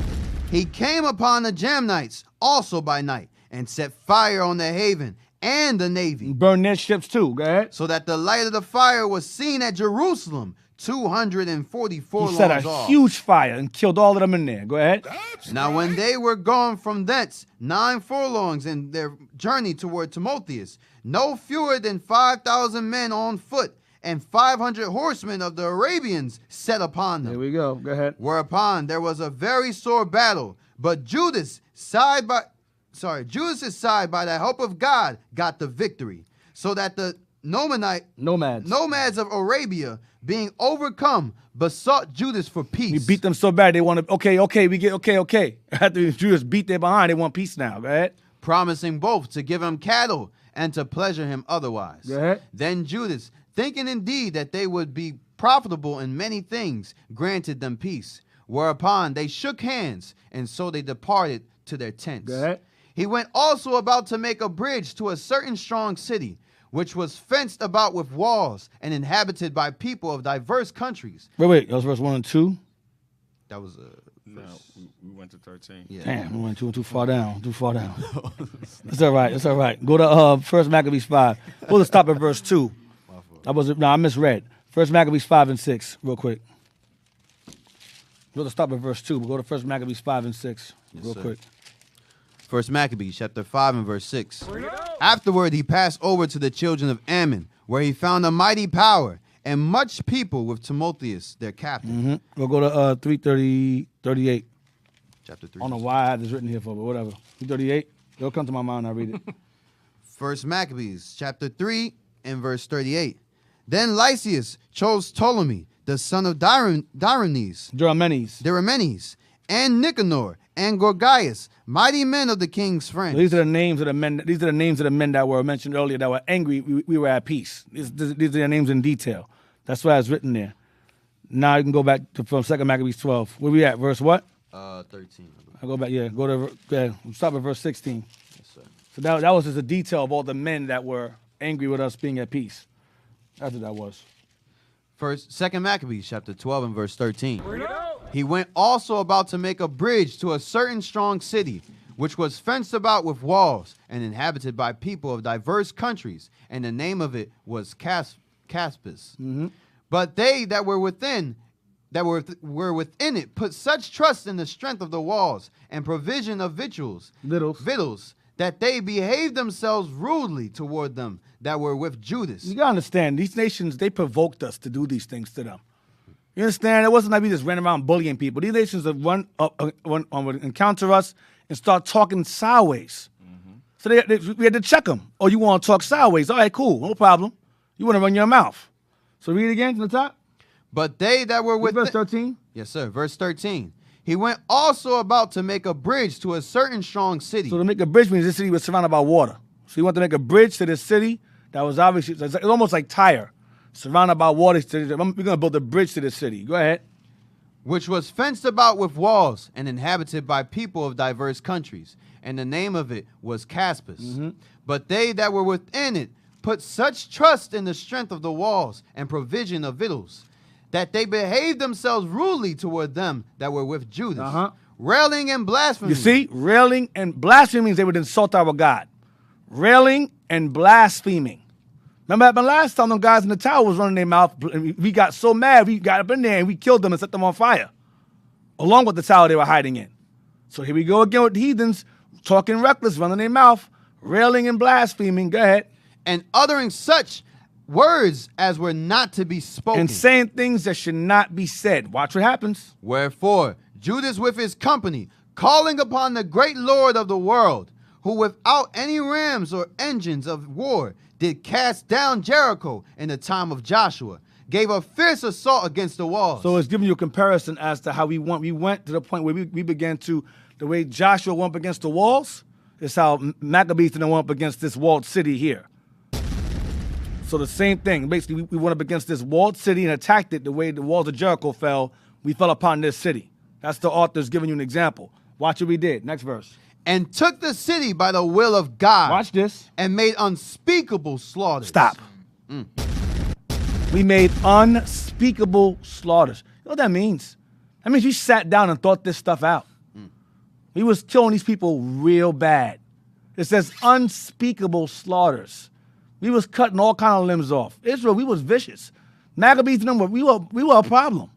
S6: He came upon the Jamnites also by night and set fire on the haven and the navy.
S4: Burn their ships too. Go ahead.
S6: So that the light of the fire was seen at Jerusalem 244
S4: he set
S6: longs
S4: a
S6: off.
S4: huge fire and killed all of them in there. Go ahead.
S6: Now when they were gone from thence 9 furlongs in their journey toward Timotheus, no fewer than 5,000 men on foot and 500 horsemen of the Arabians set upon them.
S4: There we go. Go ahead.
S6: Whereupon there was a very sore battle, but Judas's side by the help of God got the victory, so that the nomads of Arabia, being overcome, besought Judas for peace.
S4: We beat them so bad they want to. Okay. After Judas beat their behind, they want peace now. Go ahead.
S6: Promising both to give him cattle and to pleasure him otherwise.
S4: Go ahead.
S6: Then Judas, thinking indeed that they would be profitable in many things, granted them peace. Whereupon they shook hands, and so they departed to their tents.
S4: Go ahead.
S6: He went also about to make a bridge to a certain strong city, which was fenced about with walls and inhabited by people of diverse countries.
S4: Wait. That was verse 1 and 2?
S6: That was
S5: no, we went to 13.
S6: Yeah.
S4: Damn, we went too far down. It's all right. Go to First Maccabees 5. We'll stop at verse 2. I misread. First Maccabees 5 and 6, real quick. We'll stop at verse 2. We'll go to First Maccabees 5 and 6, real quick.
S6: First Maccabees chapter 5 and verse 6. Afterward he passed over to the children of Ammon, where he found a mighty power and much people with Timotheus, their captain.
S4: We'll go to 3:38.
S6: Chapter 3.
S4: I don't know why I have this written here for, but whatever. 3:38. It'll come to my mind. I'll read it.
S6: First Maccabees chapter 3 and verse 38. Then Lysias chose Ptolemy, the son of Diomenes, and Nicanor, and Gorgias, mighty men of the king's friends.
S4: So these are the names of the men. These are the names of the men that were mentioned earlier that were angry. We were at peace. These are their names in detail. That's why it's written there. Now you can go back to from 2 Maccabees 12. Where we at? Verse what?
S6: 13.
S4: I go back. Yeah, go to. Yeah, we'll stop at verse 16.
S6: Yes, sir.
S4: So that was just a detail of all the men that were angry with us being at peace. That's what that was.
S6: First, 2 Maccabees chapter 12 and verse 13. He went also about to make a bridge to a certain strong city, which was fenced about with walls and inhabited by people of diverse countries, and the name of it was Caspis.
S4: Mm-hmm.
S6: But they that were within it put such trust in the strength of the walls and provision of victuals that they behaved themselves rudely toward them that were with Judas.
S4: You gotta understand, these nations, they provoked us to do these things to them. You understand? It wasn't like we just ran around bullying people. These nations would encounter us and start talking sideways. Mm-hmm. So we had to check them. Oh, you want to talk sideways? All right, cool, no problem. You want to run your mouth. So read it again from the top.
S6: But they that were with...
S4: Verse 13?
S6: Yes, sir. Verse 13. He went also about to make a bridge to a certain strong city.
S4: So to make a bridge means this city was surrounded by water. So he wanted to make a bridge to this city that was obviously... It's almost like Tyre. Surrounded by water. We're going to build a bridge to this city. Go ahead.
S6: Which was fenced about with walls and inhabited by people of diverse countries. And the name of it was Caspis.
S4: Mm-hmm.
S6: But they that were within it put such trust in the strength of the walls and provision of victuals, that they behaved themselves rudely toward them that were with Judas, railing and blaspheming.
S4: You see, railing and blaspheming means they would insult our God. Railing and blaspheming. Remember what happened last time? Them guys in the tower was running their mouth. We got so mad, we got up in there and we killed them and set them on fire, along with the tower they were hiding in. So here we go again with the heathens talking reckless, running their mouth, railing and blaspheming. Go ahead.
S6: And uttering such words as were not to be spoken.
S4: And saying things that should not be said. Watch what happens.
S6: Wherefore, Judas with his company, calling upon the great Lord of the world, who without any rams or engines of war did cast down Jericho in the time of Joshua, gave a fierce assault against the walls.
S4: So it's giving you a comparison as to how we went to the point where we began to, the way Joshua went up against the walls, is how Maccabees didn't went up against this walled city here. So the same thing. Basically, we went up against this walled city and attacked it the way the walls of Jericho fell. We fell upon this city. That's the author's giving you an example. Watch what we did. Next verse.
S6: And took the city by the will of God.
S4: Watch this.
S6: And made unspeakable slaughters.
S4: Stop. We made unspeakable slaughters. You know what that means? That means we sat down and thought this stuff out. We was killing these people real bad. It says unspeakable slaughters. We was cutting all kind of limbs off. Israel, we was vicious. Maccabees and them, we were a problem.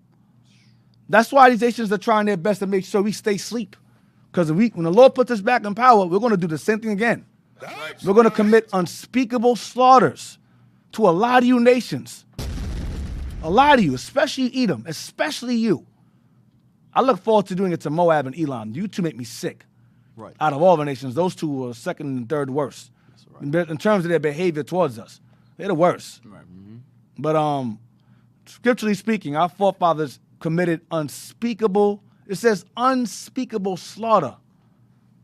S4: That's why these nations are trying their best to make sure we stay asleep. Because when the Lord puts us back in power, we're going to do the same thing again. We're going to commit unspeakable slaughters to a lot of you nations. A lot of you, especially Edom, especially you. I look forward to doing it to Moab and Elam. You two make me sick.
S6: Right.
S4: Out of all the nations, those two were second and third worst. Right. In terms of their behavior towards us. They're the worst. Right. Mm-hmm. But scripturally speaking, our forefathers committed unspeakable, it says unspeakable slaughter.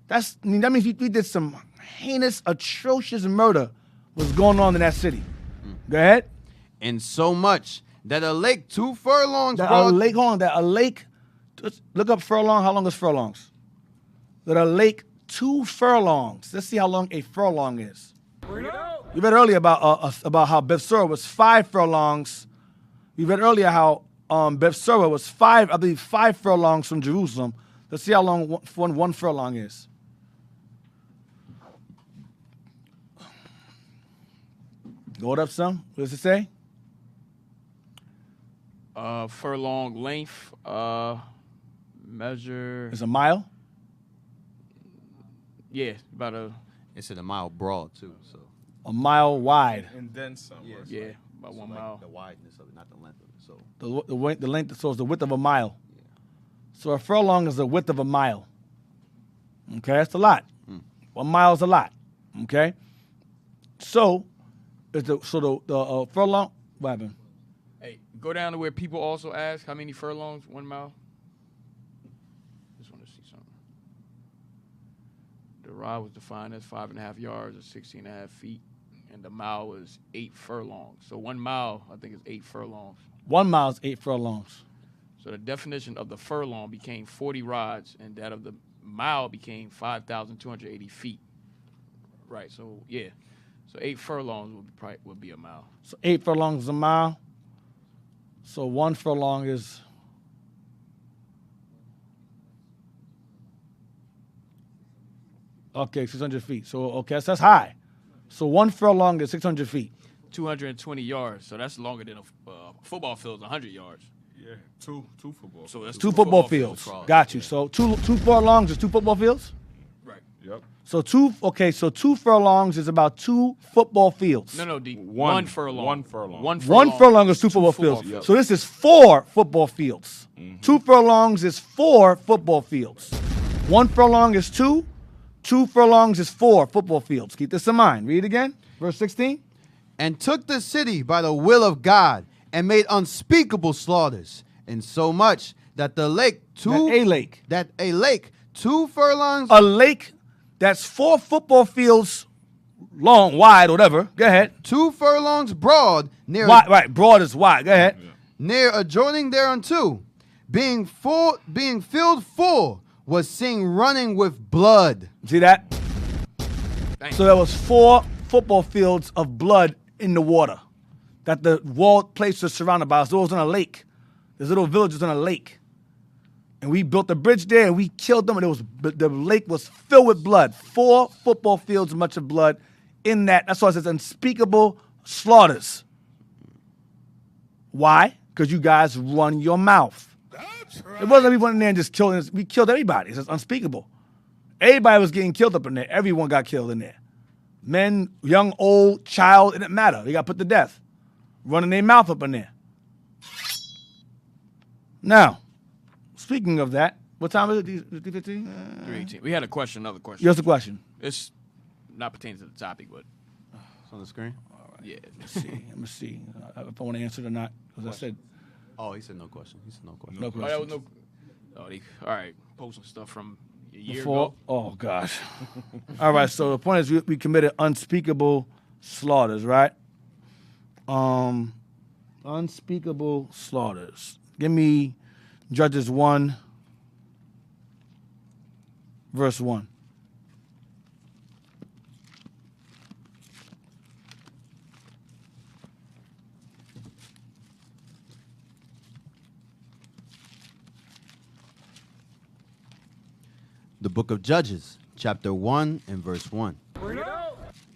S4: That means we did some heinous, atrocious murder was going on in that city. Go ahead.
S6: And so much that a lake 2 furlongs
S4: look up furlong. How long is furlongs? That a lake 2 furlongs. Let's see how long a furlong is. You read earlier about how Bethsura was 5 furlongs. We read earlier how Bethsura was 5 furlongs from Jerusalem. Let's see how long one furlong is. Go it up some. What does it say?
S3: Furlong length, measure.
S4: It's a mile?
S3: Yeah, about a.
S6: It's a mile broad too, so.
S4: A mile wide.
S5: And then some.
S3: Yeah, about 1 mile.
S6: The wideness of it, not the length of it. So.
S4: The length, so it's the width of a mile. Yeah. So a furlong is the width of a mile. Okay, that's a lot. 1 mile is a lot. Okay, so the furlong. What happened?
S3: Hey, go down to where people also ask how many furlongs, 1 mile. Just want to see something. The rod was defined as 5.5 yards or 16.5 feet, and the mile was 8 furlongs. So 1 mile, I think, is 8 furlongs.
S4: 1 mile is 8 furlongs.
S3: So the definition of the furlong became 40 rods, and that of the mile became 5,280 feet. Right. So yeah. So 8 furlongs would be a mile.
S4: So 8 furlongs is a mile. So 1 furlong is okay, 600 feet. So okay, so that's high. So 1 furlong is 600 feet.
S3: 220 yards. So that's longer than a football field, 100 yards.
S5: Yeah, two football.
S3: So that's
S4: 2 football fields. Got you. So two furlongs is 2 football fields.
S3: Right.
S5: Yep.
S4: So 2 furlongs is about 2 football fields.
S3: No, D. 1 furlong.
S5: 1 furlong.
S3: 1 furlong.
S4: 1 furlong is 2 football fields.
S5: fields.
S4: So this is 4 football fields. 2 furlongs is 4 football fields. 1 furlong is 2. 2 furlongs is 4 football fields. Keep this in mind. Read again. Verse 16.
S6: And took the city by the will of God, and made unspeakable slaughters, insomuch that a lake 2 furlongs,
S4: A lake that's 4 football fields long, wide, whatever. Go ahead.
S6: 2 furlongs broad, near
S4: Wide, right, broad is wide. Go ahead.
S6: near adjoining thereunto, being filled full, was seen running with blood.
S4: See that?
S3: Thank
S4: So there was 4 football fields of blood in the water that the walled place was surrounded by. So it was on a lake. This little village was on a lake. And we built a bridge there and we killed them, and the lake was filled with blood. 4 football fields, much of blood in that. That's why it says unspeakable slaughters. Why? Because you guys run your mouth.
S1: That's right.
S4: It wasn't like we went in there and just killed. We killed everybody. It's just unspeakable. Everybody was getting killed up in there. Everyone got killed in there. Men, young, old, child, it didn't matter. They got put to death. Running their mouth up in there. Now, speaking of that, what time is it? 3:15?
S3: 3:18. We had another question.
S4: Here's the question.
S3: It's not pertaining to the topic, but
S6: It's on the screen.
S3: yeah.
S4: Let's see. Let me see if I want to answer it or not. Because I said
S6: Oh, he said no question. He said no question.
S4: no
S3: Oh, that
S4: question.
S3: was no. Oh, all right. Posting stuff from a year
S4: Before,
S3: ago.
S4: oh gosh. All right, so the point is we committed unspeakable slaughters, right? Unspeakable slaughters. Give me Judges 1, verse 1.
S6: The book of Judges, chapter 1 and verse 1.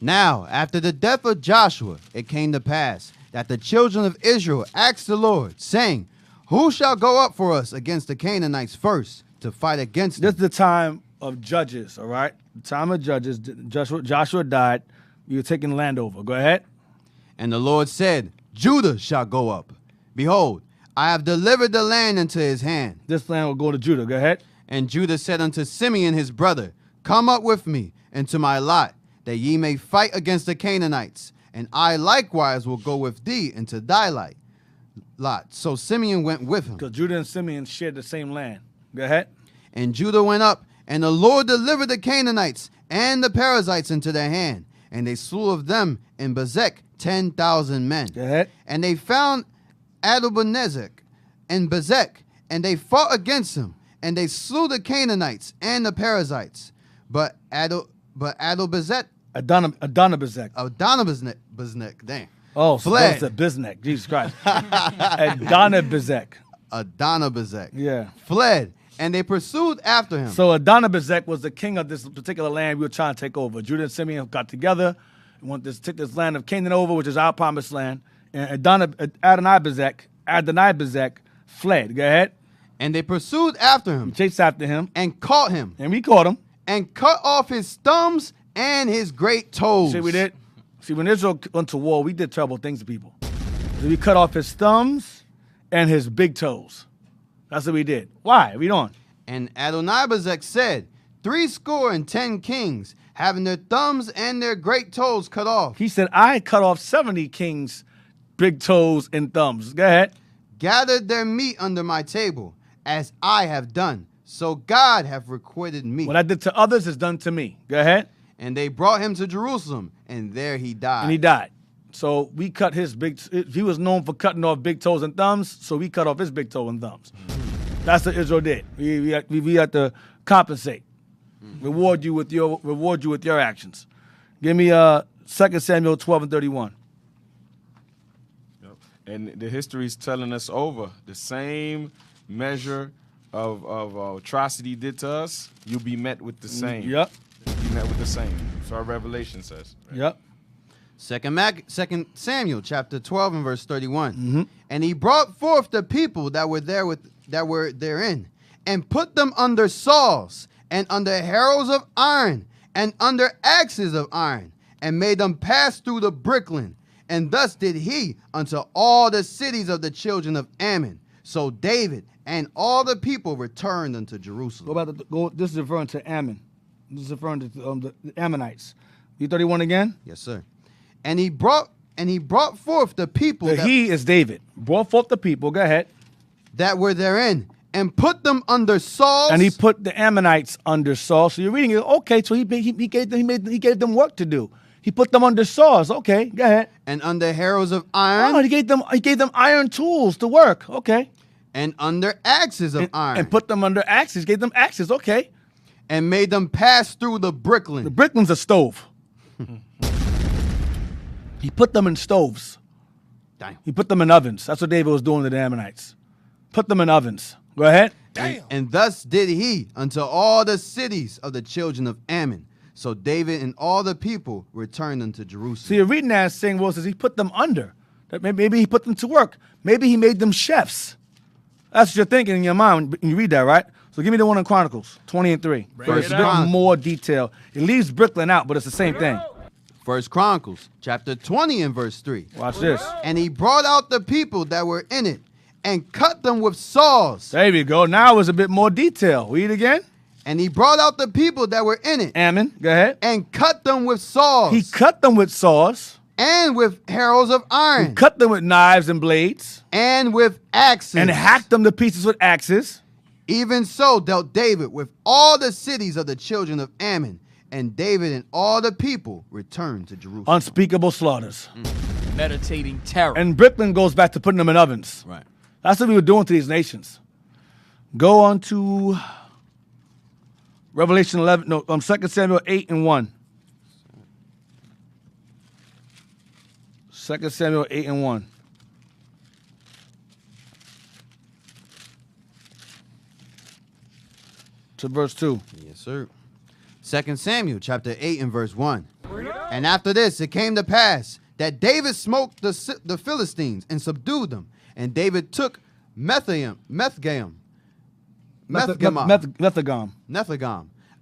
S6: Now, after the death of Joshua, it came to pass that the children of Israel asked the Lord, saying, who shall go up for us against the Canaanites first to fight against them?
S4: This is the time of Judges, all right? The time of Judges. Joshua died. You were taking land over. Go ahead.
S6: And the Lord said, Judah shall go up. Behold, I have delivered the land into his hand.
S4: This land will go to Judah. Go ahead.
S6: And Judah said unto Simeon his brother, come up with me into my lot, that ye may fight against the Canaanites. And I likewise will go with thee into thy lot. So Simeon went with him.
S4: Because Judah and Simeon shared the same land. Go ahead.
S6: And Judah went up, and the Lord delivered the Canaanites and the Perizzites into their hand. And they slew of them in Bezek 10,000 men.
S4: Go ahead.
S6: And they found Adonibezek in Bezek, and they fought against him. And they slew the Canaanites and the Perizzites. But Adonibezek, dang.
S4: Oh, so
S6: fled.
S4: that's a Biznek. Jesus Christ. Adonibezek.
S6: Adonibezek.
S4: Yeah.
S6: Fled, and they pursued after him.
S4: So Adonibezek was the king of this particular land we were trying to take over. Judah and Simeon got together and wanted to take this land of Canaan over, which is our promised land. And Adonibezek fled. Go ahead.
S6: And they pursued after him.
S4: Chased after him.
S6: And caught him.
S4: And we caught him.
S6: And cut off his thumbs and his great toes.
S4: See, we did. See, when Israel went to war, we did terrible things to people. So we cut off his thumbs and his big toes. That's what we did. Why? Read on.
S6: And Adonibezek said, 70 kings, having their thumbs and their great toes cut off.
S4: He said, I cut off 70 kings' big toes and thumbs. Go ahead.
S6: Gathered their meat under my table, as I have done. So God hath requited me.
S4: What I did to others is done to me. Go ahead.
S6: And they brought him to Jerusalem, and there he died.
S4: And he died. So we cut his he was known for cutting off big toes and thumbs, so we cut off his big toe and thumbs. That's what Israel did. We had to compensate. Reward you with your actions. Give me 2 Samuel 12 and 31.
S5: And the history is telling us over the same measure of atrocity did to us, you'll be met with the same.
S4: Yep.
S5: You'll be met with the same. So our Revelation says.
S4: Yep.
S6: 2 Samuel chapter 12 and verse 31. And he brought forth the people that were therein, and put them under saws, and under harrows of iron, and under axes of iron, and made them pass through the brickland. And thus did he unto all the cities of the children of Ammon. So David and all the people returned unto Jerusalem.
S4: This is referring to Ammon. This is referring to the Ammonites. You 31 again?
S6: Yes, sir. And he brought forth the people.
S4: He is David. Brought forth the people. Go ahead.
S6: That were therein, and put them under saws.
S4: And he put the Ammonites under saws. So you're reading it. Okay, so he gave them work to do. He put them under saws. Okay, go ahead.
S6: And under harrows of iron.
S4: Oh, he gave them iron tools to work. Okay.
S6: And under axes of iron.
S4: And put them under axes. Gave them axes. Okay.
S6: And made them pass through the brickland.
S4: The brickland's a stove. He put them in stoves.
S6: Damn.
S4: He put them in ovens. That's what David was doing to the Ammonites. Put them in ovens. Go ahead.
S6: Damn. And thus did he unto all the cities of the children of Ammon. So David and all the people returned unto Jerusalem.
S4: See, you're reading that saying, well, says he put them under. That maybe he put them to work. Maybe he made them chefs. That's what you're thinking in your mind when you read that, right? So give me the one in Chronicles 20 and 3. There's a bit more detail. It leaves Brickland out, but it's the same thing.
S6: 1 Chronicles chapter 20 and verse 3.
S4: Watch this.
S6: And he brought out the people that were in it and cut them with saws.
S4: There we go. Now it's a bit more detail. Read again.
S6: And he brought out the people that were in it.
S4: Ammon, go ahead.
S6: And cut them with saws.
S4: He cut them with saws.
S6: And with harrows of iron.
S4: He cut them with knives and blades.
S6: And with axes.
S4: And hacked them to pieces with axes.
S6: Even so dealt David with all the cities of the children of Ammon. And David and all the people returned to Jerusalem.
S4: Unspeakable slaughters.
S3: Meditating terror.
S4: And Brickland goes back to putting them in ovens.
S6: Right.
S4: That's what we were doing to these nations. Go on to Revelation 11, 2 Samuel 8 and 1. 2 Samuel 8 and 1. To verse 2.
S6: Yes, sir. 2 Samuel chapter 8 and verse 1. And after this it came to pass that David smote the Philistines and subdued them. And David took Methegam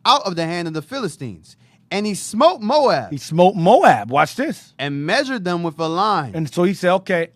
S6: out of the hand of the Philistines. And he smote Moab.
S4: He smote Moab. Watch this.
S6: And measured them with a line.
S4: And so he said, okay,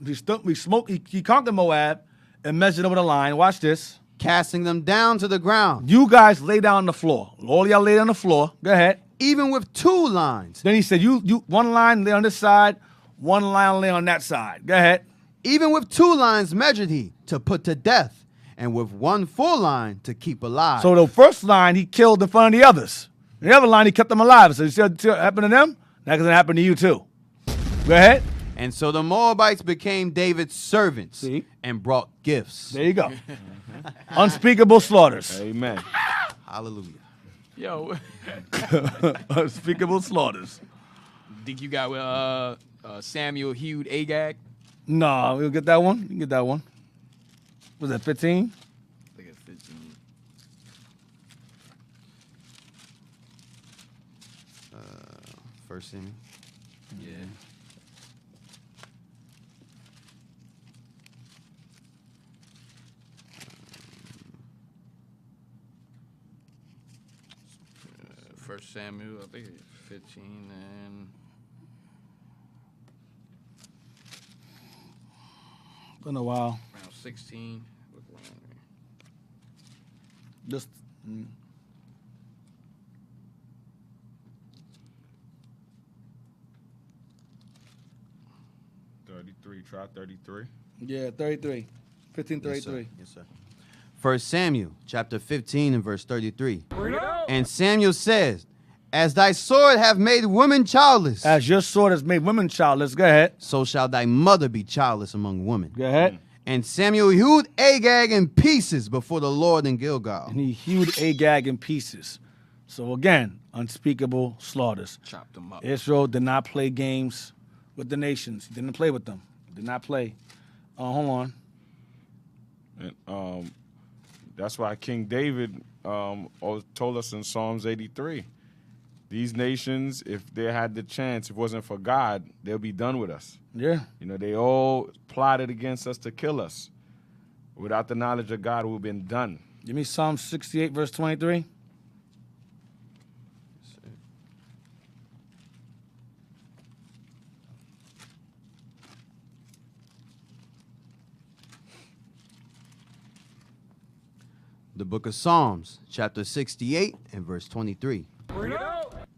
S4: he conquered Moab and measured them with a line. Watch this.
S6: Casting them down to the ground.
S4: You guys lay down on the floor. All y'all lay on the floor. Go ahead.
S6: Even with 2 lines.
S4: Then he said, you one line lay on this side, one line lay on that side. Go ahead.
S6: Even with 2 lines measured he to put to death, and with 1 full line to keep alive.
S4: So the first line he killed in front of the others. The other line he kept them alive. So you see what happened to them? That's going to happen to you too. Go ahead.
S6: And so the Moabites became David's servants and brought gifts.
S4: There you go. Unspeakable slaughters.
S5: Amen.
S6: Hallelujah.
S3: Yo.
S4: Unspeakable slaughters.
S3: Think you got Samuel hewed Agag?
S4: No, we'll get that one. You can get that one. Was that 15?
S3: I think it's 15.
S6: First Samuel.
S3: Yeah. First Samuel, I think it's 15 and...
S4: Been a while.
S3: Around 16. Look around there.
S4: Just...
S5: 33. Try 33.
S4: Yeah, 33. 15:33.
S6: Yes, sir. 1 Samuel chapter 15 and verse 33. And Samuel says, As thy sword hath made women childless,
S4: As your sword has made women childless. Go ahead.
S6: so shall thy mother be childless among women.
S4: Go ahead.
S6: And Samuel hewed Agag in pieces before the Lord in Gilgal.
S4: And he hewed Agag in pieces. So again, unspeakable slaughters.
S3: Chopped them up.
S4: Israel did not play games with the nations. He didn't play with them. Did not play. Hold on.
S5: And that's why King David told us in Psalms 83, these nations, if they had the chance, if it wasn't for God, they'll be done with us.
S4: Yeah.
S5: You know, they all plotted against us to kill us. Without the knowledge of God, we've been done.
S4: Give me Psalm 68, verse 23.
S6: The book of Psalms, chapter 68 and verse 23.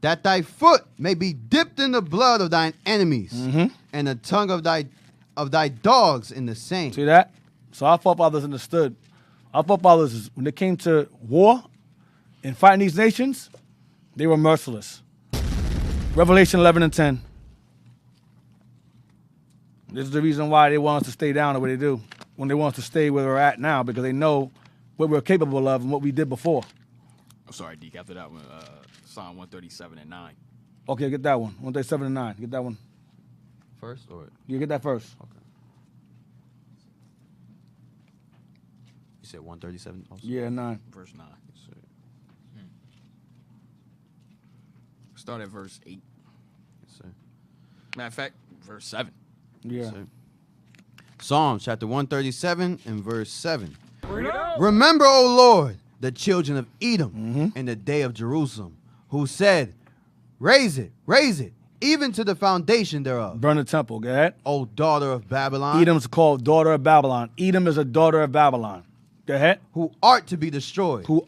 S6: That thy foot may be dipped in the blood of thine enemies, and the tongue of thy dogs in the same.
S4: See that? So our forefathers understood. Our forefathers, when they came to war and fighting these nations, they were merciless. Revelation 11 and 10. This is the reason why they want us to stay down the way they do. When they want us to stay where we're at now, because they know what we're capable of and what we did before.
S3: I'm sorry, Deke. After that one, Psalm 137 and 9.
S4: Okay, get that one. 137 and 9. Get that one.
S6: First, or
S4: You get that first.
S6: okay. You said 137 also?
S4: Yeah, 9.
S3: Verse 9. Start at verse 8.
S6: Yes, sir.
S3: Matter of fact, verse 7.
S4: Yeah.
S6: Yes, sir. Psalms chapter 137 and verse 7. Remember, O Lord, the children of Edom in the day of Jerusalem, who said, raise it, even to the foundation thereof.
S4: Burn the temple. Go ahead.
S6: O daughter of Babylon,
S4: Edom's called daughter of Babylon. Edom is a daughter of Babylon. Go ahead.
S6: who art to be destroyed.
S4: Who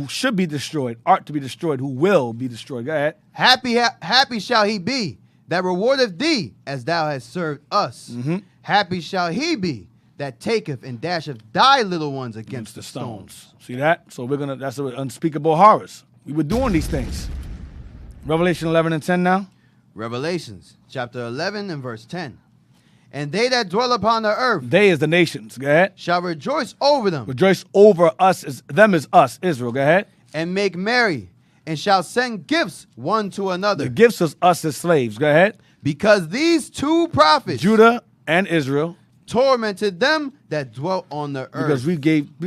S4: should be destroyed, art to be destroyed, who will be destroyed. Go ahead.
S6: Happy shall he be that rewardeth thee as thou hast served us. Happy shall he be that taketh and dasheth thy little ones against the stones.
S4: See that? So that's unspeakable horrors. We were doing these things. Revelation 11 and 10 now.
S6: Revelations chapter 11 and verse 10. And they that dwell upon the earth
S4: They is the nations. Go ahead.
S6: shall rejoice over them
S4: Rejoice over us. Them is us, Israel. Go ahead.
S6: and make merry, and shall send gifts one to another.
S4: The gifts is us as slaves. Go ahead.
S6: Because these two prophets
S4: Judah and Israel.
S6: tormented them that dwelt on the earth.
S4: Because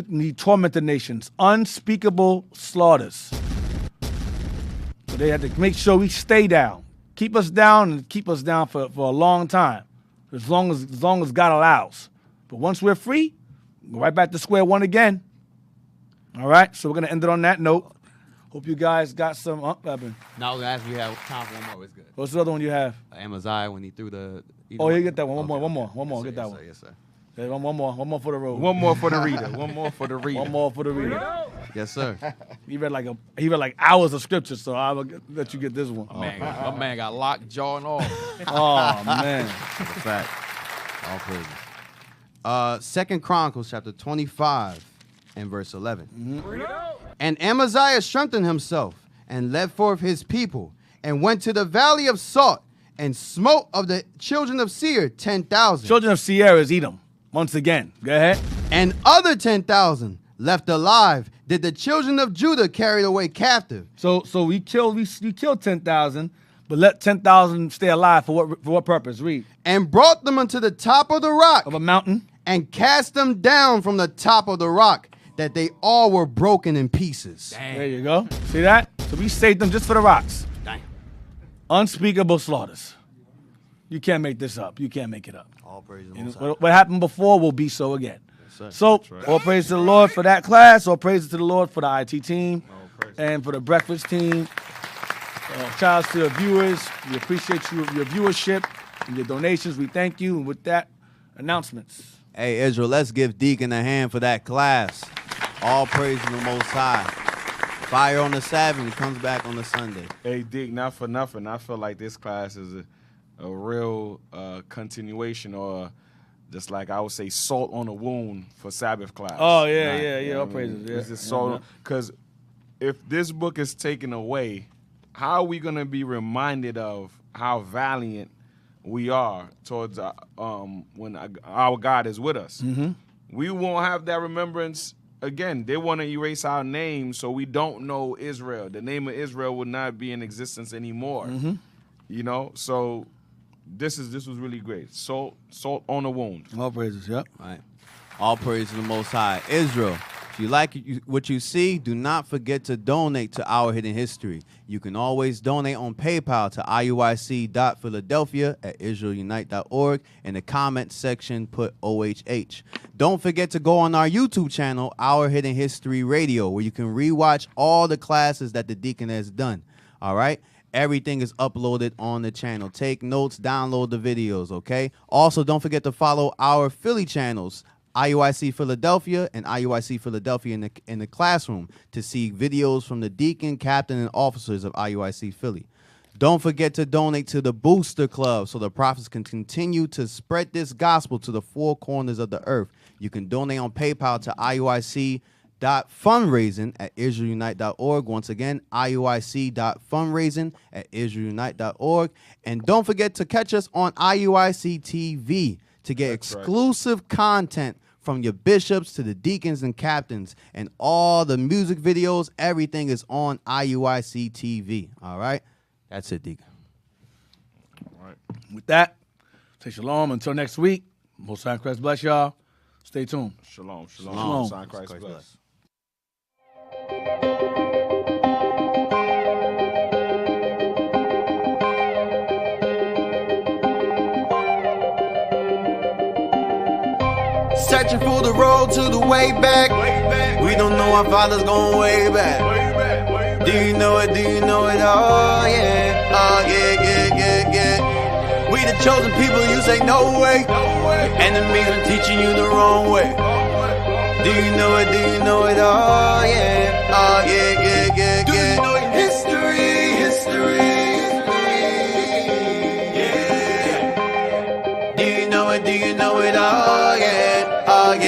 S4: we tormented nations. Unspeakable slaughters. So they had to make sure we stay down. Keep us down and keep us down for a long time. As long as God allows. But once we're free, go right back to square one again. All right? So we're going to end it on that note. Hope you guys got some Evan.
S13: Now if you have time for one more, it's good.
S4: What's the other one you have?
S13: Amaziah when he threw the.
S4: Oh, you get that one. One more.
S13: Yes,
S4: Get
S13: sir,
S4: that
S13: yes,
S4: one.
S13: sir, yes, sir.
S4: Okay, one more for the road.
S5: One more for the reader. One more for the reader.
S4: One more for the reader.
S6: Yes, sir.
S4: He read like hours of scripture, so I will let you get this one.
S3: My man got locked, jaw and all.
S4: Oh man.
S6: Fact. All praises. 2 Chronicles chapter 25 and verse 11. And Amaziah strengthened himself and led forth his people and went to the valley of Salt and smote of the children of Seir 10,000.
S4: Children of Sierra is Edom. Once again. Go ahead.
S6: And other 10,000 left alive did the children of Judah carry away captive.
S4: So we killed 10,000, but let 10,000 stay alive for what purpose? Read.
S6: And brought them unto the top of the rock
S4: Of a mountain.
S6: and cast them down from the top of the rock, that they all were broken in pieces.
S4: There you go. See that? So we saved them just for the rocks.
S6: Damn.
S4: Unspeakable slaughters. You can't make this up. You can't make it up.
S6: All praise the
S4: And
S6: Most High.
S4: what happened before will be so again.
S6: sir.
S4: So, all praise to the Lord for that class. All praise to the Lord for the IT team and for the breakfast team. Shout out to the viewers. We appreciate your viewership and your donations. We thank you. And with that, announcements.
S6: Hey, Israel, let's give Deacon a hand for that class. All praise to the Most High. Fire on the Sabbath, it comes back on the Sunday.
S5: Hey, Dick, not for nothing. I feel like this class is a real continuation, or just like I would say, salt on the wound for Sabbath class.
S4: Oh, yeah. All praises. Yeah.
S5: It's just salt. Because if this book is taken away, how are we going to be reminded of how valiant we are towards when our God is with us?
S4: Mm-hmm.
S5: We won't have that remembrance again. They want to erase our name so we don't know Israel. The name of Israel will not be in existence anymore.
S4: Mm-hmm.
S5: You know, so this was really great. Salt on the wound.
S4: All praises, yep.
S2: All right. All praise to the Most High. Israel, if you like what you see, do not forget to donate to Our Hidden History. You can always donate on PayPal to iuic.philadelphia@israelunite.org. In the comment section, put OHH. Don't forget to go on our YouTube channel, Our Hidden History Radio, where you can rewatch all the classes that the deacon has done. All right? Everything is uploaded on the channel. Take notes, download the videos, okay? Also, don't forget to follow our Philly channels, IUIC Philadelphia and IUIC Philadelphia in the classroom, to see videos from the deacon, captain, and officers of IUIC Philly. Don't forget to donate to the Booster Club so the prophets can continue to spread this gospel to the four corners of the earth. You can donate on PayPal to IUIC.fundraising@israelunite.org. Once again, IUIC.fundraising@israelunite.org. And don't forget to catch us on IUIC TV to get exclusive content from your bishops to the deacons and captains, and all the music videos. Everything is on IUIC TV. All right? That's it, Deacon.
S4: All right. With that, say shalom until next week. Most High Christ bless y'all. Stay tuned.
S5: Shalom.
S4: Shalom.
S5: Sign Christ bless.
S2: Searching for the road to the way back. We don't know our father's going way back. Do you know it? Do you know it? Oh yeah. Oh yeah. We the chosen people, you say no way. Enemies are teaching you the wrong way. Do you know it? Do you know it? Oh yeah. Oh yeah. Do you know it? History. Yeah. Do you know it? Do you know it? Oh